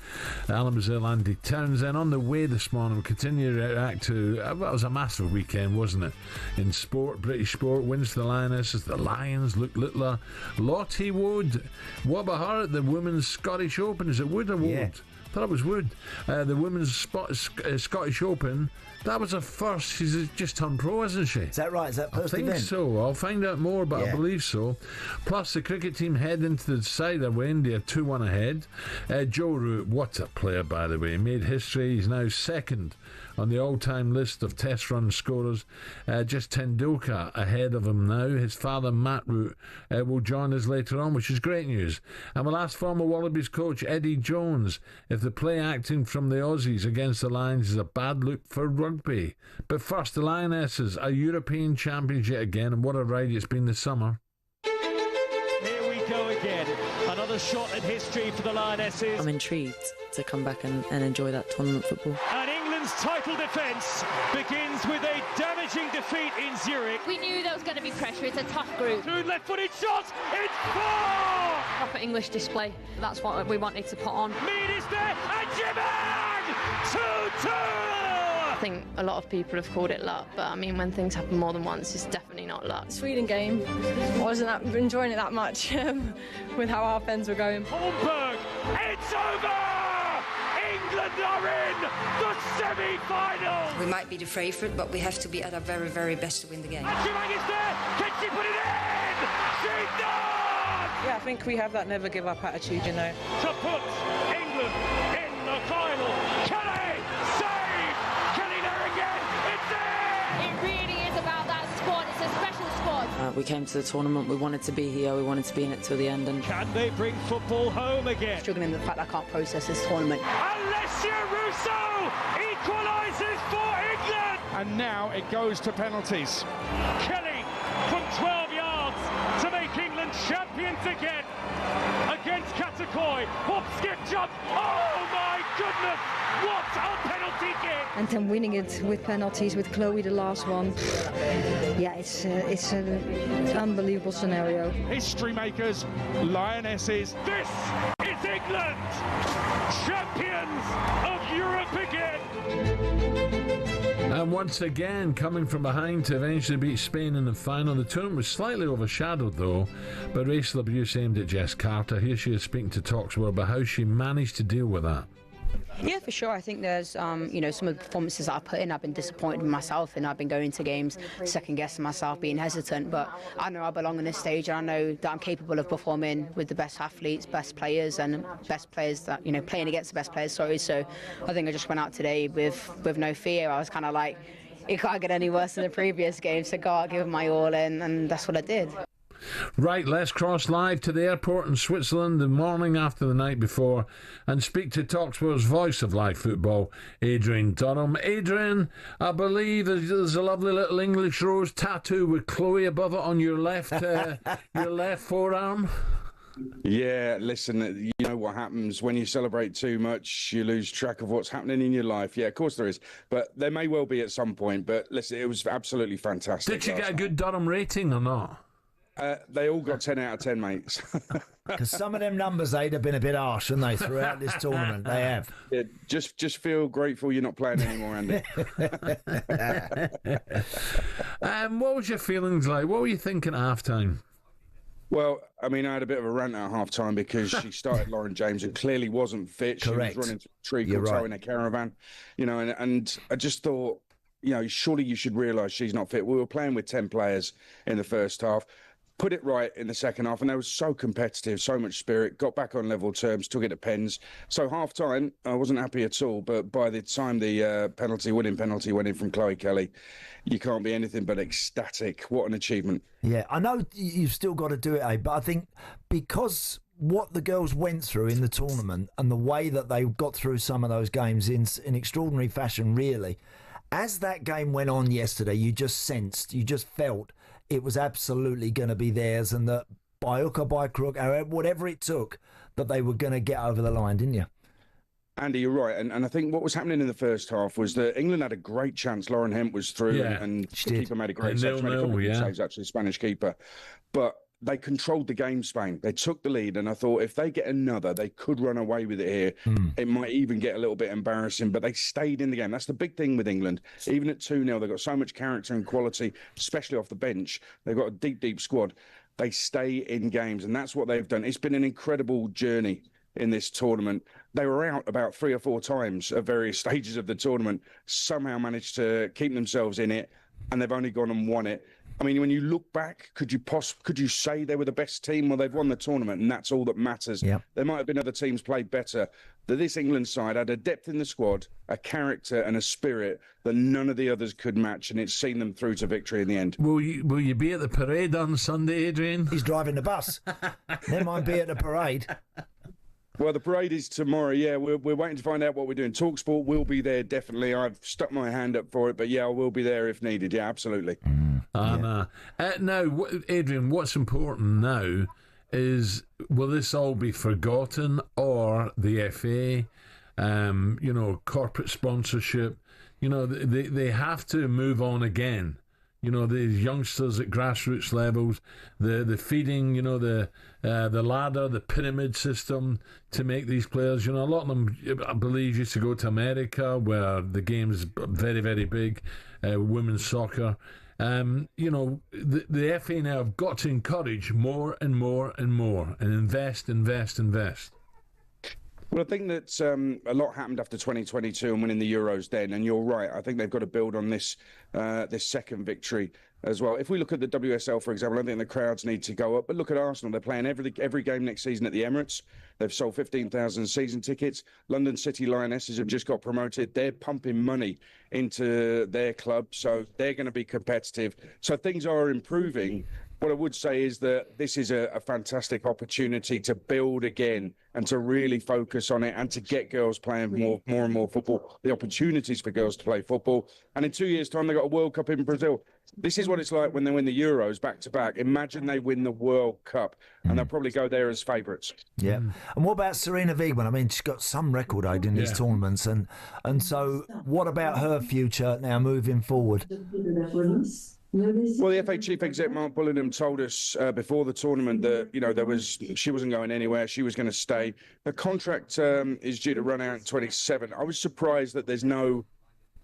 Alan Brazil, Andy Townsend. On the way this morning, we continue to react to. Well, it was a massive weekend, wasn't it? In sport, British sport, wins for the Lionesses, the Lions, Luke Littler, Lottie Wood. What about her at the Women's Scottish Open? Is it Wood or Wood? Yeah. I thought it was Wood. The Women's Scottish Open. That was her first. She's just turned pro, isn't she? Is that right? Is that first I think event? so. I'll find out more, but I believe so. Plus, the cricket team head into the decider with India 2-1 ahead. Joe Root, what a player, by the way. Made history. He's now second on the all-time list of test run scorers. Just Tendulkar ahead of him now. His father, Matt Root, will join us later on, which is great news. And we'll ask former Wallabies coach Eddie Jones if the play acting from the Aussies against the Lions is a bad look for rugby. But first, the Lionesses, a European champions yet again, and what a ride it's been this summer. Here we go again. Another shot at history for the Lionesses. I'm intrigued to come back and enjoy that tournament football. And England's title defence begins with a damaging defeat in Zurich. We knew there was going to be pressure. It's a tough group. Two left-footed shots. It's 4! Proper English display. That's what we wanted to put on. Mead is there and Jimmy! 2-2! think a lot of people have called it luck, but I mean, when things happen more than once, it's definitely not luck. Sweden game, I wasn't enjoying it that much with how our fans were going. Holmberg, it's over! England are in the semi-finals! We might be the favourite, but we have to be at our very, very best to win the game. Aubameyang is there! Can she put it in? She does! Yeah, I think we have that never give up attitude, you know. To put England in the final. Kelly! Save! Kelly there again! It's in! It really is about that squad. It's a special squad. We came to the tournament, we wanted to be here, we wanted to be in it till the end. And can they bring football home again? Struggling with the fact I can't process this tournament. Alessia Russo equalises for England! And now it goes to penalties. Kelly from 12 yards to make England champions again against Katakoi. Hop, skip, jump. Oh my goodness! What a penalty kick! And then winning it with penalties with Chloe, the last one. Yeah, it's an unbelievable scenario. History makers, Lionesses. This is England, champions of Europe again. And once again, coming from behind to eventually beat Spain in the final. The tournament was slightly overshadowed, though, by racial abuse aimed at Jess Carter. Here she is speaking to Talksport about how she managed to deal with that. Yeah, for sure. I think there's, some of the performances I've put in, I've been disappointed with myself, and I've been going to games second-guessing myself, being hesitant. But I know I belong on this stage, and I know that I'm capable of performing with the best athletes, best players, and best players that, playing against the best players, sorry. So I think I just went out today with no fear. I was kind of like, it can't get any worse than the previous game, so go out, give it my all, and that's what I did. Right, let's cross live to the airport in Switzerland the morning after the night before and speak to TalkSport's voice of live football, Adrian Durham. Adrian, I believe there's a lovely little English rose tattoo with Chloe above it on your left forearm. Yeah, listen, you know what happens when you celebrate too much, you lose track of what's happening in your life. Yeah, of course there is. But there may well be at some point. But listen, it was absolutely fantastic. Did you get a good Durham rating or not? They all got 10 out of 10, mates. Because some of them numbers, they'd have been a bit harsh, hadn't they, throughout this tournament? They have. Yeah, just feel grateful you're not playing anymore, Andy. What was your feelings like? What were you thinking at half-time? Well, I mean, I had a bit of a rant at half-time because she started Lauren James and clearly wasn't fit. Correct. She was running through a tree called towing a caravan, and I just thought, surely you should realise she's not fit. We were playing with 10 players in the first half. Put it right in the second half, and they were so competitive, so much spirit, got back on level terms, took it to pens. So half-time, I wasn't happy at all, but by the time the winning penalty went in from Chloe Kelly, you can't be anything but ecstatic. What an achievement. Yeah, I know you've still got to do it, but I think because what the girls went through in the tournament and the way that they got through some of those games in extraordinary fashion, really, as that game went on yesterday, you just felt it was absolutely going to be theirs, and that by hook or by crook, whatever it took, that they were going to get over the line, didn't you? Andy, you're right. And I think what was happening in the first half was that England had a great chance. Lauren Hemp was through, and the keeper made a great save. She made a couple of saves, actually, Spanish keeper. But they controlled the game, Spain. They took the lead, and I thought if they get another, they could run away with it here. It might even get a little bit embarrassing, but they stayed in the game. That's the big thing with England. Even at 2-0, they've got so much character and quality, especially off the bench. They've got a deep, deep squad. They stay in games, and that's what they've done. It's been an incredible journey in this tournament. They were out about 3 or 4 times at various stages of the tournament, somehow managed to keep themselves in it, and they've only gone and won it. I mean, when you look back, could you say they were the best team? Well, they've won the tournament, and that's all that matters. Yep. There might have been other teams played better. But this England side had a depth in the squad, a character and a spirit that none of the others could match, and it's seen them through to victory in the end. Will you be at the parade on Sunday, Adrian? He's driving the bus. Never mind be at the parade. Well, the parade is tomorrow. Yeah, we're waiting to find out what we're doing. TalkSport will be there, definitely. I've stuck my hand up for it, but yeah, I will be there if needed. Yeah, absolutely. Now, Adrian, what's important now is, will this all be forgotten, or the FA, corporate sponsorship, they have to move on again. you know, these youngsters at grassroots levels, the feeding, you know, the ladder, the pyramid system to make these players, you know, a lot of them, I believe, used to go to America where the game's very, very big, women's soccer. You know, the FA now have got to encourage more and more and more and invest. Well, I think that a lot happened after 2022 and winning the Euros then, and you're right. I think they've got to build on this second victory as well. If we look at the WSL, for example, I think the crowds need to go up. But look at Arsenal. They're playing every game next season at the Emirates. They've sold 15,000 season tickets. London City Lionesses have just got promoted. They're pumping money into their club, so they're going to be competitive. So things are improving. What I would say is that this is a fantastic opportunity to build again and to really focus on it and to get girls playing more and more football, the opportunities for girls to play football. And in 2 years' time, they've got a World Cup in Brazil. This is what it's like when they win the Euros back-to-back. Imagine they win the World Cup, and they'll probably go there as favourites. Yeah. And what about Serena Wiegmann? I mean, she's got some record in these tournaments. And so what about her future now moving forward? Well, the FA chief exec Mark Bullingham told us before the tournament that she wasn't going anywhere. She was going to stay. Her contract is due to run out in 27. I was surprised that there's no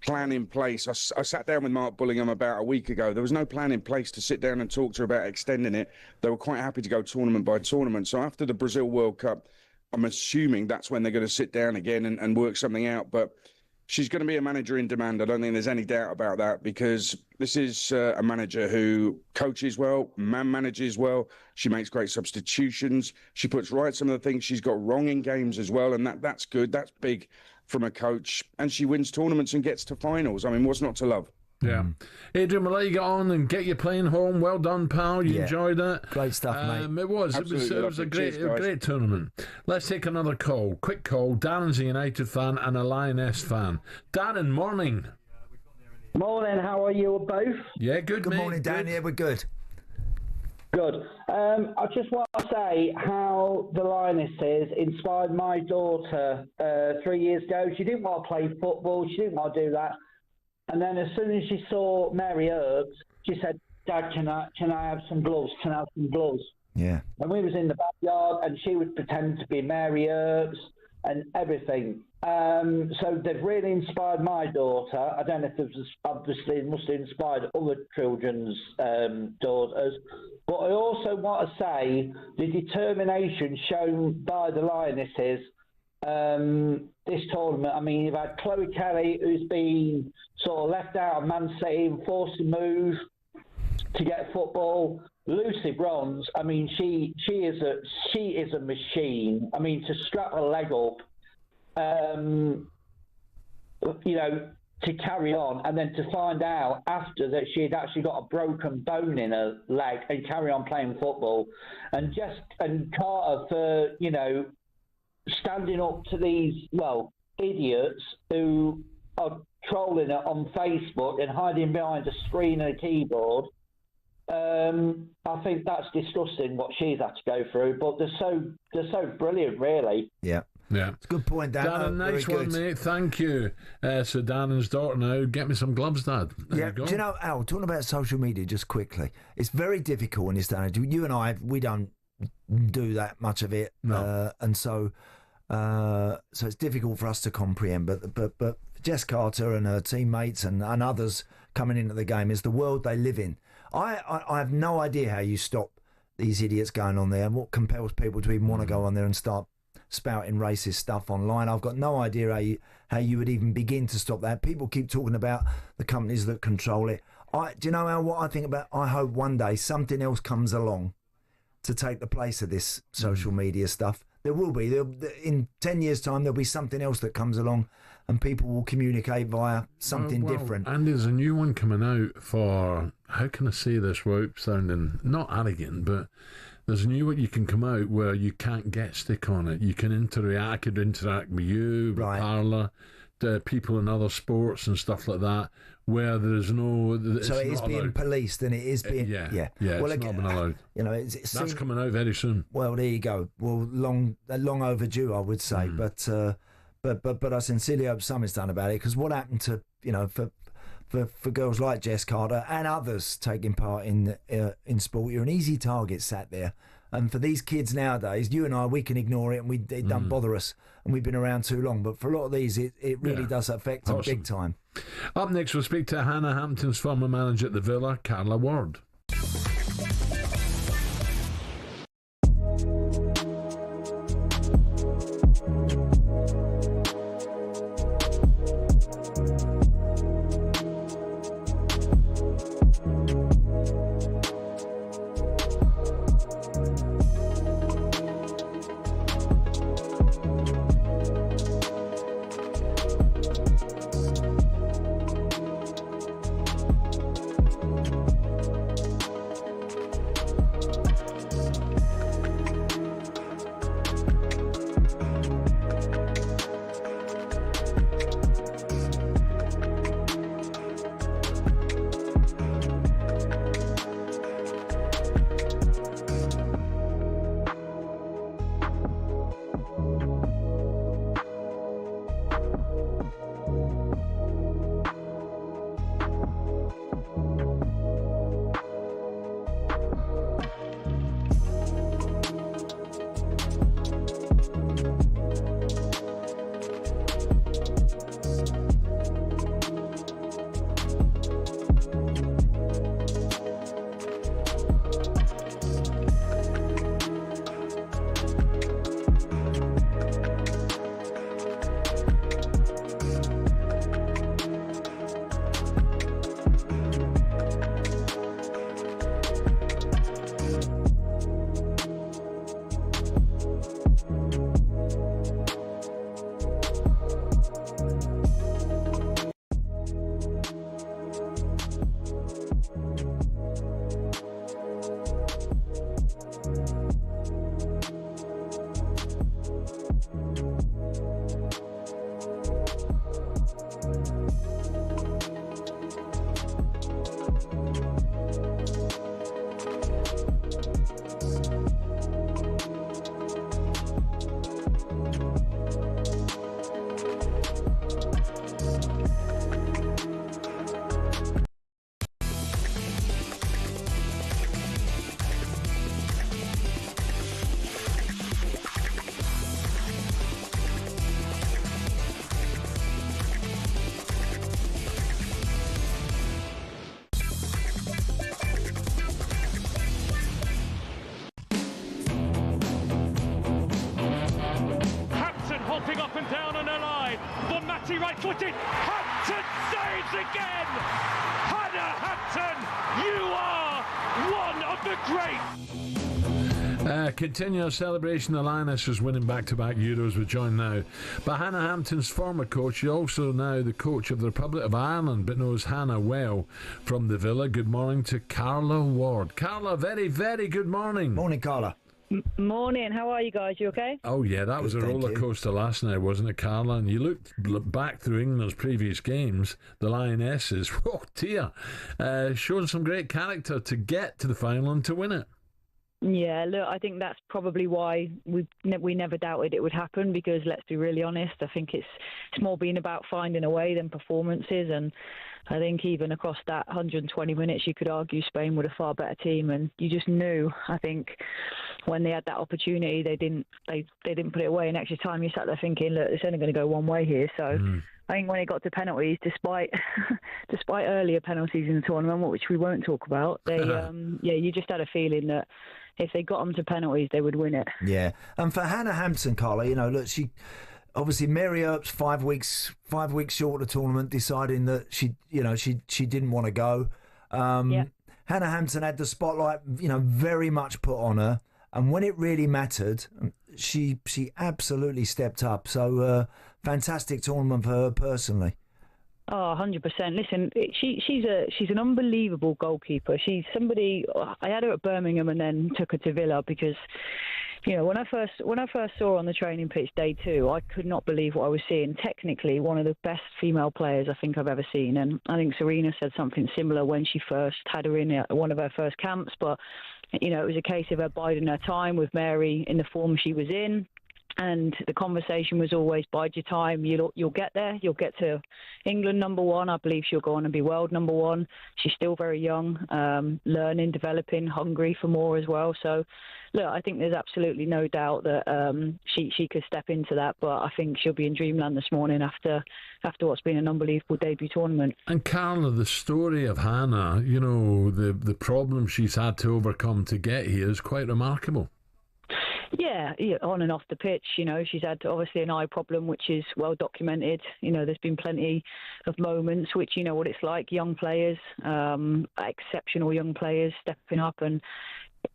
plan in place. I sat down with Mark Bullingham about a week ago. There was no plan in place to sit down and talk to her about extending it. They were quite happy to go tournament by tournament. So after the Brazil World Cup, I'm assuming that's when they're going to sit down again and work something out. But she's going to be a manager in demand. I don't think there's any doubt about that, because this is a manager who coaches well, manages well. She makes great substitutions. She puts right some of the things she's got wrong in games as well, and that's good. That's big from a coach. And she wins tournaments and gets to finals. I mean, what's not to love? Yeah. Adrian, we'll let you get on and get your plane home. Well done, pal. You enjoyed it. Great stuff, mate. It was a great tournament. Let's take another call. Quick call. Darren's a United fan and a Lioness fan. Darren, morning. Morning. How are you both? Yeah, good, mate. Morning, Darren. Good. Yeah, we're good. Good. I just want to say how the Lionesses inspired my daughter 3 years ago. She didn't want to play football. She didn't want to do that. And then as soon as she saw Mary Earps, she said, "Dad, can I have some gloves? Can I have some gloves?" Yeah. And we was in the backyard, and she would pretend to be Mary Earps and everything. So they've really inspired my daughter. I don't know if it was, obviously it must have inspired other children's daughters. But I also want to say the determination shown by the Lionesses this tournament. I mean, you've had Chloe Kelly, who's been sort of left out of Man City and forced to move to get football. Lucy Bronze, I mean, she is a machine. I mean, to strap her leg up, to carry on, and then to find out after that she had actually got a broken bone in her leg and carry on playing football, and Carter for standing up to these idiots who are trolling it on Facebook and hiding behind a screen and a keyboard. I think that's disgusting what she's had to go through, but they're so brilliant, really. Yeah. It's a good point, Dan. Darren, nice one, mate. Thank you. So Darren's daughter now, get me some gloves, Dad. There you go. Do you know, Al, talking about social media just quickly, it's very difficult in this day and age. You and I, we don't do that much of it. No. And so it's difficult for us to comprehend. But Jess Carter and her teammates and others coming into the game is the world they live in. I have no idea how you stop these idiots going on there and what compels people to even want to go on there and start spouting racist stuff online. I've got no idea how you would even begin to stop that. People keep talking about the companies that control it. Do you know, Al, what I think about? I hope one day something else comes along to take the place of this social media stuff. There will be. In 10 years' time, there'll be something else that comes along and people will communicate via something different. And there's a new one coming out for, how can I say this without sounding not arrogant, but there's a new one you can come out where you can't get stick on it. You can interact. I could interact with you, with Parla, people in other sports and stuff like that, where there's no. So it is being policed, and it is being. Yeah. Well, it's not been allowed. That's coming out very soon. Well, there you go. Well, long overdue, I would say. But I sincerely hope something's done about it, because what happened to for for girls like Jess Carter and others taking part in sport. You're an easy target sat there. And for these kids nowadays, you and I, we can ignore it and it don't bother us. And we've been around too long. But for a lot of these, it really does affect them big time. Up next, we'll speak to Hannah Hampton's former manager at the Villa, Carla Ward. Right-footed, Hampton saves again! Hannah Hampton, you are one of the greats! Continuous celebration. The Lionesses winning back-to-back Euros. We're joined now by Hannah Hampton's former coach. You're also now the coach of the Republic of Ireland, but knows Hannah well from the Villa. Good morning to Carla Ward. Carla, very, very good morning. Morning, Carla. Morning, how are you guys? You okay? Oh yeah, that was a roller coaster last night, wasn't it, Carla? And you looked back through England's previous games, the Lionesses, oh dear, showing some great character to get to the final and to win it. Yeah, look, I think that's probably why we never doubted it would happen, because let's be really honest, I think it's more been about finding a way than performances, and I think even across that 120 minutes you could argue Spain were a far better team, and you just knew, I think, when they had that opportunity they didn't put it away, and extra time you sat there thinking, look, it's only going to go one way here. So I think when it got to penalties, despite earlier penalties in the tournament, which we won't talk about, they you just had a feeling that if they got them to penalties, they would win it. Yeah, and for Hannah Hampton, Carla, look, she obviously Mary Earps 5 weeks short of the tournament, deciding that she didn't want to go. Hannah Hampton had the spotlight, very much put on her, and when it really mattered, she absolutely stepped up. So fantastic tournament for her personally. Oh, 100%. Listen, she's an unbelievable goalkeeper. She's somebody. I had her at Birmingham and then took her to Villa because, when I first saw her on the training pitch day 2, I could not believe what I was seeing. Technically, one of the best female players I think I've ever seen, and I think Serena said something similar when she first had her in one of her first camps. But it was a case of her biding her time with Mary in the form she was in. And the conversation was always, bide your time, you'll get there, you'll get to England number one. I believe she'll go on and be world number one. She's still very young, learning, developing, hungry for more as well. So, look, I think there's absolutely no doubt that she could step into that, but I think she'll be in dreamland this morning after what's been an unbelievable debut tournament. And Carla, the story of Hannah, you know, the problem she's had to overcome to get here is quite remarkable. Yeah, on and off the pitch, you know, she's had obviously an eye problem, which is well documented. You know, there's been plenty of moments which, you know what it's like, young players, exceptional young players stepping up and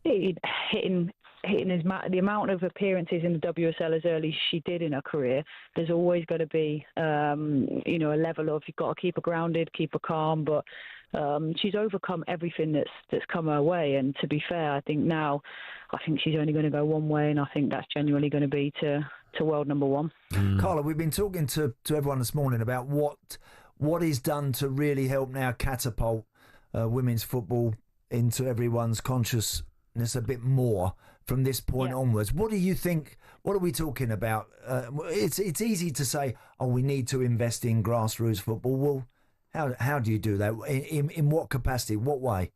hitting the amount of appearances in the WSL as early as she did in her career. There's always got to be, you know, a level of, you've got to keep her grounded, keep her calm, but she's overcome everything that's come her way. And to be fair, I think she's only going to go one way, and I think that's genuinely going to be to world number one. Carla, we've been talking to everyone this morning about what is done to really help now catapult women's football into everyone's consciousness a bit more from this point onwards. What do you think? What are we talking about? It's easy to say, we need to invest in grassroots football. Well, how do you do that? In what capacity? What way?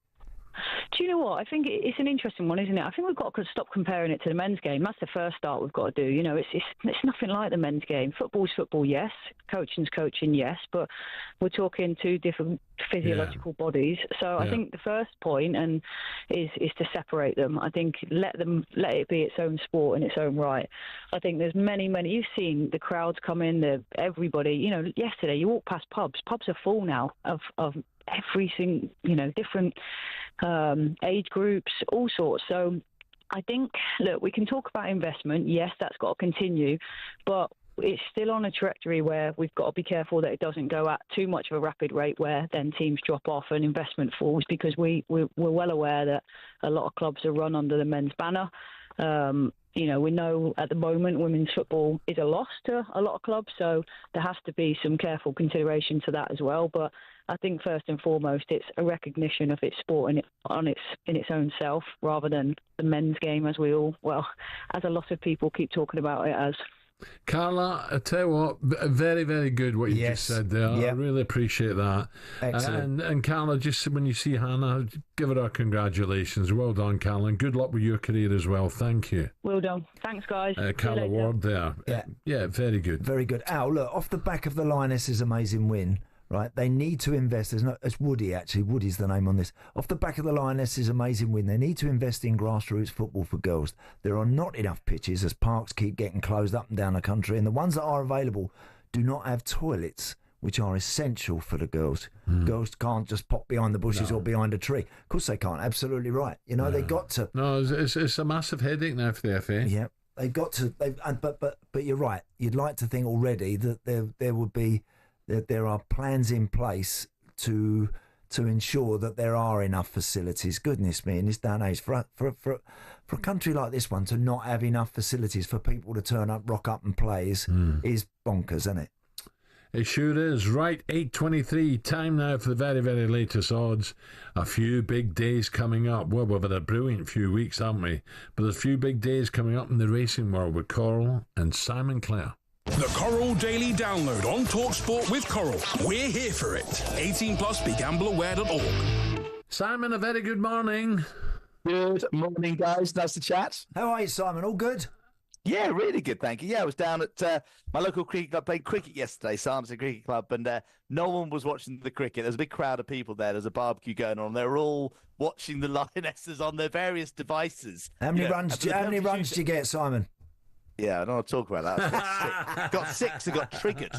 Do you know what? I think it's an interesting one, isn't it? I think we've got to stop comparing it to the men's game. That's the first start we've got to do. You know, it's nothing like the men's game. Football's football, yes. Coaching's coaching, yes. But we're talking two different physiological bodies. So I think the first point is to separate them. I think let it be its own sport in its own right. I think there's many. You've seen the crowds come in. Everybody. You know, yesterday you walk past pubs. Pubs are full now of every single, you know, different age groups, all sorts. So I think, look, we can talk about investment. Yes, that's got to continue, but it's still on a trajectory where we've got to be careful that it doesn't go at too much of a rapid rate where then teams drop off and investment falls, because we're well aware that a lot of clubs are run under the men's banner. You know, we know at the moment women's football is a loss to a lot of clubs, so there has to be some careful consideration to that as well. But I think first and foremost, it's a recognition of its sport in its own self, rather than the men's game as a lot of people keep talking about it as. Carla, I tell you what, very, very good what you just said there. I really appreciate that. Excellent. And Carla, just when you see Hannah, give her our congratulations. Well done, Carla, and good luck with your career as well. Thank you. Well done. Thanks, guys. Carla Ward there. Yeah, very good. Very good. Al, look, off the back of the Lionesses' amazing win, right, they need to invest. It's Woody, actually. Woody's the name on this. Off the back of the Lionesses' amazing win, they need to invest in grassroots football for girls. There are not enough pitches as parks keep getting closed up and down the country, and the ones that are available do not have toilets, which are essential for the girls. Girls can't just pop behind the bushes or behind a tree. Of course they can't. Absolutely right. You know, they got to. No, it's a massive headache now for the FA. Yeah, they've got to. But you're right. You'd like to think already that there would be. That there are plans in place to ensure that there are enough facilities. Goodness me, in this day and age, for a country like this one to not have enough facilities for people to turn up, rock up and play is bonkers, isn't it? It sure is. Right, 8:23, time now for the very, very latest odds. A few big days coming up. Well, we've had a brilliant few weeks, haven't we? But there's a few big days coming up in the racing world with Coral and Simon Clare. The Coral Daily Download on TalkSport with Coral. We're here for it. 18 plus, begambleaware.org. Simon, a very good morning. Good morning, guys. Nice to chat. How are you, Simon? All good? Yeah, really good, thank you. Yeah, I was down at my local cricket club, playing cricket yesterday, Sarmson Cricket Club, and no one was watching the cricket. There's a big crowd of people there. There's a barbecue going on. They're all watching the Lionesses on their various devices. How many runs do you get, Simon? Yeah, I don't want to talk about that. Got six and got triggered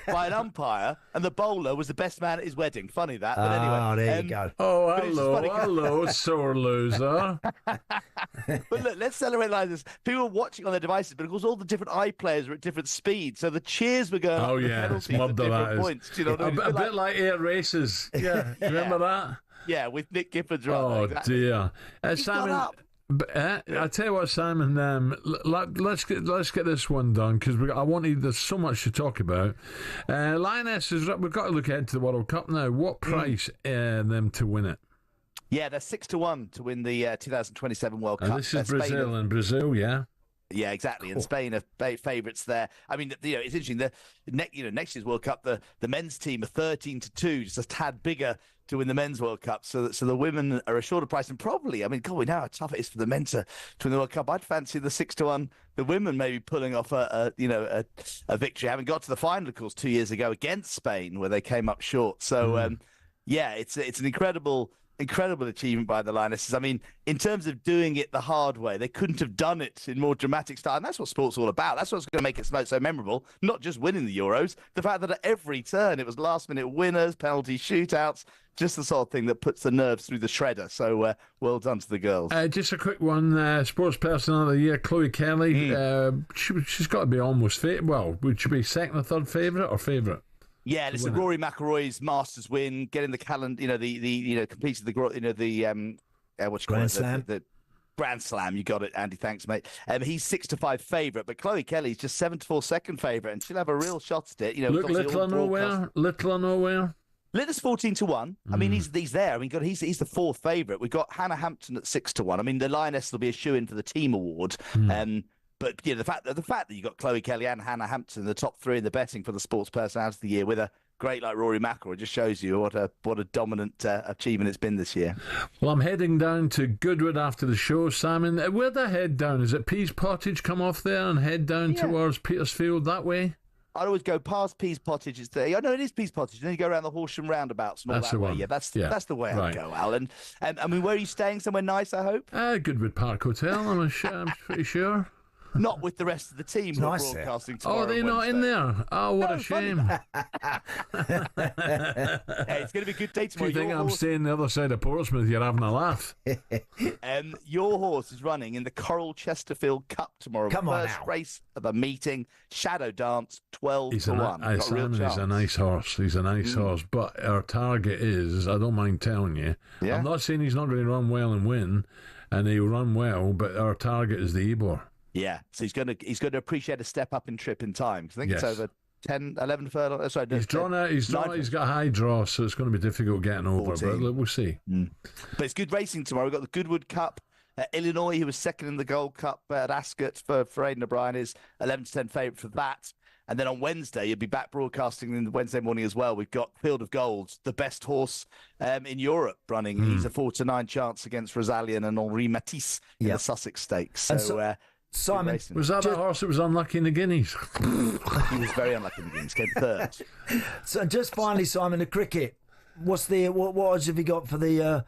by an umpire, and the bowler was the best man at his wedding. Funny that, but anyway. Oh, there you go. Oh, hello, sore loser. But look, let's celebrate like this. People were watching on their devices, but of course all the different iPlayers were at different speeds, so the cheers were going up yeah, at different points. Do you know what I mean? A bit like air races. Yeah, remember that? Yeah, with Nick Gifford. Oh, exactly. Dear. He's Simon, got up. I tell you what, Simon. Let's get this one done because there's so much to talk about. Lionesses, we've got to look ahead to the World Cup now. What price them to win it? Yeah, they're 6-1 to win the 2027 World Cup. This is Brazil, yeah. Yeah, exactly. And Spain are favourites there. I mean, it's interesting. Next year's World Cup, the men's team are 13-2, just a tad bigger to win the men's World Cup. So the women are a shorter price, and probably, I mean, God, we know how tough it is for the men to win the World Cup. I'd fancy the 6-1. The women maybe pulling off a victory, having got to the final, of course, 2 years ago against Spain, where they came up short. So it's an incredible achievement by the Lionesses. I mean, in terms of doing it the hard way, they couldn't have done it in more dramatic style. And that's what sport's all about. That's what's going to make it so memorable. Not just winning the Euros, the fact that at every turn it was last-minute winners, penalty shootouts, just the sort of thing that puts the nerves through the shredder. So well done to the girls. Just a quick one. Sports Person of the Year, Chloe Kelly. She's got to be almost well, would she be second or third favourite or favourite? Yeah, listen, Rory McIlroy's Masters win, getting the calendar, completed the Grand Slam. The Grand Slam, you got it, Andy. Thanks, mate. He's 6-5 favourite, but Chloe Kelly's just 7-4 second favourite, and she'll have a real shot at it. Look, little or nowhere. Littler's 14-1. I mean, he's there. I mean, God, he's the fourth favourite. We've got Hannah Hampton at 6-1. I mean, the Lioness will be a shoe-in for the team award. But the fact that you got Chloe Kelly and Hannah Hampton, the top three in the betting for the Sports Personality of the Year, with a great like Rory McIlroy, just shows you what a dominant achievement it's been this year. Well, I'm heading down to Goodwood after the show, Simon. Where'd I head down? Is it Pease Pottage? Come off there and head down towards Petersfield that way? I'd always go past Pease Pottage. I know it is Pease Pottage. Then you go around the Horsham roundabouts and all that way. Yeah, that's the way I'd go, Alan. I mean, where are you staying? Somewhere nice, I hope. Goodwood Park Hotel. I'm pretty sure. Not with the rest of the team who are broadcasting tomorrow. Oh, they're not in there. Oh, what a shame. Hey, it's going to be a good day tomorrow. Do you think I'm staying the other side of Portsmouth? You're having a laugh. Your horse is running in the Coral Chesterfield Cup tomorrow. First race of the meeting. Shadow Dance, 12-1. He's a nice horse. He's a nice horse. But our target is, I don't mind telling you, I'm not saying he's not going to run well and win, and he'll run well, but our target is the Ebor. Yeah, so he's going to appreciate a step up in trip in time. Because I think it's over 10, 11 furlongs. Sorry, he's drawn out. He's got a high draw, so it's going to be difficult getting over. 14. But we'll see. But it's good racing tomorrow. We've got the Goodwood Cup. Illinois, who was second in the Gold Cup at Ascot for Aidan O'Brien, is 11-10 favourite for that. And then on Wednesday, you'll be back broadcasting in the Wednesday morning as well. We've got Field of Gold, the best horse in Europe, running. He's a 4-9 chance against Rosalian and Henri Matisse in the Sussex Stakes. So Simon, was that a horse that was unlucky in the Guineas? He was very unlucky in the Guineas. Came third. So just finally, Simon, the cricket. What odds have you got for the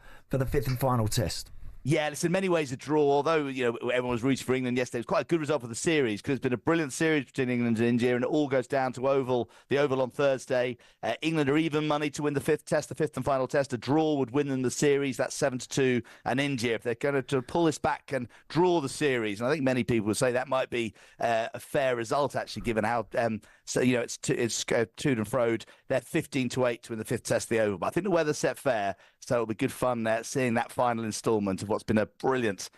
fifth and final test? Yeah, it's in many ways a draw, although everyone was rooting for England yesterday. It was quite a good result for the series because it's been a brilliant series between England and India, and it all goes down to the Oval on Thursday. England are even money to win the fifth and final test. A draw would win them the series. That's 7-2. And India, if they're going to pull this back and draw the series, and I think many people would say that might be a fair result, actually, given how it's toed and froed. They're 15-8 to win the fifth test of the Oval. But I think the weather's set fair, so it'll be good fun seeing that final instalment of what's been a brilliant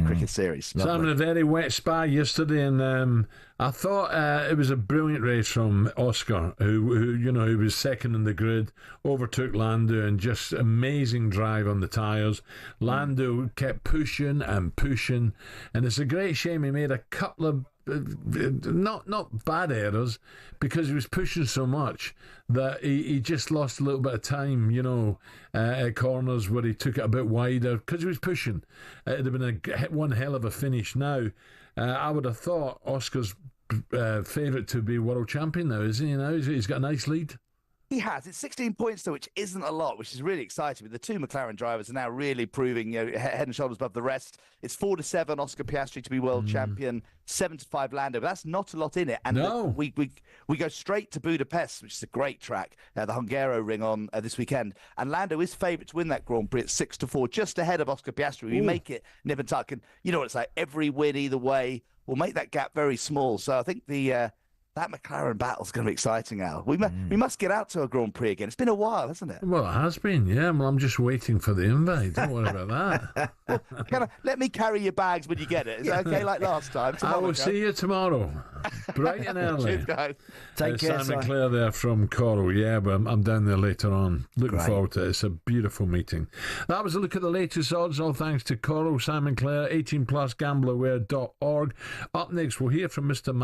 cricket series. Simon, a very wet Spa yesterday, and I thought it was a brilliant race from Oscar, who was second in the grid, overtook Lando, and just amazing drive on the tyres. Lando kept pushing, and it's a great shame he made a couple of not bad errors, because he was pushing so much that he just lost a little bit of time, at corners where he took it a bit wider because he was pushing. It'd have been one hell of a finish. Now, I would have thought Oscar's favourite to be world champion now, isn't he? Now he's got a nice lead. He has. It's 16 points, though, which isn't a lot, which is really exciting. But the two McLaren drivers are now really proving, head and shoulders above the rest. It's 4-7 Oscar Piastri to be world champion, 7-5 Lando. But that's not a lot in it. And we go straight to Budapest, which is a great track, the Hungaro Ring on this weekend. And Lando is favourite to win that Grand Prix at 6-4, just ahead of Oscar Piastri. We make it nip and tuck. And you know what it's like. Every win either way will make that gap very small. So I think that that McLaren battle's going to be exciting, Al. We must get out to a Grand Prix again. It's been a while, hasn't it? Well, it has been, yeah. Well, I'm just waiting for the invite. Don't worry about that. Let me carry your bags when you get it. Is that okay, like last time? I will see you tomorrow, bright and early. Cheers, guys. Take care, Simon Clare there from Coral. Yeah, but I'm down there later on. Looking forward to it. It's a beautiful meeting. That was a look at the latest odds, all thanks to Coral, Simon Clare, 18plus, gambleaware.org. Up next, we'll hear from Mr.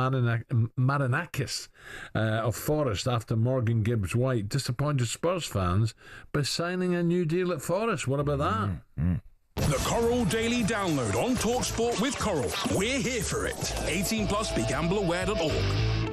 Marinakis of Forest after Morgan Gibbs-White disappointed Spurs fans by signing a new deal at Forest. What about that? The Coral Daily Download on TalkSport with Coral. We're here for it. 18plus, begambleaware.org.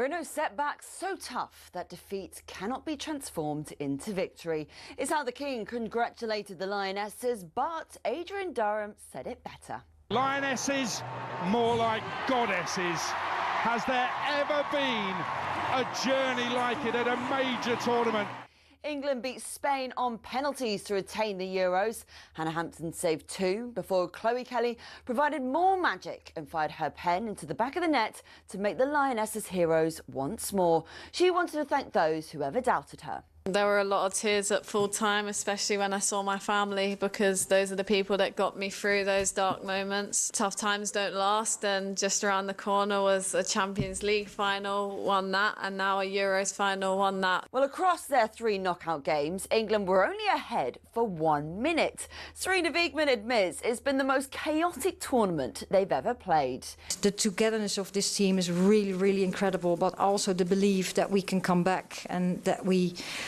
No setbacks so tough that defeat cannot be transformed into victory. It's how the King congratulated the Lionesses, but Adrian Durham said it better. Lionesses, more like goddesses. Has there ever been a journey like it at a major tournament? England beat Spain on penalties to retain the Euros. Hannah Hampton saved 2 before Chloe Kelly provided more magic and fired her pen into the back of the net to make the Lionesses heroes once more. She wanted to thank those who ever doubted her. There were a lot of tears at full time, especially when I saw my family, because those are the people that got me through those dark moments. Tough times don't last, and just around the corner was a Champions League final, won that, and now a Euros final, won that. Well, across their 3 knockout games, England were only ahead for 1 minute. Serena Wiegmann admits it's been the most chaotic tournament they've ever played. The togetherness of this team is really, really incredible, but also the belief that we can come back and that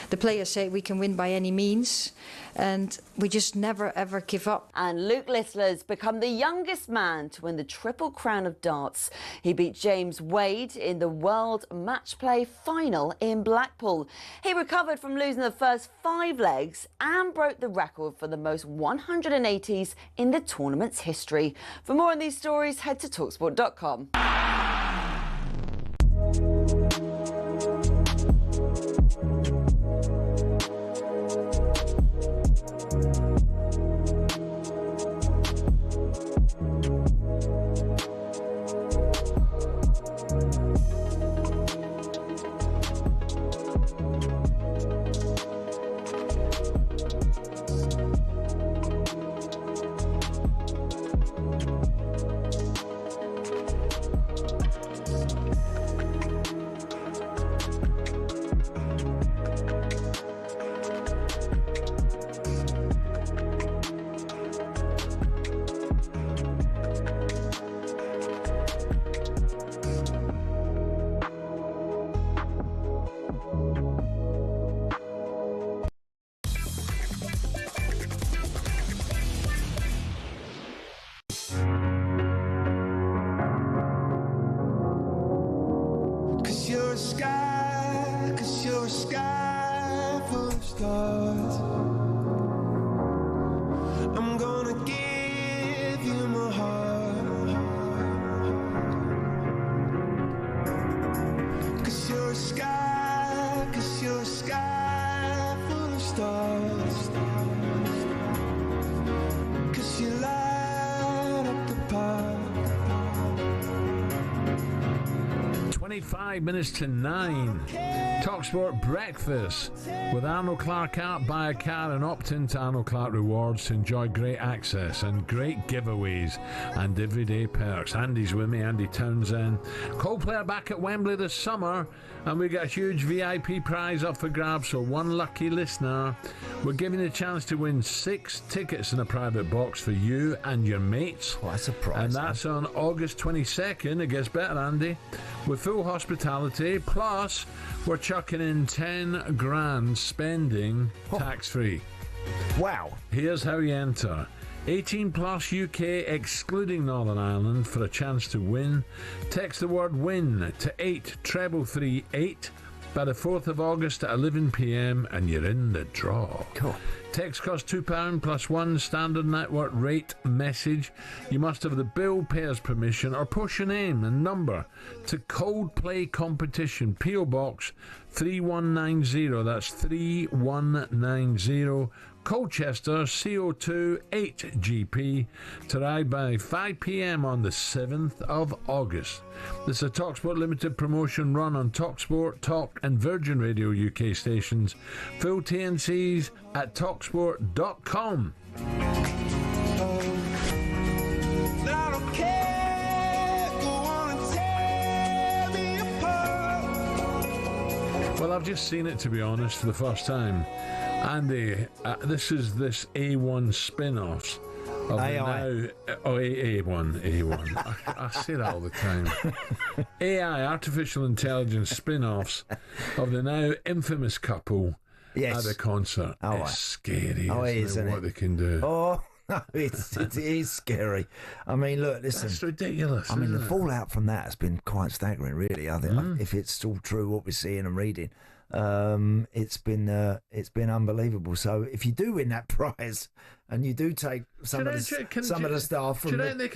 the players say we can win by any means, and we just never ever give up. And Luke Littler's become the youngest man to win the Triple Crown of darts. He beat James Wade in the World Match Play final in Blackpool. He recovered from losing the first 5 legs and broke the record for the most 180s in the tournament's history. For more on these stories, head to talksport.com. sky, 'cause you're a sky full of stars. I'm gonna give you my heart, 'cause you're a sky, 'cause you're a sky full of stars, 'cause you light up the park. 25 minutes to 9. TalkSport Breakfast with Arnold Clark Art. Buy a car and opt into Arnold Clark Rewards to enjoy great access and great giveaways and everyday perks. Andy's with me, Andy Townsend. Coldplay are back at Wembley this summer, and we got a huge VIP prize up for grabs, so one lucky listener. We're giving you a chance to win 6 tickets in a private box for you and your mates. What a surprise. And that's on August 22nd. It gets better, Andy. With full hospitality, plus we're chucking in 10 grand spending tax-free. Wow. Here's how you enter. 18 plus UK excluding Northern Ireland for a chance to win. Text the word WIN to 83338 by the 4th of August at 11 p.m. and you're in the draw. Cool. Text costs £2 plus one standard network rate message. You must have the bill payer's permission or push your name and number to Coldplay Competition, P.O. Box 3190. That's 3190. Colchester, CO2 8GP, to arrive by 5 p.m. on the 7th of August. This is a TalkSport Limited promotion run on TalkSport, Talk and Virgin Radio UK stations. Full TNCs at talksport.com. Well, I've just seen it, to be honest, for the first time. Andy, this is this A1 spin-offs of AI. A1. I say that all the time. AI, artificial intelligence spin-offs of the now infamous couple at a concert. It's scary, isn't it, what they can do? Oh, it is scary. I mean, look, listen. It's ridiculous. I mean, the fallout from that has been quite staggering, really. I think if it's all true, what we're seeing and reading, it's been unbelievable. So if you do win that prize and you do take some of the staff from, do you think they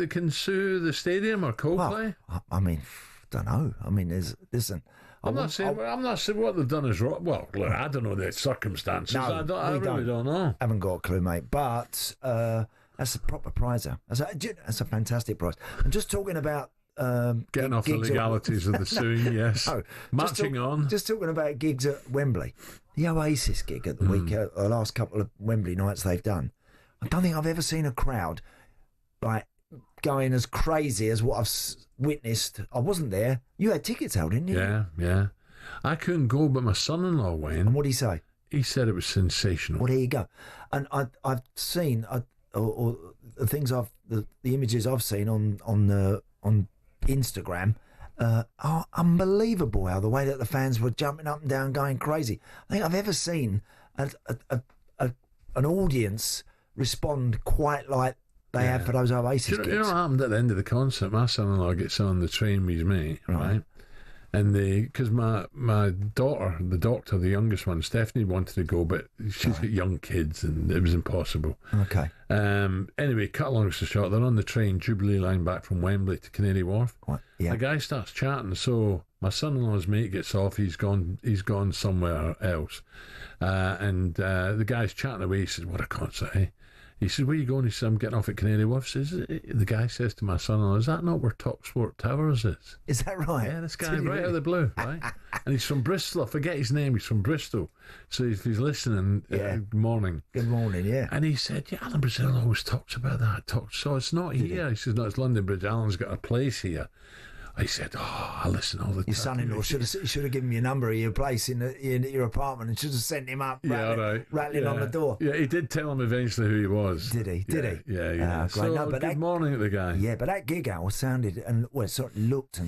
can sue the stadium or Coldplay? Well, I mean, don't know. I mean, listen. I'm not saying what they've done is wrong. Well, look, I don't know the circumstances. No, I really don't know. Haven't got a clue, mate. But that's a proper prizer. That's a fantastic prize. I'm just talking about getting off the legalities of the suing. Yes, marching on. Just talking about gigs at Wembley. The Oasis gig at the week, the last couple of Wembley nights they've done. I don't think I've ever seen a crowd like going as crazy as what I've witnessed. I wasn't there. You had tickets out, didn't you? Yeah. I couldn't go, but my son-in-law went. And what did he say? He said it was sensational. Well, there you go. And I've seen or the things the images I've seen on Instagram are unbelievable. How the way that the fans were jumping up and down, going crazy. I think I've ever seen an audience respond quite like they had for those Oasis gigs. You know what happened at the end of the concert? My son-in-law gets on the train with his mate, right? And because my daughter, the doctor, the youngest one, Stephanie, wanted to go, but she's got young kids and it was impossible. Okay. Anyway, cut long story short, they're on the train, Jubilee line back from Wembley to Canary Wharf. Yeah. The guy starts chatting, so my son-in-law's mate gets off. He's gone somewhere else, and the guy's chatting away. He says, "What a concert, eh?" He says, "Where are you going?" He says, "I'm getting off at Canary Wharf." The guy says to my son-in-law, "Is that not where TalkSport Towers is?" Is that right? Yeah, this guy right out of the blue, right? And he's from Bristol. I forget his name. He's from Bristol. So if he's listening, good morning. Good morning, yeah. And he said, "Yeah, Alan Brazil always talks about that. So it's not here." He says, "No, it's London Bridge. Alan's got a place here." I said, I listen all the time. Your son-in-law should have given me a number of your place in your apartment and should have sent him up rattling on the door. Yeah, he did tell him eventually who he was. Did he? Yeah. So good morning at the guy. Yeah, but that gig hour sounded and it sort of looked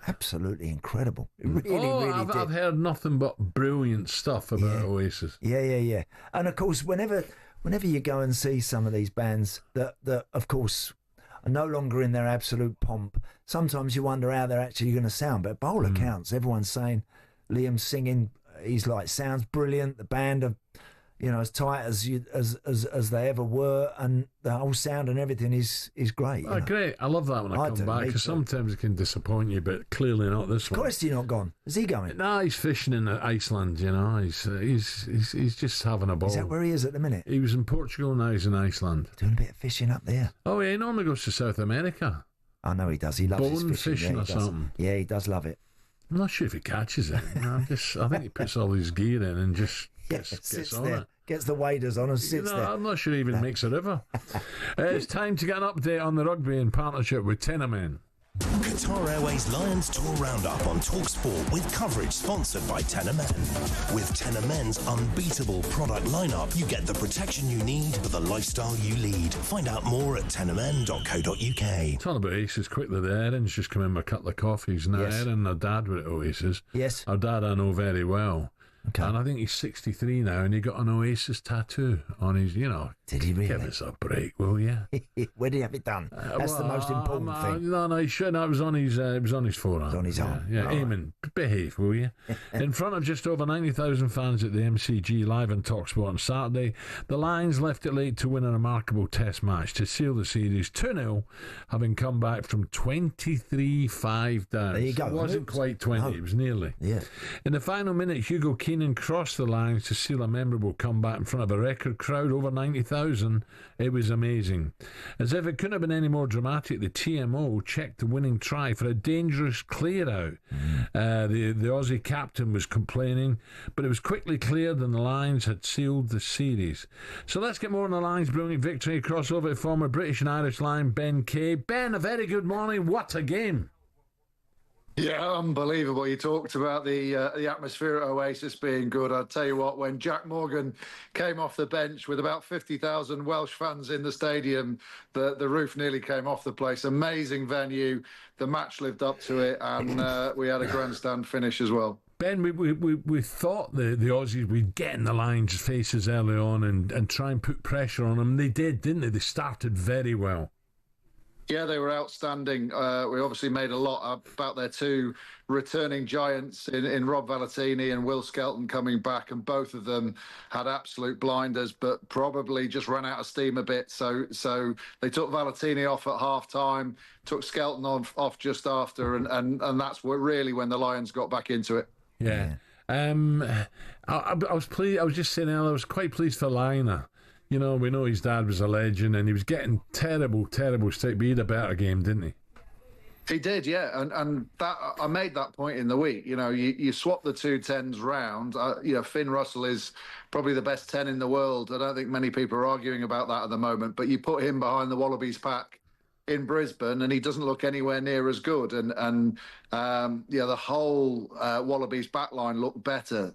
absolutely incredible. It really did. I've heard nothing but brilliant stuff about Oasis. Yeah. And of course, whenever you go and see some of these bands that of course are no longer in their absolute pomp. Sometimes you wonder how they're actually going to sound, but by all accounts, everyone's saying Liam's singing. He's like, sounds brilliant. The band are, as tight as they ever were, and the whole sound and everything is great. Great. I love that when I come back, because sometimes it can disappoint you, but clearly not this one. Of course, he's not gone. Is he going? No, he's fishing in Iceland. He's just having a ball. Is that where he is at the minute? He was in Portugal, now he's in Iceland. Doing a bit of fishing up there. Oh, yeah, he normally goes to South America. I know he does. He loves his bone fishing. or something. Yeah, he does love it. I'm not sure if he catches it. I think he puts all his gear in and just gets on it. Gets the waders on and sits there. I'm not sure he even makes a river. It's time to get an update on the rugby in partnership with Tenamen. Qatar Airways Lions Tour Roundup on TalkSport with coverage sponsored by Tenamen. With Tenamen's unbeatable product lineup, you get the protection you need for the lifestyle you lead. Find out more at tenamen.co.uk. Talking about Oasis quickly, the Erin's just come in with a couple of coffees. Now, Erin and her dad were at Oasis. Yes. Her dad I know very well. Okay. And I think he's 63 now, and he got an Oasis tattoo on his, Did he really? Give us a break, will you? Where did he have it done? That's the most important thing. No, he shouldn't. It was on his forearm. It was on his arm. Yeah, Right. Eamon, behave, will you? In front of just over 90,000 fans at the MCG live on TalkSport on Saturday, the Lions left it late to win a remarkable test match to seal the series 2-0, having come back from 23-5 down. There you go. It wasn't quite 20, it was nearly. Yeah. In the final minute, Hugo Keenan crossed the lines to seal a memorable comeback in front of a record crowd, over 90,000. It was amazing. As if it couldn't have been any more dramatic, the TMO checked the winning try for a dangerous clear-out. The Aussie captain was complaining, but it was quickly cleared and the Lions had sealed the series. So let's get more on the Lions' brilliant victory. Across over to former British and Irish Lion Ben Kay. Ben, a very good morning. What a game. Yeah, unbelievable. You talked about the atmosphere at Oasis being good. I'll tell you what, when Jack Morgan came off the bench with about 50,000 Welsh fans in the stadium, the roof nearly came off the place. Amazing venue. The match lived up to it, and we had a grandstand finish as well. Ben, we thought the Aussies would get in the Lions' faces early on and try and put pressure on them. They did, didn't they? They started very well. Yeah, they were outstanding. We obviously made a lot about their two returning giants in Rob Valentini and Will Skelton coming back, and both of them had absolute blinders, but probably just ran out of steam a bit. So they took Valentini off at half-time, took Skelton off just after, and that's really when the Lions got back into it. Yeah. I was pleased. I was just saying, I was quite pleased for Liner. We know his dad was a legend, and he was getting terrible stick, but he had a better game, didn't he? He did, yeah, and that I made that point in the week. You swap the two 10s round. Finn Russell is probably the best 10 in the world. I don't think many people are arguing about that at the moment. But you put him behind the Wallabies pack in Brisbane, and he doesn't look anywhere near as good. The whole Wallabies backline looked better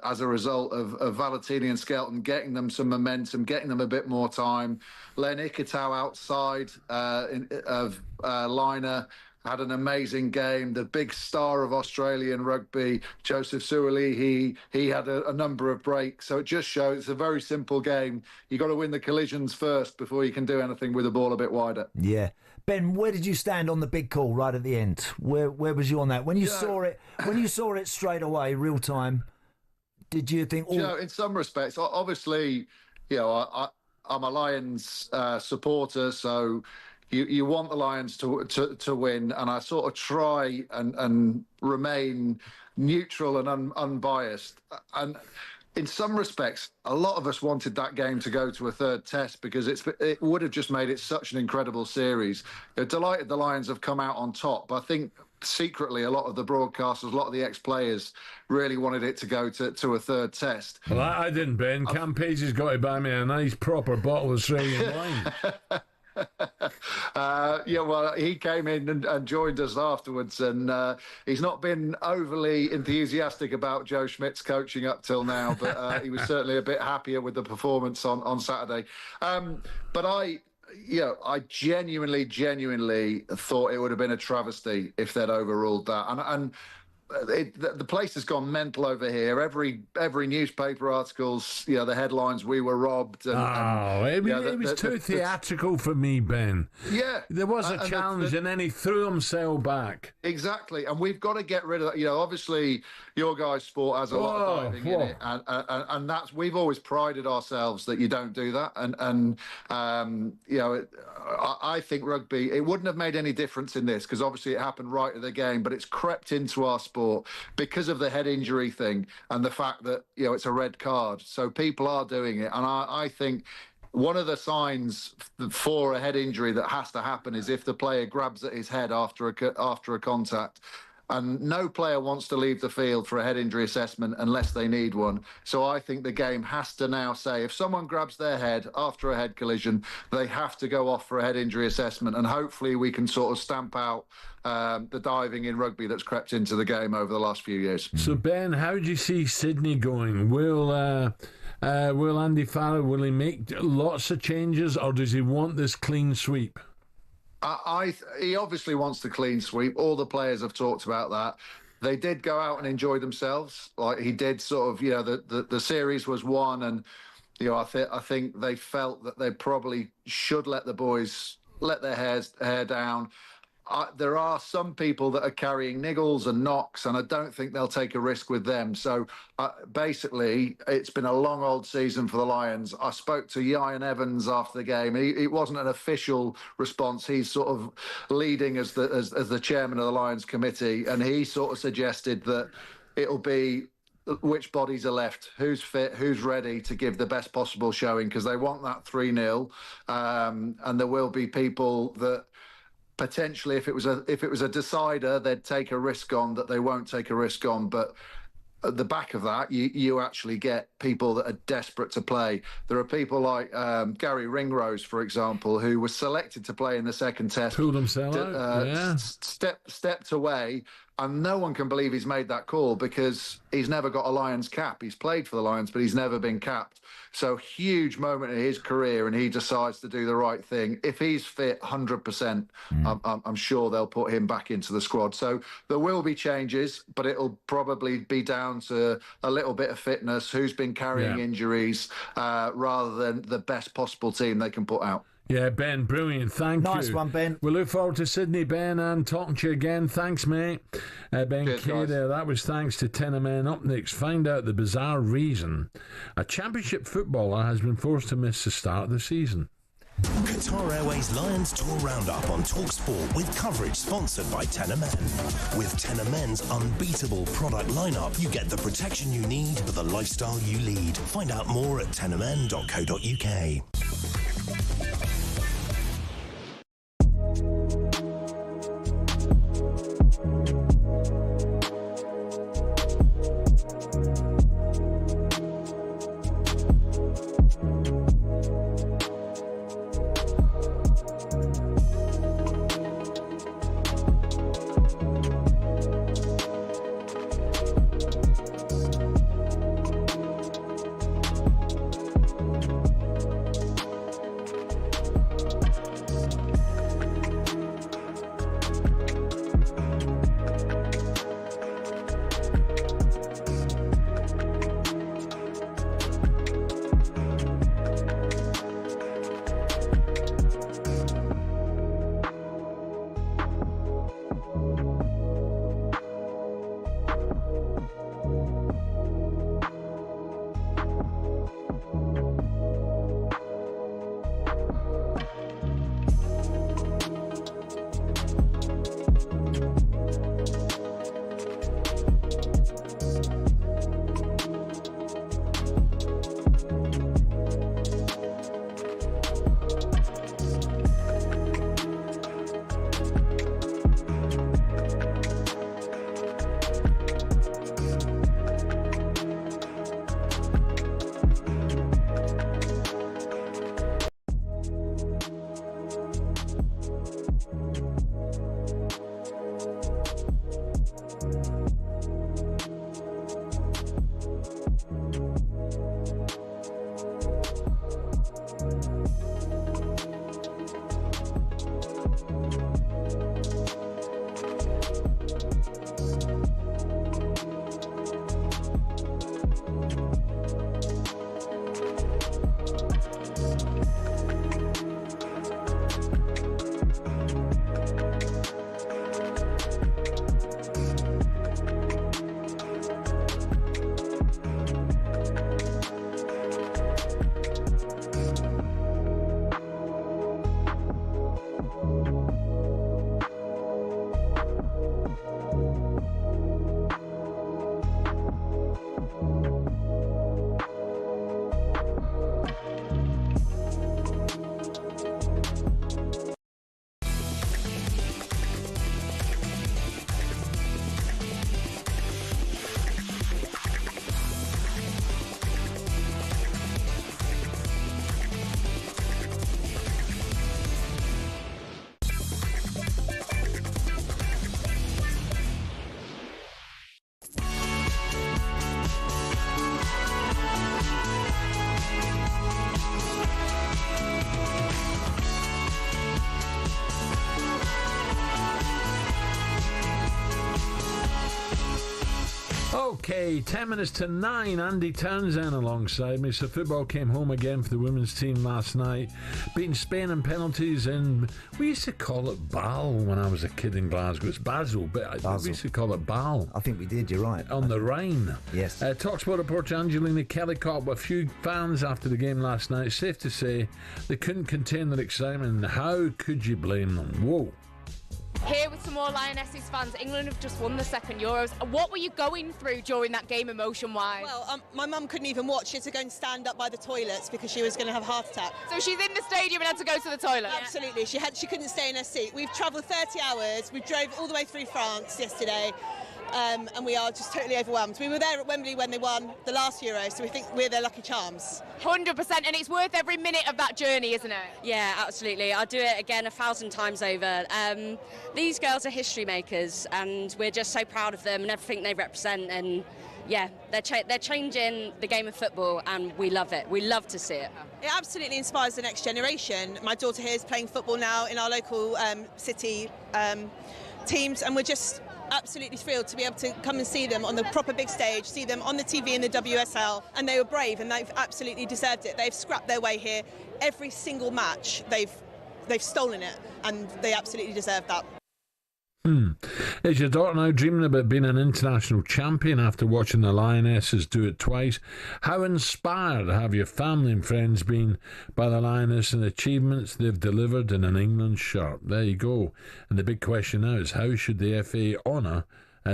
as a result of Valentini and Skelton getting them some momentum, getting them a bit more time. Len Ikitau outside of Liner had an amazing game. The big star of Australian rugby, Joseph Suaalii, he had a number of breaks. So it just shows it's a very simple game. You got to win the collisions first before you can do anything with the ball a bit wider. Yeah. Ben, where did you stand on the big call right at the end? Where was you on that? When you saw it straight away, real time, did you think? In some respects, obviously, I'm a Lions supporter, so you want the Lions to win, and I sort of try and remain neutral and unbiased. And in some respects, a lot of us wanted that game to go to a third test because it would have just made it such an incredible series. They're delighted the Lions have come out on top, but I think secretly a lot of the broadcasters, a lot of the ex-players really wanted it to go to a third test. Well, I didn't, Ben. Cam Page has got to buy me a nice proper bottle of Australian wine. He came in and joined us afterwards, and he's not been overly enthusiastic about Joe Schmidt's coaching up till now, but he was certainly a bit happier with the performance on Saturday. But I genuinely thought it would have been a travesty if they'd overruled that. And the place has gone mental over here. Every newspaper articles, the headlines, "We were robbed." It was too theatrical for me, Ben. Yeah. There was a challenge and then he threw himself back. Exactly. And we've got to get rid of that. Obviously your guys' sport has a lot of diving in it. And that's, we've always prided ourselves that you don't do that. I think rugby, it wouldn't have made any difference in this because obviously it happened right at the game, but it's crept into our sport because of the head injury thing and the fact that, it's a red card. So people are doing it. And I think one of the signs for a head injury that has to happen is if the player grabs at his head after a contact. And no player wants to leave the field for a head injury assessment unless they need one. So I think the game has to now say if someone grabs their head after a head collision, they have to go off for a head injury assessment. And hopefully we can sort of stamp out the diving in rugby that's crept into the game over the last few years. So, Ben, how do you see Sydney going? Will Andy Farrell, will he make lots of changes or does he want this clean sweep? He obviously wants the clean sweep. All the players have talked about that. They did go out and enjoy themselves. Like he did sort of, the series was won and, I think they felt that they probably should let the boys let their hair down. There are some people that are carrying niggles and knocks, and I don't think they'll take a risk with them. So basically, it's been a long old season for the Lions. I spoke to Ian Evans after the game. It wasn't an official response. He's sort of leading as the chairman of the Lions committee, and he sort of suggested that it'll be which bodies are left, who's fit, who's ready to give the best possible showing, because they want that 3-0, and there will be people that potentially, if it was a decider, they'd take a risk on that they won't take a risk on. But at the back of that, you actually get people that are desperate to play. There are people like Gary Ringrose, for example, who was selected to play in the second test. Pulled himself out, stepped away. And no one can believe he's made that call because he's never got a Lions cap. He's played for the Lions, but he's never been capped. So huge moment in his career, and he decides to do the right thing. If he's fit 100%, I'm sure they'll put him back into the squad. So there will be changes, but it'll probably be down to a little bit of fitness, who's been carrying injuries, rather than the best possible team they can put out. Yeah, Ben, brilliant. Thank you. Nice one, Ben. We look forward to Sydney, Ben, and talking to you again. Thanks, mate. Ben Kay there. That was thanks to Ten of Men. Up next, find out the bizarre reason a championship footballer has been forced to miss the start of the season. Qatar Airways Lions Tour Roundup on TalkSport with coverage sponsored by Ten of Men. With Ten of Men's unbeatable product lineup, you get the protection you need for the lifestyle you lead. Find out more at tenofmen.co.uk. Okay, 10 minutes to 9. Andy Townsend alongside me. So football came home again for the women's team last night, beating Spain in penalties. And we used to call it Bal when I was a kid in Glasgow. It's Basel, but we used to call it Bal. I think we did, you're right. On the Rhine. Yes. TalkSport reporter Angelina Kelly caught up with a few fans after the game last night. Safe to say they couldn't contain their excitement. How could you blame them? Whoa. Here with some more Lionesses fans. England have just won the second Euros. What were you going through during that game emotion-wise? Well, my mum couldn't even watch. She had to go and stand up by the toilets because she was going to have a heart attack. So she's in the stadium and had to go to the toilet? Absolutely. She couldn't stay in her seat. We've travelled 30 hours. We drove all the way through France yesterday. And we are just totally overwhelmed. We were there at Wembley when they won the last Euro, so we think we're their lucky charms. 100%, and it's worth every minute of that journey, isn't it? Yeah, absolutely. I'll do it again 1,000 times over. These girls are history makers, and we're just so proud of them and everything they represent. And yeah, they're changing the game of football, and we love it. We love to see it. It absolutely inspires the next generation. My daughter here is playing football now in our local city teams, and we're just absolutely thrilled to be able to come and see them on the proper big stage, see them on the TV in the WSL, and they were brave and they've absolutely deserved it. They've scrapped their way here. Every single match, they've stolen it, and they absolutely deserve that. Is your daughter now dreaming about being an international champion after watching the Lionesses do it twice? How inspired have your family and friends been by the Lionesses and the achievements they've delivered in an England shirt? There you go. And the big question now is, how should the FA honour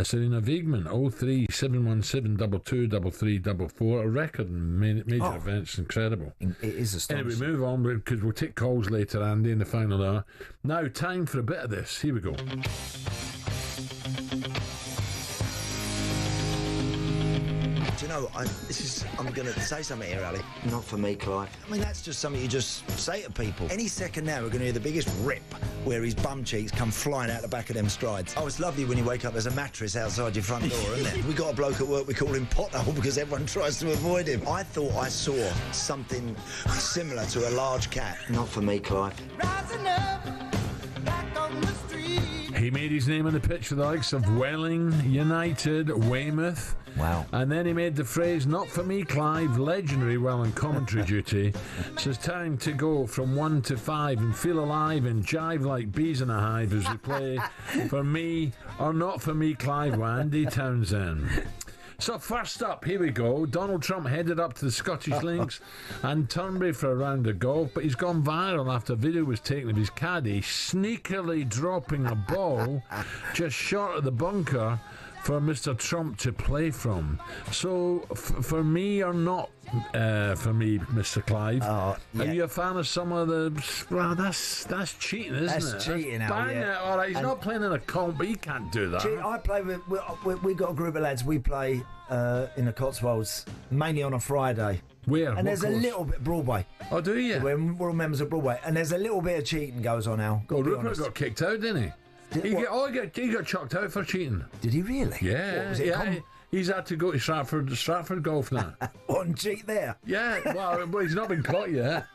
Serena Wiegmann? 03717 223344. A record in major events. Incredible. It is astonishing. Anyway, move on because we'll take calls later, Andy, in the final hour. Now, time for a bit of this. Here we go. Do you know, I'm going to say something here, Ali. Not for me, Clive. I mean, that's just something you just say to people. Any second now, we're going to hear the biggest rip where his bum cheeks come flying out the back of them strides. Oh, it's lovely when you wake up, there's a mattress outside your front door, isn't there? We got a bloke at work, we call him Pothole because everyone tries to avoid him. I thought I saw something similar to a large cat. Not for me, Clive. Rising up, back on the street. He made his name on the pitch for the likes of Welling United, Weymouth. Wow. And then he made the phrase, not for me, Clive, legendary while on commentary duty. So it's time to go from 1 to 5 and feel alive and jive like bees in a hive as we play For Me or Not For Me, Clive, with Andy Townsend. So first up, here we go. Donald Trump headed up to the Scottish Links and Turnberry for a round of golf, but he's gone viral after a video was taken of his caddy sneakily dropping a ball just short of the bunker for Mr. Trump to play from. So, for me or not for me, Mr. Clive, are you a fan of some of the... Well, that's cheating, isn't it? That's cheating, All right, he's not playing in a comp, but he can't do that. I play with... We've got a group of lads, we play in the Cotswolds, mainly on a Friday. Where? And there's a little bit... Broadway. Oh, do you? We're all members of Broadway. And there's a little bit of cheating goes on now. Well, Rupert got kicked out, didn't he? He got chucked out for cheating. Did he really? Yeah. Was it he's had to go to Stratford Golf now. What, cheat there? Yeah, well, he's not been caught yet.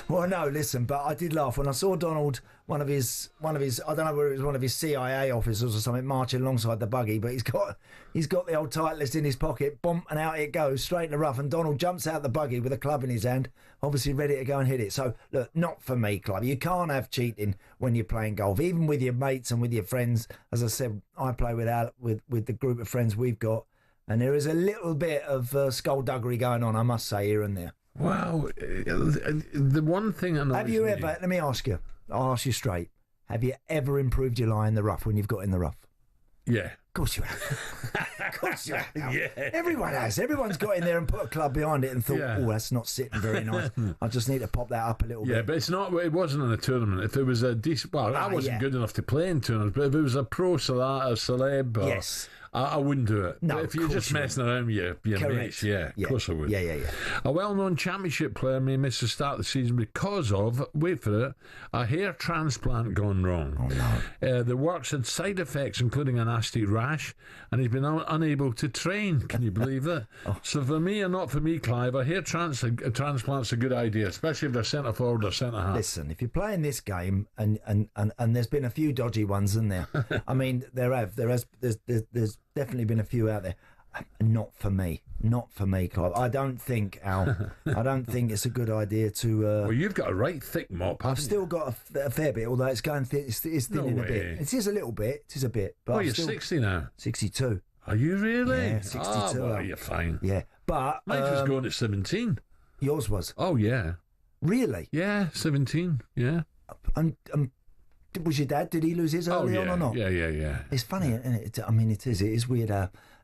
Well, no, listen, but I did laugh when I saw Donald, one of his, I don't know whether it was one of his CIA officers or something, marching alongside the buggy, but he's got the old Titleist in his pocket, boom, and out it goes, straight in the rough, and Donald jumps out the buggy with a club in his hand, obviously ready to go and hit it. So, look, not for me, Clive. You can't have cheating when you're playing golf, even with your mates and with your friends. As I said, I play with the group of friends we've got, and there is a little bit of skullduggery going on, I must say, here and there. Wow. The one thing I know. Have you ever, let me ask you, I'll ask you straight, have you ever improved your lie in the rough when you've got in the rough? Yeah. Of course you have. Of course you have. Yeah. Everyone has. Everyone's got in there and put a club behind it and thought, oh, that's not sitting very nice. I just need to pop that up a little bit. Yeah, but it wasn't in a tournament. If it was a decent, I wasn't good enough to play in tournaments, but if it was a pro celeb, yes. I wouldn't do it. No, but if you're just messing around with your mates, of course I would. Yeah. A well-known championship player may miss the start of the season because of, wait for it, a hair transplant gone wrong. Oh, no. The works had side effects, including a nasty rash, and he's been unable to train. Can you believe that? So for me, or not for me, Clive, a hair transplant's a good idea, especially if they're centre forward or centre half. Listen, if you're playing this game, and there's been a few dodgy ones in there. I mean, there's definitely been a few out there. Not for me, Clive. I don't think, Al. I don't think it's a good idea to. Well, you've got a right thick mop. I've still got a fair bit, although it's going thick. It's thinning a bit. It is a little bit. It is a bit. But you're 60 now. 62. Are you really? Yeah, 62. Oh, well, you're fine. Yeah, but mine was going at 17. Yours was. Oh yeah. Really? Yeah, 17. Yeah. Was your dad? Did he lose his early on or not? Yeah. It's funny, isn't it? I mean, it is weird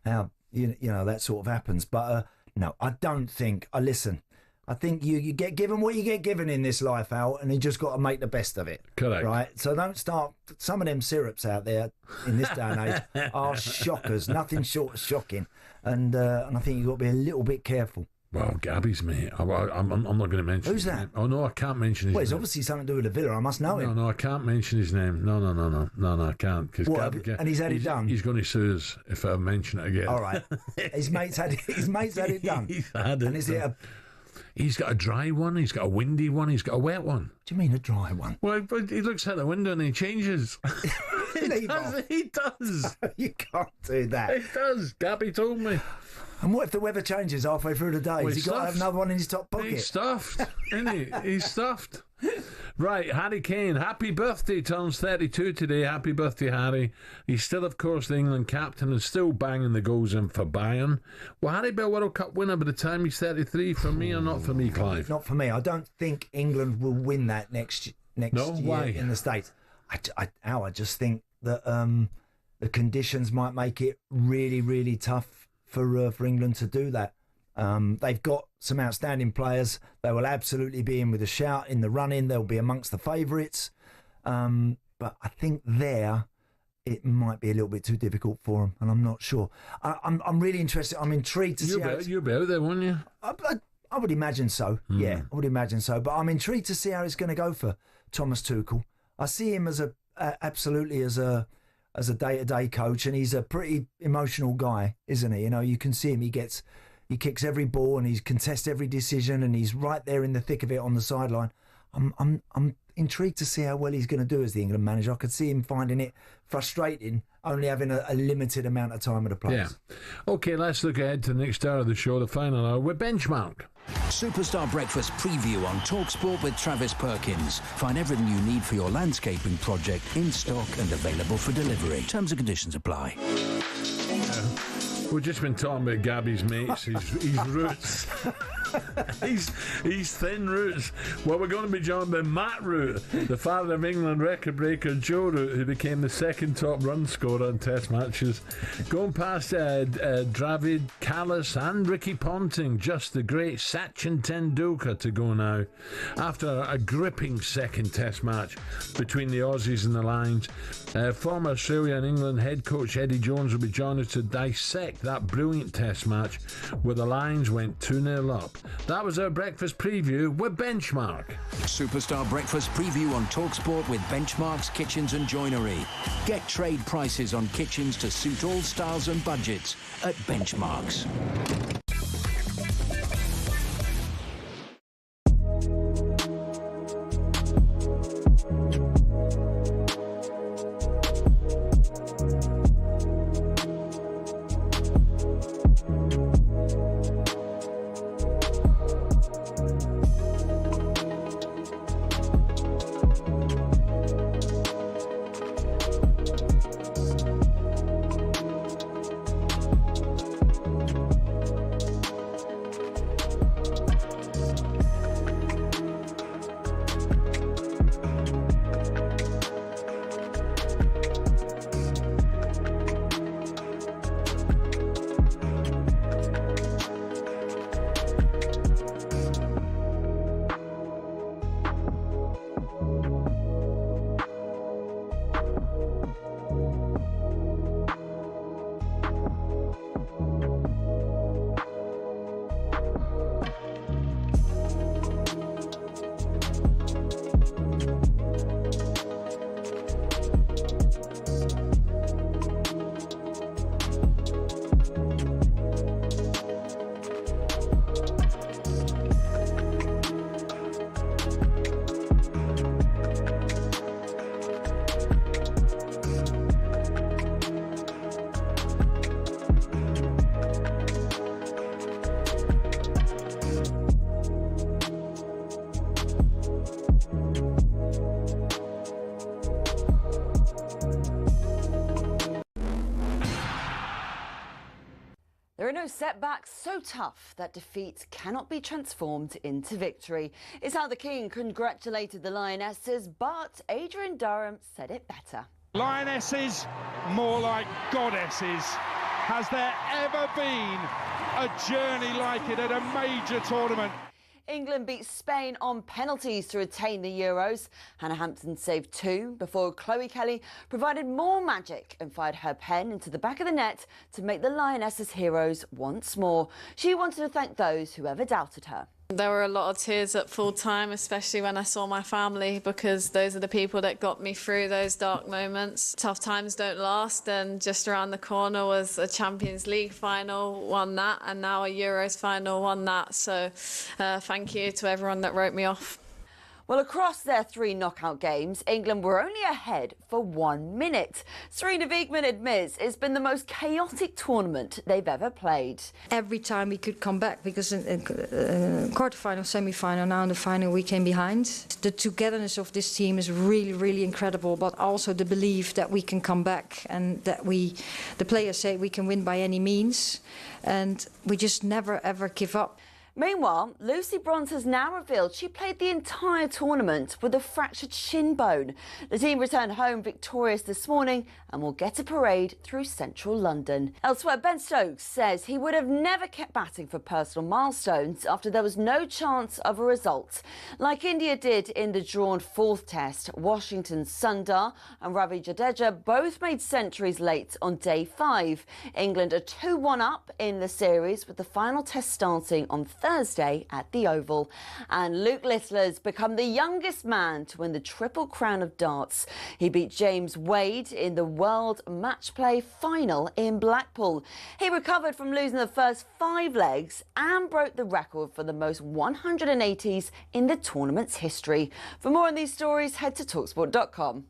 how you know that sort of happens. But no, I don't think. Listen, I think you get given what you get given in this life, Al, and you just got to make the best of it. Correct. Right. So don't start. Some of them syrups out there in this day and age are shockers. Nothing short of shocking, and I think you got to be a little bit careful. Well, Gabby's mate. I'm not going to mention. Who's his that? Name. Oh no, I can't mention his name. Well, it's obviously something to do with the Villa. I must know him. No, I can't mention his name. No, I can't. And he's had it done. He's going to sue us if I mention it again. All right. His mates had it done. He's had it. And is it He's got a dry one. He's got a windy one. He's got a wet one. What do you mean a dry one? Well, he looks out the window and he changes. He does. You can't do that. He does. Gabby told me. And what if the weather changes halfway through the day? Well, Has he got to have another one in his top pocket? He's stuffed, isn't he? He's stuffed. Right, Harry Kane, happy birthday, turns 32 today. Happy birthday, Harry. He's still, of course, the England captain and still banging the goals in for Bayern. Will Harry be a World Cup winner by the time he's 33? For me or not for me, Clive? Not for me. I don't think England will win that next year in the States. I just think that the conditions might make it really, really tough for England to do that. They've got some outstanding players. They will absolutely be in with a shout in the run-in. They'll be amongst the favourites. But I think it might be a little bit too difficult for them, and I'm not sure. I'm really interested. I'm intrigued to see how... You'll be out there, won't you? I would imagine so. Yeah, I would imagine so. But I'm intrigued to see how it's going to go for Thomas Tuchel. I see him as absolutely as a day-to-day coach, and he's a pretty emotional guy, isn't he? You know, you can see him. He kicks every ball and he contests every decision, and he's right there in the thick of it on the sideline. I'm intrigued to see how well he's going to do as the England manager. I could see him finding it frustrating, only having a limited amount of time with the players. Yeah. Okay, let's look ahead to the next hour of the show, the final hour, with Benchmark. Superstar Breakfast preview on TalkSport with Travis Perkins. Find everything you need for your landscaping project in stock and available for delivery. Terms and conditions apply. We've just been talking about Gabby's mates, his roots. He's thin roots. Well, we're going to be joined by Matt Root, the father of England record breaker Joe Root, who became the second top run scorer in Test matches. Going past Dravid, Callis and Ricky Ponting, just the great Sachin Tendulkar to go now. After a gripping second Test match between the Aussies and the Lions, former Australia and England head coach Eddie Jones will be joining us to dissect that brilliant Test match where the Lions went 2-0 up. That was our breakfast preview with Benchmark. Superstar Breakfast preview on TalkSport with Benchmark's Kitchens and Joinery. Get trade prices on kitchens to suit all styles and budgets at Benchmark's. There are no setbacks so tough that defeat cannot be transformed into victory. It's how the King congratulated the Lionesses, but Adrian Durham said it better. Lionesses, more like goddesses. Has there ever been a journey like it at a major tournament? England beat Spain on penalties to retain the Euros. Hannah Hampton saved 2 before Chloe Kelly provided more magic and fired her pen into the back of the net to make the Lionesses heroes once more. She wanted to thank those who ever doubted her. There were a lot of tears at full time, especially when I saw my family, because those are the people that got me through those dark moments. Tough times don't last, and just around the corner was a Champions League final, won that, and now a Euros final, won that. So thank you to everyone that wrote me off. Well, across their 3 knockout games, England were only ahead for 1 minute. Serena Wiegmann admits it's been the most chaotic tournament they've ever played. Every time we could come back, because in quarterfinal, semi-final, now in the final we came behind. The togetherness of this team is really, really incredible, but also the belief that we can come back and that the players say we can win by any means, and we just never ever give up. Meanwhile, Lucy Bronze has now revealed she played the entire tournament with a fractured shin bone. The team returned home victorious this morning and will get a parade through central London. Elsewhere, Ben Stokes says he would have never kept batting for personal milestones after there was no chance of a result. Like India did in the drawn 4th test, Washington's Sundar and Ravi Jadeja both made centuries late on day 5. England are 2-1 up in the series, with the final test starting on Thursday at the Oval. And Luke Littler's become the youngest man to win the Triple Crown of darts. He beat James Wade in the World Match Play final in Blackpool. He recovered from losing the first 5 legs and broke the record for the most 180s in the tournament's history. For more on these stories, head to talksport.com.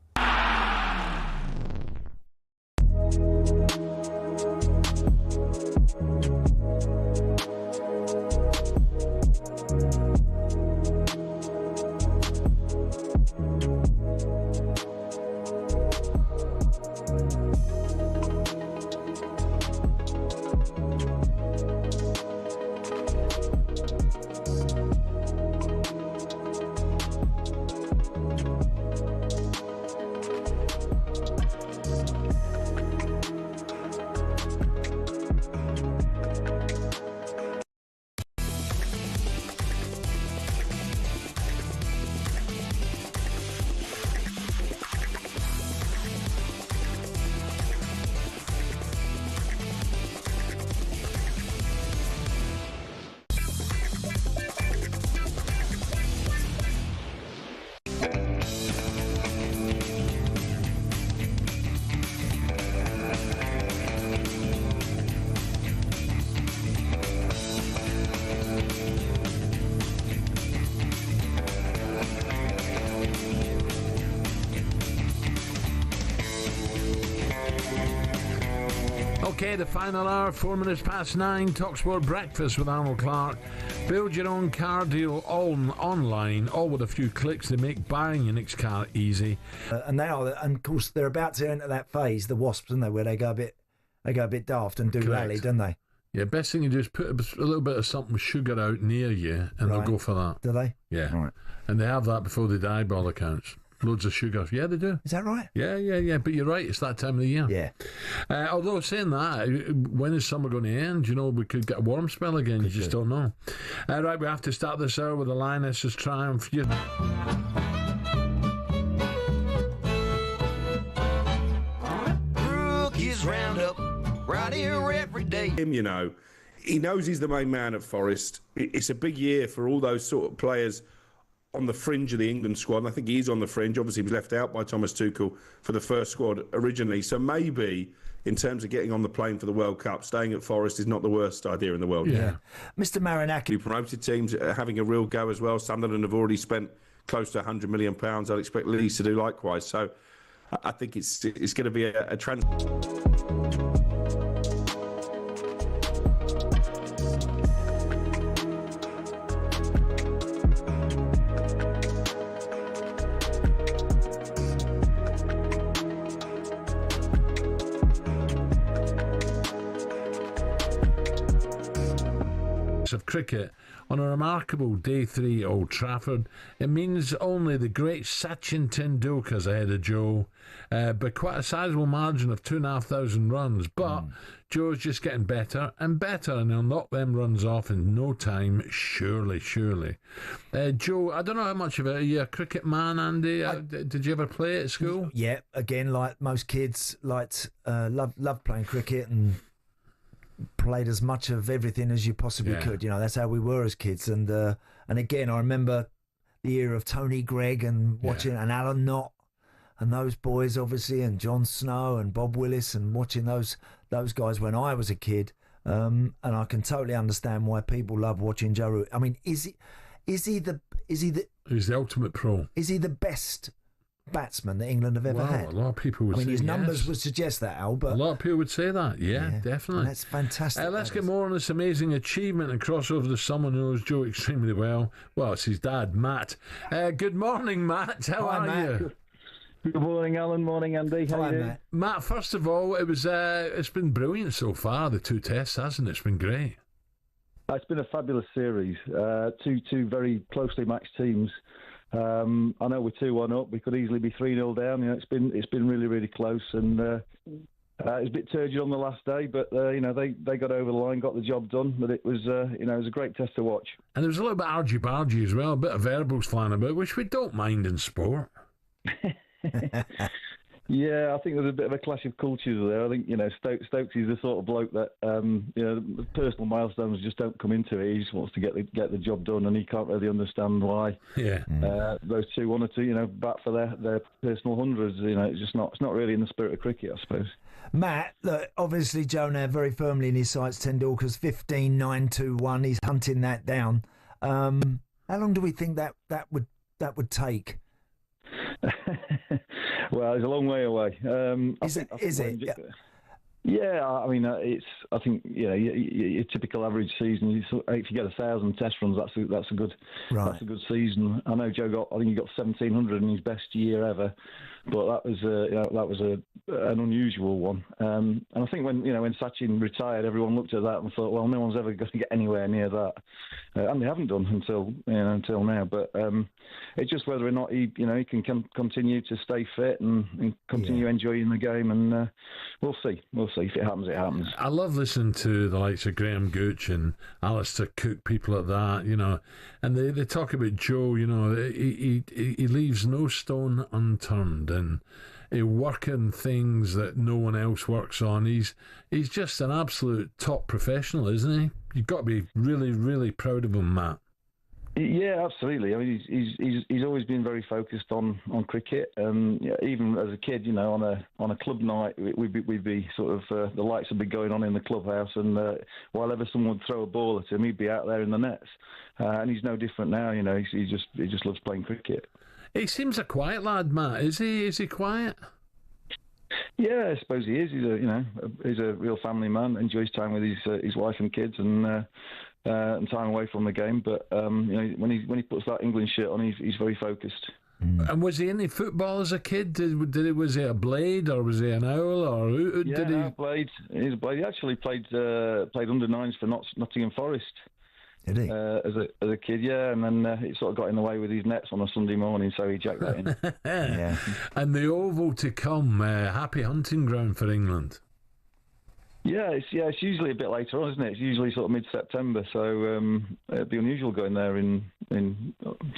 Okay, the final hour, 4 minutes past 9, TalkSport Breakfast with Arnold Clark. Build your own car deal all online, all with a few clicks. They make buying your next car easy. And of course, they're about to enter that phase, the Wasps, aren't they, where they go a bit daft and do rally, don't they? Yeah, best thing you do is put a little bit of something with sugar out near you, and they'll go for that. Do they? Yeah. All right. And they have that before they die, by all accounts. Loads of sugar. Yeah, they do. Is that right? Yeah. But you're right. It's that time of the year. Yeah. Although saying that, when is summer going to end? You know, we could get a warm spell again. You just don't know. Right, we have to start this hour with the Lionesses' triumph. Rookies Roundup, right here every day. You know, he knows he's the main man at Forest. It's a big year for all those sort of players on the fringe of the England squad, and I think he's on the fringe. Obviously, he was left out by Thomas Tuchel for the first squad originally. So maybe, in terms of getting on the plane for the World Cup, staying at Forest is not the worst idea in the world. Yeah. Mr. Marinaki. Promoted teams are having a real go as well. Sunderland have already spent close to £100 million. I'd expect Leeds to do likewise. So I think it's going to be a trend. of cricket on a remarkable day 3 at Old Trafford. It means only the great Sachin Tendulkar's ahead of Joe by quite a sizable margin of 2,500 runs. But Joe's just getting better and better, and he'll knock them runs off in no time, surely. Joe, I don't know how much of it. Are you a cricket man, Andy? Did you ever play at school? Yeah, again, like most kids, loved playing cricket and played as much of everything as you possibly could. You know, that's how we were as kids. And again, I remember the era of Tony Gregg and watching and Alan Knott and those boys, obviously, and John Snow and Bob Willis, and watching those guys when I was a kid. And I can totally understand why people love watching Joe Root. I mean, he's the ultimate pro. Is he the best batsman that England have ever had? A lot of people would say his numbers yes. would suggest that, Al, but a lot of people would say that. Yeah, definitely. That's fantastic. Let's get more on this amazing achievement and cross over to someone who knows Joe extremely well. Well, it's his dad, Matt. Good morning, Matt. How are you? Good morning, Alan. Morning, Andy. How are you doing? Matt, first of all, it's been brilliant so far, the 2 tests, hasn't it? It's been great. It's been a fabulous series. Two very closely matched teams. I know we're 2-1 up. We could easily be 3-0 down. You know, it's been really, really close, and it was a bit turgid on the last day, but they got over the line, got the job done. But it was it was a great test to watch. And there was a little bit argy-bargy as well, a bit of verbals flying about, which we don't mind in sport. Yeah, I think there's a bit of a clash of cultures there. I think Stokes is the sort of bloke that the personal milestones just don't come into it. He just wants to get the job done, and he can't really understand why. Yeah, those two wanted to bat for their personal hundreds. It's not really in the spirit of cricket, I suppose. Matt, look, obviously Joe now very firmly in his sights. Tendulkar's 15-9-2-1. He's hunting that down. How long do we think that would take? Well, it's a long way away. Is it? Yeah, I mean, I think your typical average season. If you get 1,000 test runs, that's a good season. I know Joe I think he got 1,700 in his best year ever, but that was an unusual one. And I think when Sachin retired, everyone looked at that and thought, well, no one's ever going to get anywhere near that, and they haven't done until now. But it's just whether or not he can continue to stay fit and continue enjoying the game, and we'll see. If it happens, it happens. I love listening to the likes of Graham Gooch and Alistair Cook, people like that, and they talk about Joe. He leaves no stone unturned, and he working things that no one else works on. He's just an absolute top professional, isn't he? You've got to be really, really proud of him, Matt. Yeah, absolutely. I mean, he's always been very focused on cricket, and even as a kid, on a club night, we'd be sort of the lights would be going on in the clubhouse, and while ever someone would throw a ball at him, he'd be out there in the nets. And he's no different now. He just loves playing cricket. He seems a quiet lad, Matt. Is he? Is he quiet? Yeah, I suppose he is. He's a real family man. Enjoys time with his wife and kids, and time away from the game. But when he puts that England shirt on, he's very focused. And was he any football as a kid? Was he a blade, or was he an owl, or who did he? Yeah, blade. He's a blade. He actually played under 9s for Nottingham Forest. Did he? As a kid, yeah, and then it sort of got in the way with his nets on a Sunday morning, so he jacked that in. Yeah. And the Oval to come, happy hunting ground for England. Yeah, it's usually a bit later on, isn't it? It's usually sort of mid-September, so it'd be unusual going there in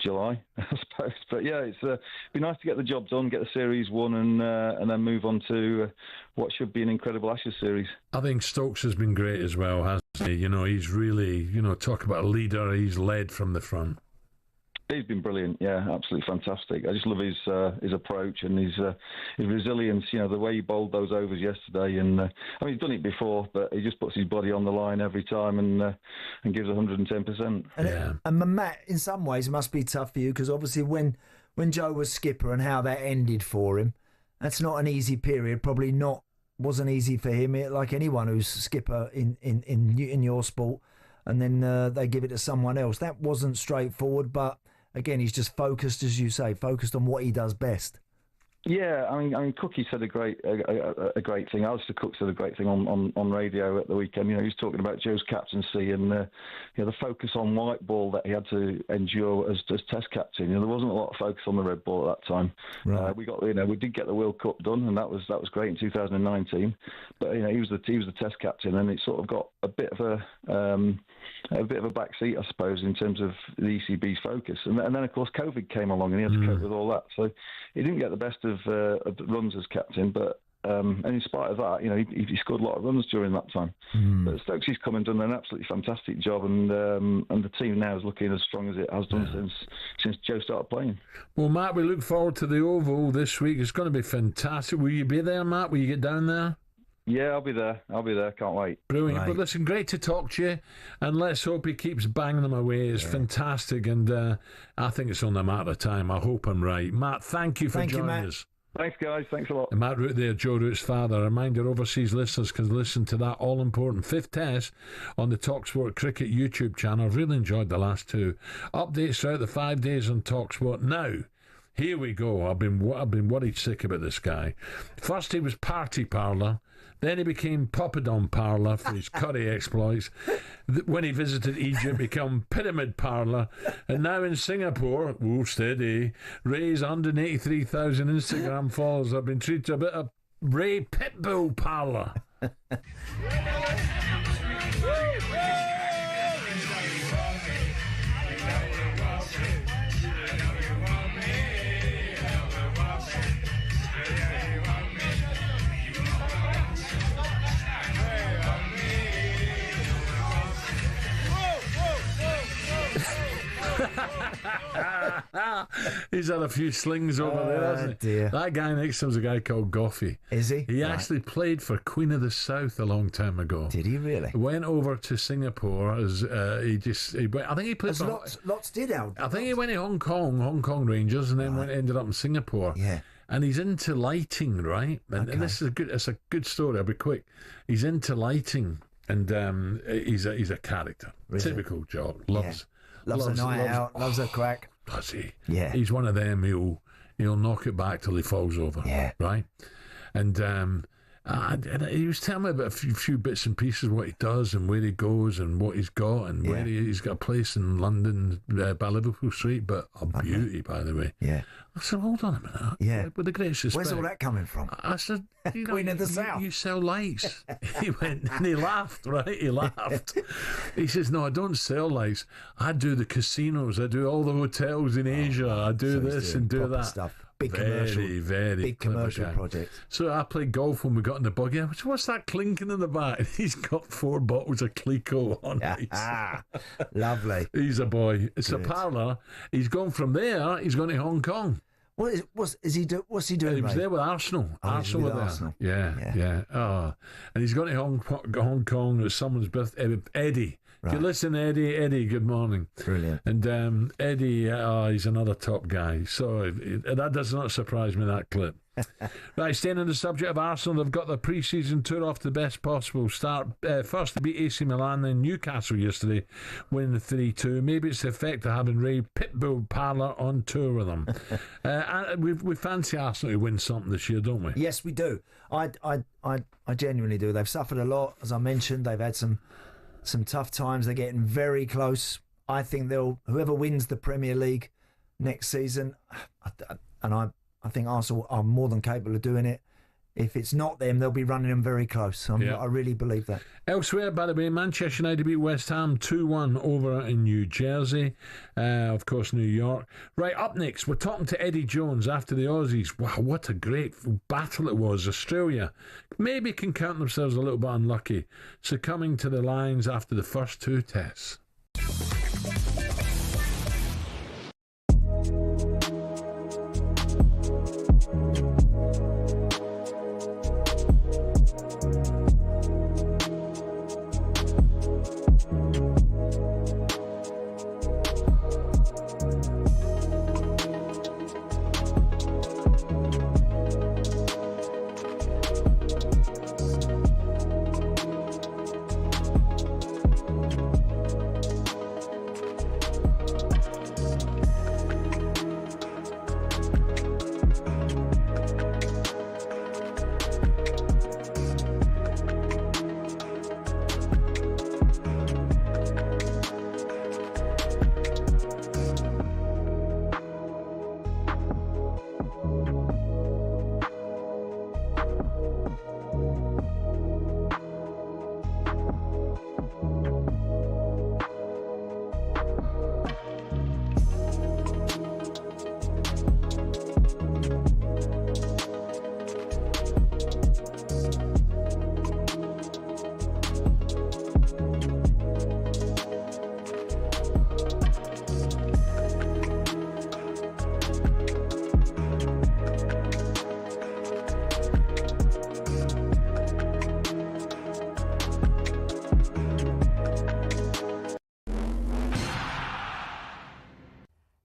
July, I suppose. But yeah, it'd be nice to get the job done, get the series won, and then move on to what should be an incredible Ashes series. I think Stokes has been great as well, hasn't he? He's really, talk about a leader. He's led from the front. He's been brilliant, yeah, absolutely fantastic. I just love his approach and his resilience. The way he bowled those overs yesterday, and he's done it before, but he just puts his body on the line every time and gives 110%. And Matt, in some ways, it must be tough for you because obviously when Joe was skipper and how that ended for him, that's not an easy period. Probably wasn't easy for him, like anyone who's skipper in your sport, and then they give it to someone else. That wasn't straightforward, but. Again, he's just focused, as you say, focused on what he does best. Yeah, I mean, Cookie said a great thing. Alistair Cook said a great thing on radio at the weekend. He was talking about Joe's captaincy and the focus on white ball that he had to endure as Test captain. There wasn't a lot of focus on the red ball at that time. Right. We did get the World Cup done, and that was great in 2019. But he was the Test captain, and it sort of got a bit of a back seat, I suppose, in terms of the ECB's focus. And then of course COVID came along, and he had to cope with all that. So he didn't get the best of the runs as captain, but and in spite of that, he scored a lot of runs during that time. But Stokes' come and done an absolutely fantastic job, and the team now is looking as strong as it has done since Joe started playing. Well, Matt, we look forward to the Oval this week. It's going to be fantastic. Will you be there, Matt? Will you get down there? Yeah, I'll be there. Can't wait. Brilliant. Right. But listen, great to talk to you, and let's hope he keeps banging them away. It's fantastic, and I think it's only a matter of time. I hope I'm right. Matt, thank you for joining us. Thanks, guys. Thanks a lot. And Matt Root there, Joe Root's father. A reminder, overseas listeners can listen to that all-important 5th Test on the TalkSport Cricket YouTube channel. I've really enjoyed the last 2. Updates throughout the 5 days on TalkSport. Now, here we go. I've been worried sick about this guy. First, he was Party Parlour. Then he became Poppadom Parlour for his curry exploits. When he visited Egypt, became Pyramid Parlour. And now in Singapore, steady, Ray's 183,000 Instagram followers have been treated to a bit of Ray Pitbull Parlour. He's had a few slings over there, hasn't he? Dear. That guy next to him is a guy called Goffey. Is he? He Right. actually played for Queen of the South a long time ago. Did he really? Went over to Singapore as I think he played As for lots did, Al. I think he went to Hong Kong Rangers, and then ended up in Singapore. Yeah. And he's into lighting, right? And this is it's a good story. I'll be quick. He's into lighting, and he's a character. Really? Typical job. Loves a night out, loves a crack. Does he? Yeah. He's one of them. He'll knock it back till he falls over. Yeah. Right. And he was telling me about a few bits and pieces, what he does and where he goes and what he's got, and where he's got a place in London by Liverpool Street, but a beauty, by the way. Yeah. I said, hold on a minute. Yeah. With the greatest respect. Where's all that coming from? I said, Queen of the South. You sell lights. He went and he laughed, right? He laughed. He says, no, I don't sell lights. I do the casinos. I do all the hotels in Asia. I do this and do that. Stuff. Big commercial, very commercial guy. project. So I played golf when we got in the buggy. I said, what's that clinking in the back? He's got 4 bottles of Clico on. Lovely. He's a boy. It's a parlour. He's gone from there. He's gone to Hong Kong. What's he doing? He was there with Arsenal. Arsenal were there. Arsenal. Yeah. Oh, and he's gone to Hong Kong. It's someone's birthday. Eddie. Right. If you listen, Eddie, good morning. Brilliant. And Eddie, he's another top guy. So that does not surprise me, that clip. Right, staying on the subject of Arsenal, they've got their pre-season tour off to the best possible start. First, they beat AC Milan, then Newcastle yesterday, winning 3-2. Maybe it's the effect of having Ray Pitbull Parlour on tour with them. We fancy Arsenal to win something this year, don't we? Yes, we do. I genuinely do. They've suffered a lot, as I mentioned. They've had some tough times. They're getting very close. I think whoever wins the Premier League next season, I think Arsenal are more than capable of doing it. If it's not them, they'll be running them very close. I really believe that. Elsewhere, by the way, Manchester United beat West Ham 2-1 over in New Jersey. Of course, New York. Right, up next, we're talking to Eddie Jones after the Aussies. Wow, what a great battle it was. Australia maybe can count themselves a little bit unlucky, succumbing to the Lions after the first 2 tests.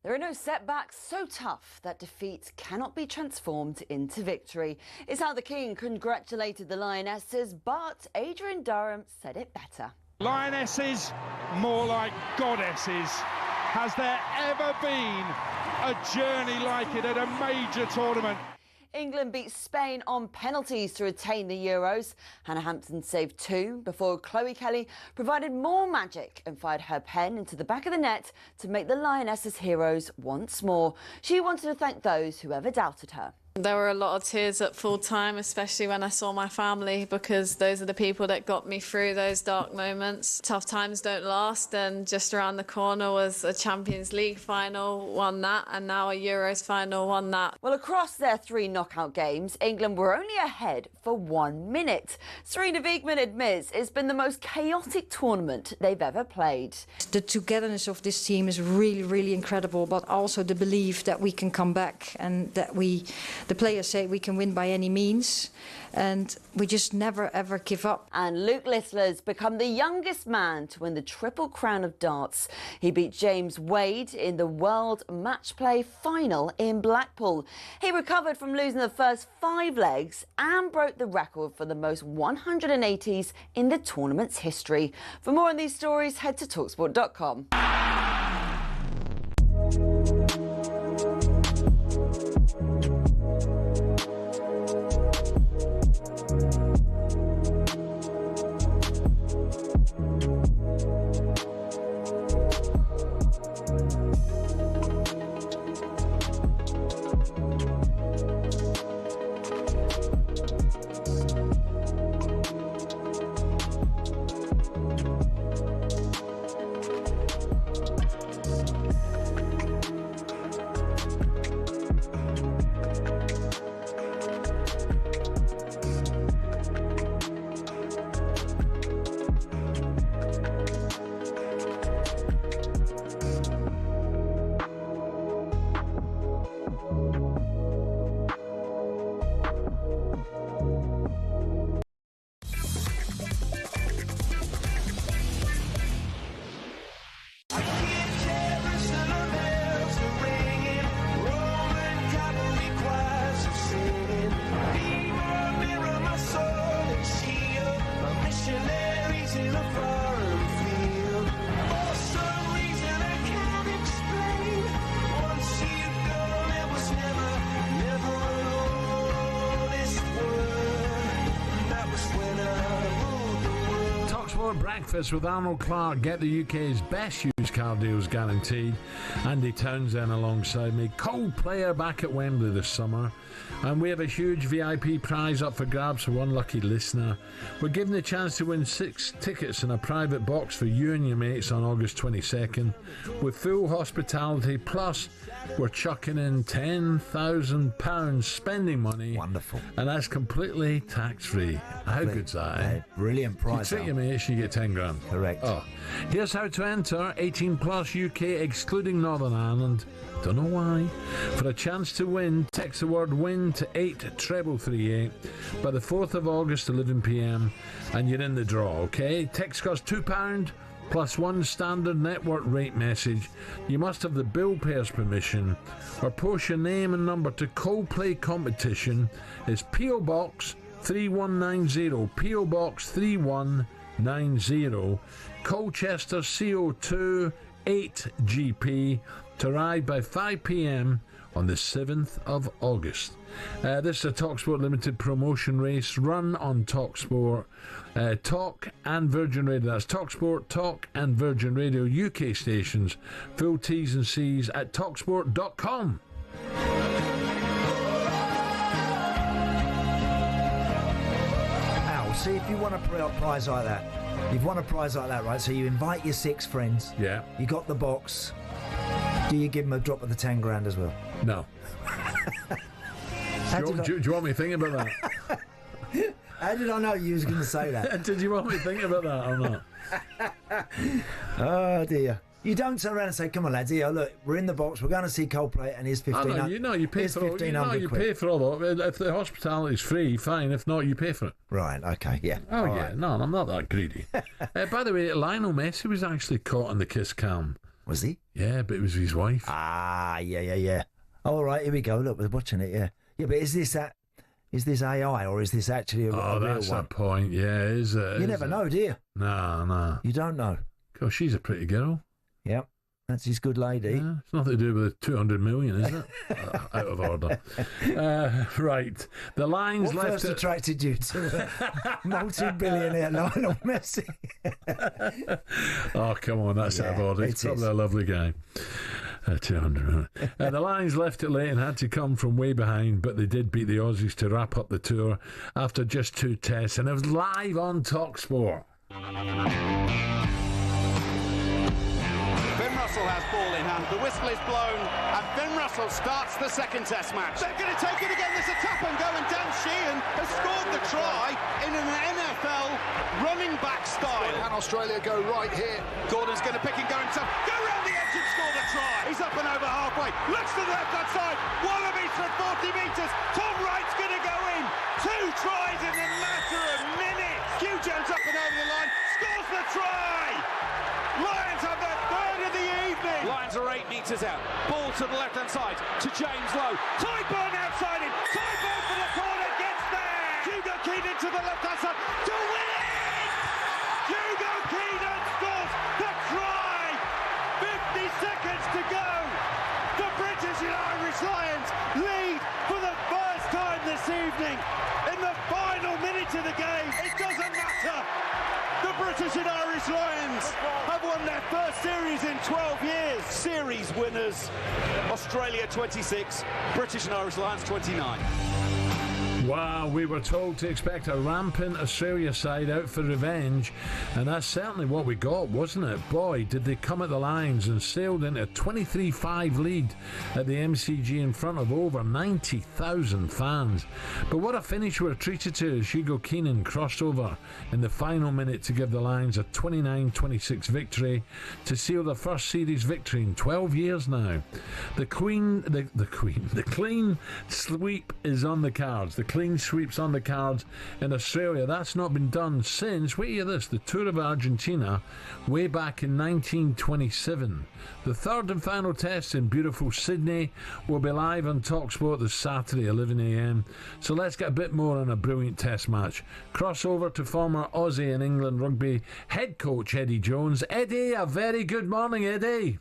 There are no setbacks so tough that defeat cannot be transformed into victory. It's how the King congratulated the Lionesses, but Adrian Durham said it better. Lionesses, more like goddesses. Has there ever been a journey like it at a major tournament? England beat Spain on penalties to retain the Euros. Hannah Hampton saved 2 before Chloe Kelly provided more magic and fired her pen into the back of the net to make the Lionesses heroes once more. She wanted to thank those who ever doubted her. There were a lot of tears at full time, especially when I saw my family, because those are the people that got me through those dark moments. Tough times don't last, and just around the corner was a Champions League final, won that, and now a Euros final, won that. Well, across their 3 knockout games, England were only ahead for 1 minute. Serena Wiegmann admits it's been the most chaotic tournament they've ever played. The togetherness of this team is really, really incredible, but also the belief that we can come back and that the players say we can win by any means, and we just never ever give up. And Luke Littler's become the youngest man to win the Triple Crown of darts. He beat James Wade in the World Match Play final in Blackpool. He recovered from losing the first 5 legs and broke the record for the most 180s in the tournament's history. For more on these stories, head to talksport.com. Breakfast with Arnold Clark. Get the UK's best used car deals guaranteed. Andy Townsend alongside me. Coldplay are back at Wembley this summer, and we have a huge VIP prize up for grabs for one lucky listener. We're giving the chance to win 6 tickets in a private box for you and your mates on August 22nd with full hospitality, plus we're chucking in £10,000 spending money. Wonderful. And that's completely tax-free. How good's that? Brilliant prize. You treat your mates, you get 10 grand. Correct. Oh, here's how to enter. 18 plus UK excluding Northern Ireland. Don't know why. For a chance to win, text the word WIN to 83338 by the 4th of August 11 p.m. and you're in the draw, okay? Text costs £2 plus 1 standard network rate message. You must have the bill payer's permission, or post your name and number to Coldplay Competition. It's P.O. Box 3190, P.O. Box 3190, Colchester CO2 8GP, to arrive by 5 p.m. on the 7th of August. This is a TalkSport Limited promotion race run on TalkSport, Talk and Virgin Radio. That's TalkSport, Talk and Virgin Radio UK stations. Full T's and C's at talksport.com. see if you want a prize like that. You've won a prize like that, right? So you invite your 6 friends. Yeah. You got the box. Do you give them a drop of the 10 grand as well? No. Do you want me to think about that? How did I know you was going to say that? Did you want me to think about that or not? Oh dear. You don't turn around and say, "Come on, lads, here, look, we're in the box. We're going to see Coldplay, and here's 1500." You pay for all. You pay for all. If the hospitality's free, fine. If not, you pay for it. Right. Okay. Yeah. Oh all yeah. Right. No, I'm not that greedy. By the way, Lionel Messi was actually caught on the kiss cam. Was he? Yeah, but it was his wife. Ah, yeah. All right, here we go. Look, we're watching it. Yeah. But is this AI or is this actually a real one? Oh, that's that point. Yeah, is it? You never know, do you? No. You don't know. Because she's a pretty girl. Yep. That's his good lady. Yeah, it's nothing to do with 200 million, is it? Out of order. Right. The lines what left. First attracted you to multi-billionaire Lionel Messi? Oh, come on, that's out of order. It's probably a lovely guy. 200 million. The Lions left it late and had to come from way behind, but they did beat the Aussies to wrap up the tour after just 2 tests, and it was live on TalkSport. Finn Russell has ball in hand. The whistle is blown, and Finn Russell starts the second test match. They're going to take it again. There's a tap and go, and Dan Sheehan has scored the try in an NFL running back style. Can Australia go right here? Gordon's going to pick and go himself. Go round the edge and score the try. He's up and over halfway. Looks to the left-hand side. Wallabies from 40 metres. Tom Wright's going to go in. 2 tries in a matter of minutes. Hugh Jones up and over the line. Scores the try. Lions have their third of the evening. Lions are 8 metres out. Ball to the left-hand side to James Lowe. Tyburn outside him. Tyburn for the corner. Gets there. Hugo Keenan to the left-hand side to win it. Hugo Keenan scores the try. 50 seconds to go. The British and Irish Lions lead for the first time this evening. In the final minute of the game, it doesn't matter. The British and Irish Lions have won their first series in 12 years. Series winners, Australia 26, British and Irish Lions 29. Wow, we were told to expect a rampant Australia side out for revenge, and that's certainly what we got, wasn't it? Boy, did they come at the Lions and sailed into a 23-5 lead at the MCG in front of over 90,000 fans. But what a finish we're treated to as Hugo Keenan crossed over in the final minute to give the Lions a 29-26 victory to seal the first series victory in 12 years now. The clean sweep is on the cards. The clean sweeps on the cards in Australia. That's not been done since, wait, hear this, the Tour of Argentina way back in 1927. The third and final test in beautiful Sydney will be live on TalkSport this Saturday, 11 a.m. So let's get a bit more on a brilliant test match. Crossover to former Aussie and England rugby head coach Eddie Jones. Eddie, a very good morning, Eddie.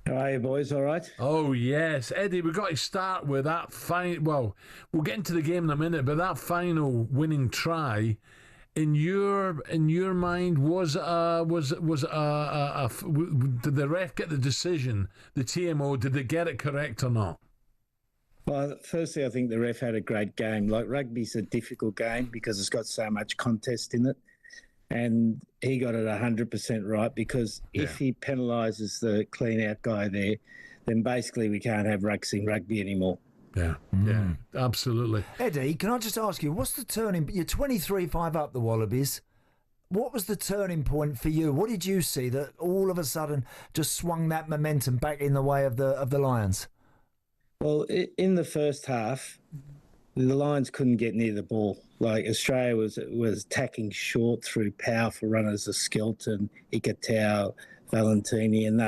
How are you, boys? All right? Oh, yes. Eddie, we've got to start with that we'll get into the game in a minute, but that final winning try, in your mind, did the ref get the decision, the TMO, did they get it correct or not? Well, firstly, I think the ref had a great game. Like, rugby's a difficult game because it's got so much contest in it. And he got it 100% right, because if he penalises the clean-out guy there, then basically we can't have rucks in rugby anymore. Yeah, absolutely. Eddie, can I just ask you, what's the turning? You're 23-5 up the Wallabies. What was the turning point for you? What did you see that all of a sudden just swung that momentum back in the way of the Lions? Well, in the first half, the Lions couldn't get near the ball. Like, Australia was attacking short through powerful runners of Skelton, Ikitau, Valentini, and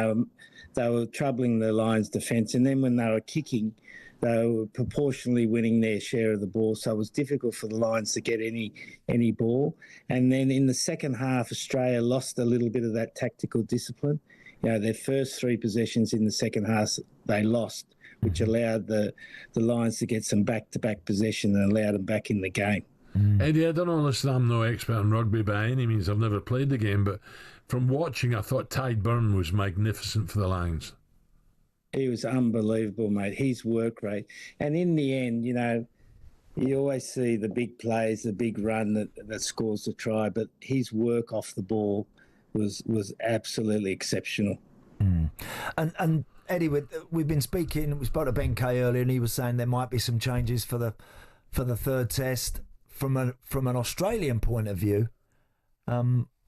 they were troubling the Lions' defence. And then when they were kicking, they were proportionally winning their share of the ball, so it was difficult for the Lions to get any ball. And then in the second half, Australia lost a little bit of that tactical discipline. You know, their first 3 possessions in the second half, they lost, which allowed the Lions to get some back-to-back possession and allowed them back in the game. Eddie, I don't know, listen, I'm no expert in rugby by any means. I've never played the game, but from watching, I thought Tyburn was magnificent for the Lions. He was unbelievable, mate. His work rate. And in the end, you know, You always see the big plays, the big run that scores the try, but his work off the ball was absolutely exceptional. And Eddie, we've been speaking. We spoke to Ben Kay earlier, and he was saying there might be some changes for the third test from an Australian point of view.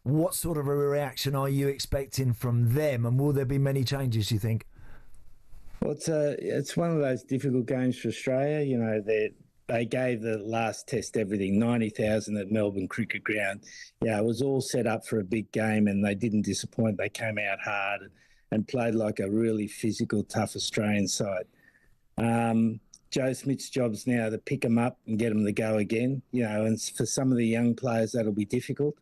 What sort of a reaction are you expecting from them, and will there be many changes, you think? Well, it's one of those difficult games for Australia. You know, they gave the last test everything, 90,000 at Melbourne Cricket Ground. Yeah, it was all set up for a big game, and they didn't disappoint. They came out hard and played like a really physical, tough Australian side. Joe Smith's job's now to pick them up and get them to go again. You know, and for some of the young players, that'll be difficult.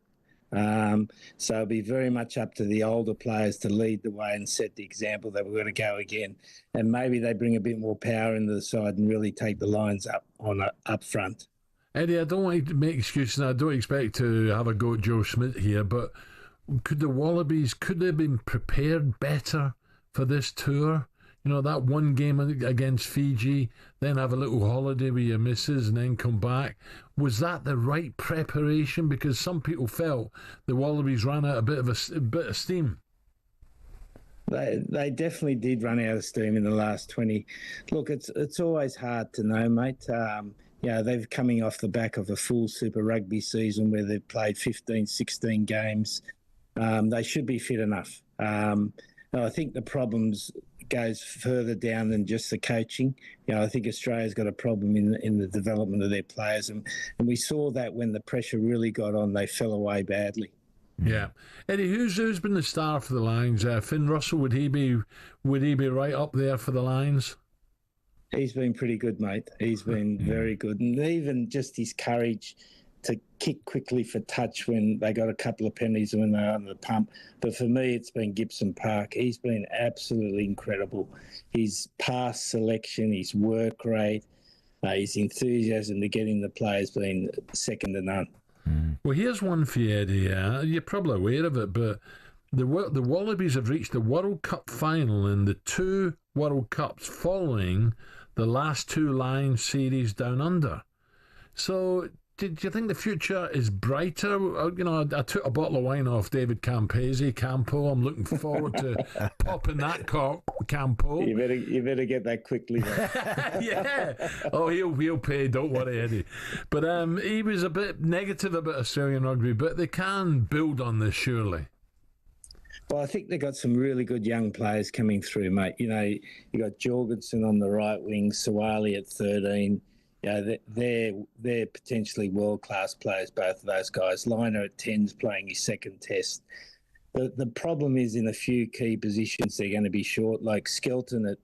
So it'll be very much up to the older players to lead the way and set the example that we're going to go again. And maybe they bring a bit more power into the side and really take the Lions up front. Eddie, I don't want to make excuses. I don't expect to have a go at Joe Schmidt here, but could the Wallabies, could they have been prepared better for this tour? You know, that one game against Fiji, then have a little holiday with your missus and then come back. Was that the right preparation? Because some people felt the Wallabies ran out a bit of steam. They definitely did run out of steam in the last 20. Look, it's always hard to know, mate. They're coming off the back of a full Super Rugby season where they've played 15, 16 games. They should be fit enough. I think the problems goes further down than just the coaching. You know, I think Australia's got a problem in the development of their players, and we saw that when the pressure really got on, they fell away badly. Yeah, Eddie, who's been the star for the Lions? Finn Russell, would he be right up there for the Lions? He's been pretty good, mate. He's been very good, and even just his courage to kick quickly for touch when they got a couple of penalties when they were under the pump. But for me, it's been Gibson Park. He's been absolutely incredible. His pass selection, his work rate, his enthusiasm to get in the play has been second to none. Well, here's one for you, Eddie. You're probably aware of it, but the Wallabies have reached the World Cup final in the 2 World Cups following the last 2 Lions series down under. So did you think the future is brighter? You know, I took a bottle of wine off David Campo. I'm looking forward to popping that Campo. You better get that quickly. Yeah. Oh, he'll pay. Don't worry, Eddie. But he was a bit negative about Australian rugby, but they can build on this, surely. Well, I think they've got some really good young players coming through, mate. You know, you got Jorgensen on the right wing, Sawali at 13. Yeah, they're potentially world-class players, both of those guys. Liner at 10's playing his second test. The problem is in a few key positions they're going to be short. Like Skelton that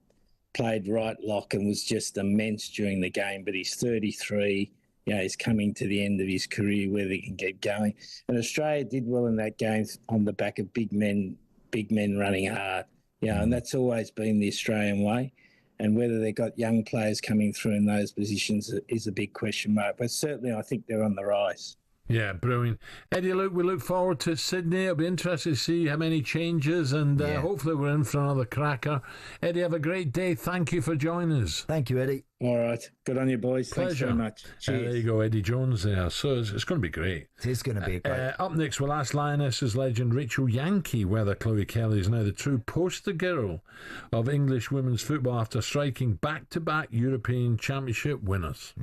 played right lock and was just immense during the game, but he's 33. You know, he's coming to the end of his career where they can keep going. And Australia did well in that game on the back of big men running hard. Yeah, and that's always been the Australian way. And whether they've got young players coming through in those positions is a big question mark. But certainly I think they're on the rise. Yeah, brilliant. Eddie, we look forward to Sydney. It'll be interesting to see how many changes, and hopefully we're in for another cracker. Eddie, have a great day. Thank you for joining us. Thank you, Eddie. All right. Good on you, boys. Pleasure. Thanks very much. Cheers. There you go, Eddie Jones there. So it's going to be great. It is going to be great. Up next, we'll ask Lionesses legend Rachel Yankee whether Chloe Kelly is now the true poster girl of English women's football after striking back-to-back European Championship winners.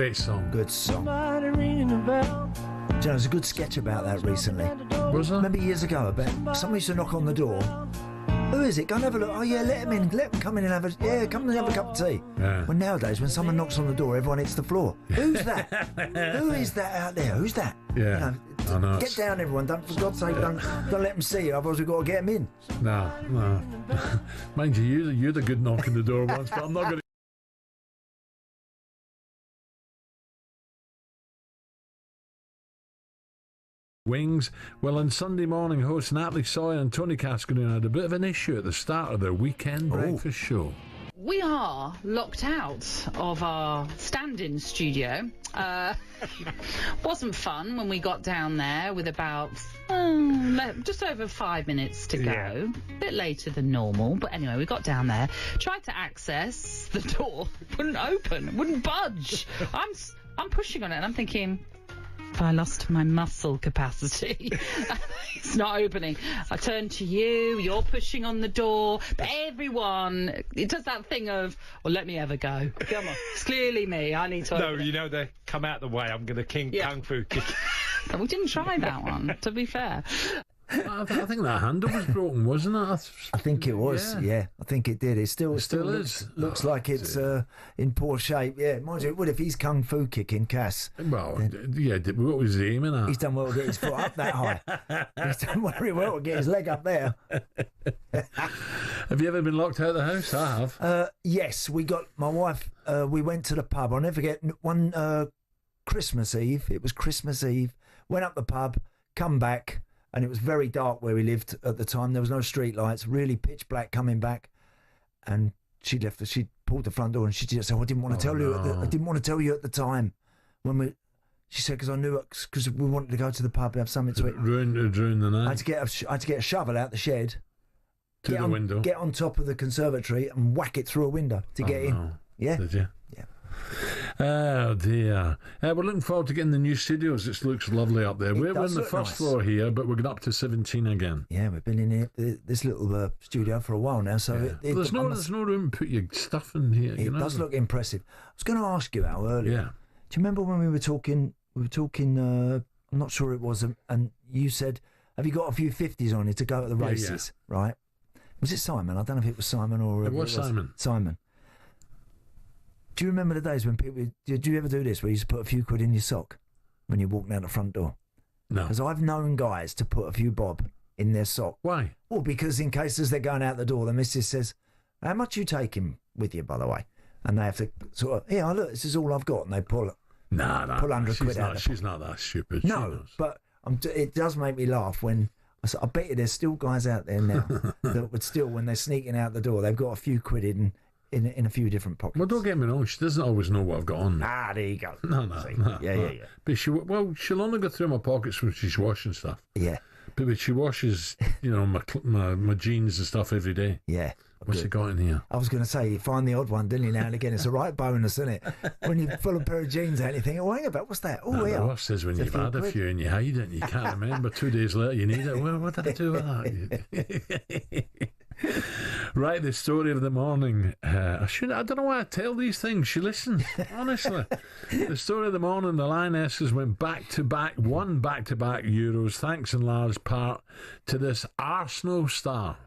Great song. Good song. Do you know, there's a good sketch about that recently. Was there? Remember years ago, about somebody used to knock on the door. Who is it? Go and have a look. Oh, yeah, let him in. Let him come in and come and have a cup of tea. Yeah. Well, nowadays, when someone knocks on the door, everyone hits the floor. Who's that? Who is that out there? Who's that? Yeah. I know. Get down, everyone. For God's sake, don't let them see you. Otherwise, we've got to get them in. No. Mind you, you're the good knock on the door once, but I'm not going to. Wings. Well, on Sunday morning, hosts Natalie Sawyer and Tony Cascarino had a bit of an issue at the start of their weekend breakfast show. We are locked out of our stand-in studio. Wasn't fun when we got down there with about just over 5 minutes to go. Yeah. A bit later than normal, but anyway, we got down there, tried to access the door, wouldn't open, wouldn't budge. I'm pushing on it and I'm thinking, have I lost my muscle capacity? It's not opening. I turn to you, you're pushing on the door, but everyone, it does that thing of, well, let me have a go. Come on. It's clearly me. I need to open it. They come out the way. I'm going to kung fu kick. We didn't try that one, to be fair. I think that handle was broken, wasn't it? I think it was, yeah. I think it did. It still is. Looks like it's in poor shape. Yeah, mind you, if he's kung fu kicking Cass? Well, yeah, what was he aiming at? He's done well to get his foot up that high. He's done very well to get his leg up there. Have you ever been locked out of the house? I have. Yes, my wife, we went to the pub. I'll never forget one Christmas Eve. It was Christmas Eve. Went up the pub, come back. And it was very dark where we lived at the time. There was no street lights, really pitch black coming back. And she pulled the front door and she just said, I didn't want to tell you. I didn't want to tell you at the time. She said, because I knew it, because we wanted to go to the pub and have something to eat. Ruined the night. I had to get a shovel out the shed. To the window. Get on top of the conservatory and whack it through a window to get in. Yeah. Did you? Yeah. Oh dear. We're looking forward to getting the new studios. It looks lovely up there. We're in the first floor here, but we're going up to 17 again. Yeah, we've been in this little studio for a while now. So there's no room to put your stuff in here. It does look impressive. I was going to ask you, Al, earlier. Yeah. Do you remember when we were talking? I'm not sure it was, and you said, "Have you got a few 50s on you to go at the races?" Yeah. Right? Was it Simon? I don't know if it was Simon or it was Simon. Simon. Do you remember the days when people... Did you ever do this, where you used to put a few quid in your sock when you walked out the front door? No. Because I've known guys to put a few bob in their sock. Why? Well, because in case as they're going out the door, the missus says, how much you taking with you, by the way? And they have to sort of, look, this is all I've got. And they pull 100 quid out. She's not that stupid. No, but it does make me laugh when... I bet you there's still guys out there now that would still, when they're sneaking out the door, they've got a few quid in a few different pockets. Well, don't get me wrong, she doesn't always know what I've got on me. Ah, there you go. No. Yeah. But she'll only go through my pockets when she's washing stuff. Yeah. But she washes, my jeans and stuff every day. Yeah. What's she got in here? I was going to say, you find the odd one, didn't you, now and again? It's a right bonus, isn't it? When you pull a pair of jeans out, you think, hang about, what's that? Oh, yeah. The worst is when you've had a few and you hide it and you can't remember. 2 days later, you need it. Well, what did I do with that? Right, the story of the morning. I don't know why I tell these things. She listens, honestly. The story of the morning, the Lionesses went won back-to-back Euros, thanks in large part to this Arsenal star.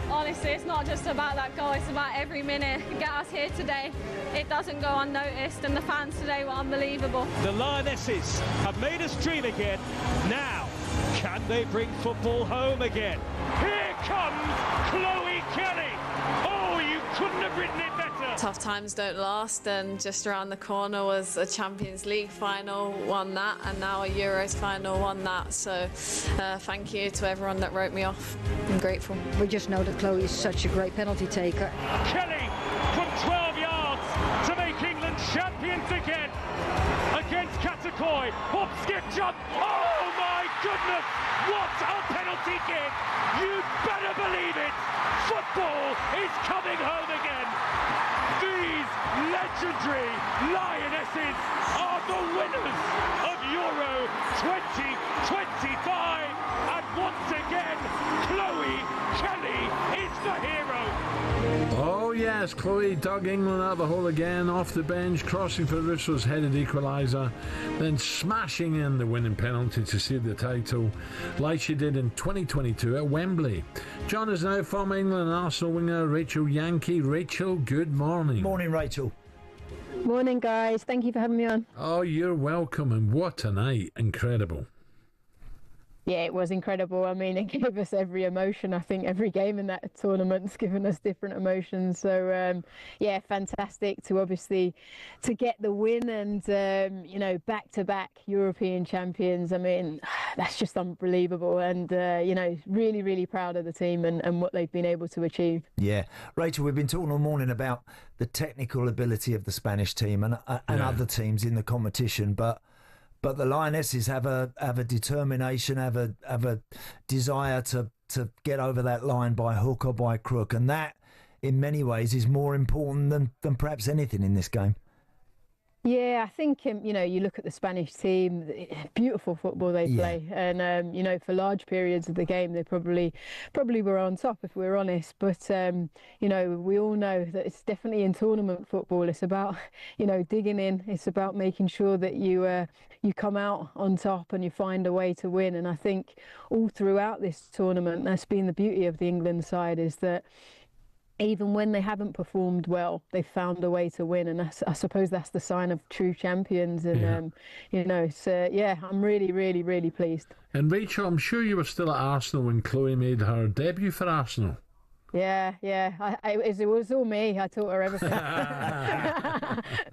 Honestly, it's not just about that goal, it's about every minute. Get us here today, it doesn't go unnoticed, and the fans today were unbelievable. The Lionesses have made us dream again. Now, can they bring football home again? Here comes Chloe Kelly. Oh, you couldn't have written it better. Tough times don't last, and just around the corner was a Champions League final, won that, and now a Euros final, won that. So thank you to everyone that wrote me off. I'm grateful. We just know that Chloe is such a great penalty taker. Kelly from 12 yards to make England champions again against Katakoi. Hop, skip, jump. Oh my goodness, what a penalty kick. You'd better believe it. Football is coming home again. These legendary Lionesses are the winners of Euro 2025, and once Yes, Chloe dug England out of the hole again, off the bench, crossing for Russo's headed equaliser, then smashing in the winning penalty to save the title, like she did in 2022 at Wembley. John is now former England and Arsenal winger Rachel Yankee. Rachel, good morning. Morning, Rachel. Morning, guys. Thank you for having me on. Oh, you're welcome, and what a night. Incredible. Yeah, it was incredible. I mean, it gave us every emotion. I think every game in that tournament's given us different emotions. So, yeah, fantastic to get the win and, you know, back-to-back European champions. I mean, that's just unbelievable. And, you know, really, really proud of the team and what they've been able to achieve. Yeah. Rachel, we've been talking all morning about the technical ability of the Spanish team and other teams in the competition, but the Lionesses have a determination, have a desire to get over that line by hook or by crook, and that, in many ways, is more important than perhaps anything in this game. Yeah, I think, you know, you look at the Spanish team, beautiful football they play. And, you know, for large periods of the game, they probably were on top, if we're honest. But, you know, we all know that it's definitely in tournament football. It's about, you know, digging in. It's about making sure that you come out on top and you find a way to win. And I think all throughout this tournament, that's been the beauty of the England side, is that even when they haven't performed well, they've found a way to win, and I suppose that's the sign of true champions. And you know, it's I'm really, really, really pleased. And Rachel, I'm sure you were still at Arsenal when Chloe made her debut for Arsenal. Yeah. It was all me. I taught her everything.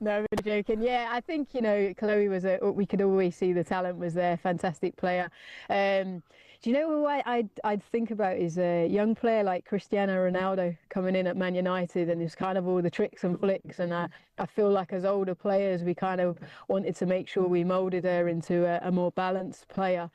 No, I'm joking. Yeah, I think, you know, Chloe we could always see the talent was there. Fantastic player. Do you know who I'd think about is a young player like Cristiano Ronaldo coming in at Man United, and it's kind of all the tricks and flicks. And I feel like as older players, we kind of wanted to make sure we moulded her into a more balanced player.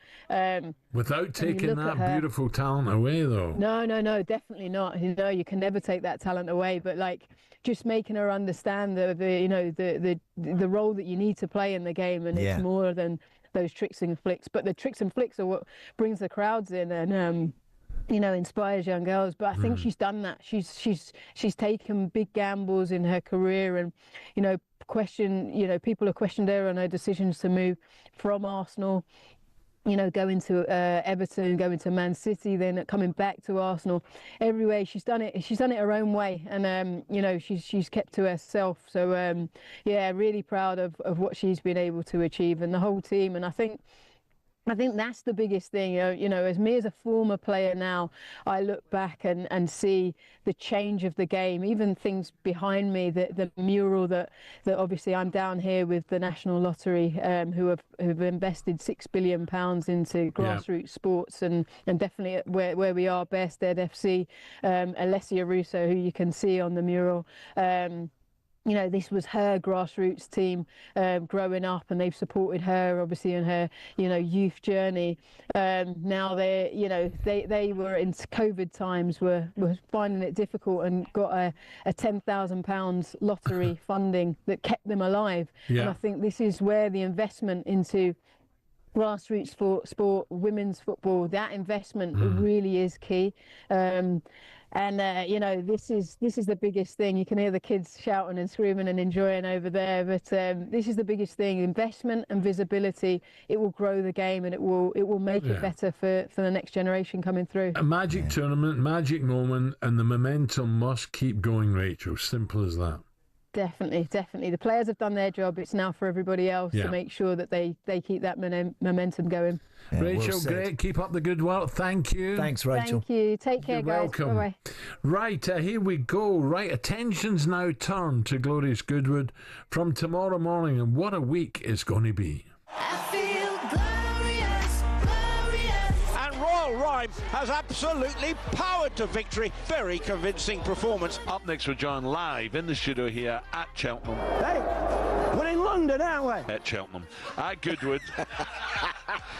Without taking that beautiful talent away, though. No, definitely not. You know, you can never take that talent away, but like just making her understand the role that you need to play in the game, and it's more than those tricks and flicks. But the tricks and flicks are what brings the crowds in and you know, inspires young girls. But I think she's done that. She's taken big gambles in her career, and you know, people have questioned her on her decisions to move from Arsenal, you know, going to Everton, going to Man City, then coming back to Arsenal. Everywhere she's done it her own way, and you know, she's kept to herself. So yeah, really proud of what she's been able to achieve, and the whole team. And I think that's the biggest thing. You know, as me as a former player now, I look back and see the change of the game, even things behind me, the mural that obviously I'm down here with the National Lottery, who have invested £6 billion into grassroots sports, and definitely where we are best at FC, Alessia Russo, who you can see on the mural. You know, this was her grassroots team growing up, and they've supported her obviously in her, you know, youth journey. Now they were in COVID times, were finding it difficult, and got a £10,000 lottery funding that kept them alive. And I think this is where the investment into grassroots sport, women's football, that investment really is key. And you know, this is the biggest thing. You can hear the kids shouting and screaming and enjoying over there, but this is the biggest thing: investment and visibility. It will grow the game, and it will make it better for the next generation coming through. A magic tournament, magic moment, and the momentum must keep going, Rachel. Simple as that. Definitely. The players have done their job. It's now for everybody else to make sure that they keep that momentum going. Yeah, Rachel, great. Keep up the good work. Thank you. Thanks, Rachel. Thank you. Take care, You're guys. welcome. Bye-bye. Right, here we go. Right, attention's now turned to Glorious Goodwood from tomorrow morning, and what a week it's going to be. Rhyme has absolutely powered to victory. Very convincing performance. Up next, we're joined live in the studio here at Cheltenham. Hey, we're in London, aren't we? At Cheltenham. At Goodwood.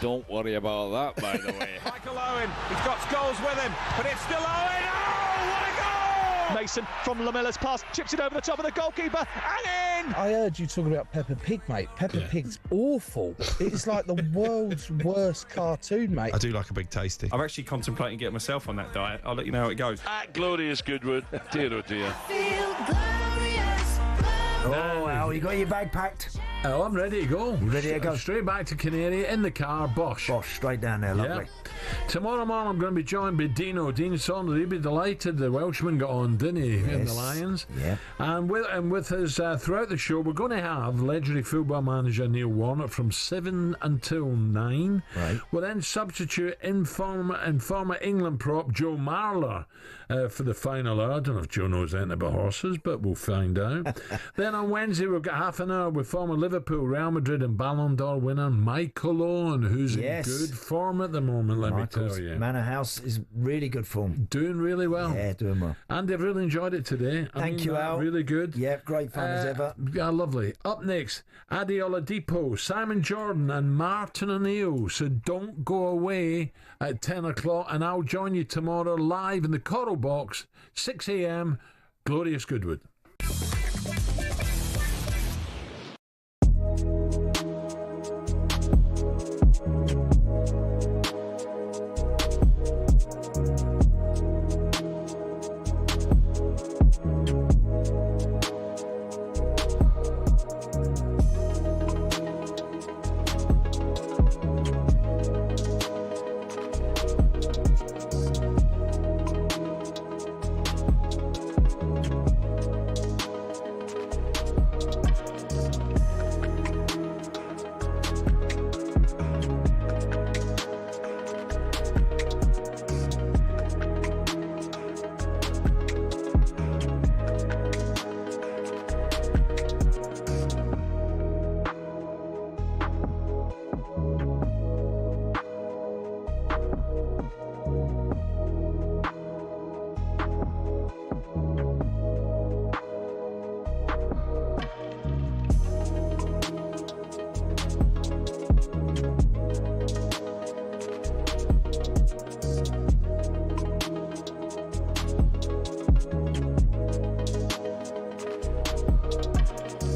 Don't worry about that, by the way. Michael Owen, he's got Scholes with him, but it's still Owen. Oh, what a goal! Mason from Lamella's pass, chips it over the top of the goalkeeper, and in! I heard you talking about Peppa Pig, mate. Peppa Pig's awful. It's like the world's worst cartoon, mate. I do like a big tasty. I'm actually contemplating getting myself on that diet. I'll let you know how it goes. At Glorious Goodwood. Dear oh dear. Oh, Al, you got your bag packed? Oh, I'm ready to go. You ready to go? Straight back to Canary in the car, Bosch. Bosch, straight down there, lovely. Yeah. Tomorrow morning I'm going to be joined by Dean Saunders. He'll be delighted. The Welshman got on, didn't he, in the Lions? Yeah. And with us throughout the show, we're going to have legendary football manager Neil Warnock from 7 until 9. Right. We'll then substitute in former England prop Joe Marler for the final hour. I don't know if Joe knows anything about horses, but we'll find out. Then on Wednesday we've got half an hour with former Liverpool, Real Madrid and Ballon d'Or winner Michael Owen, who's in good form at the moment, let me tell you. Manor House is really good form. Doing really well. Yeah, doing well. And they've really enjoyed it today. Thank you, Al. Really good. Yeah, great fun as ever. Yeah, lovely. Up next, Adi Oladipo, Simon Jordan and Martin O'Neill. So don't go away at 10 o'clock and I'll join you tomorrow live in the Coral Box, 6 a.m, Glorious Goodwood.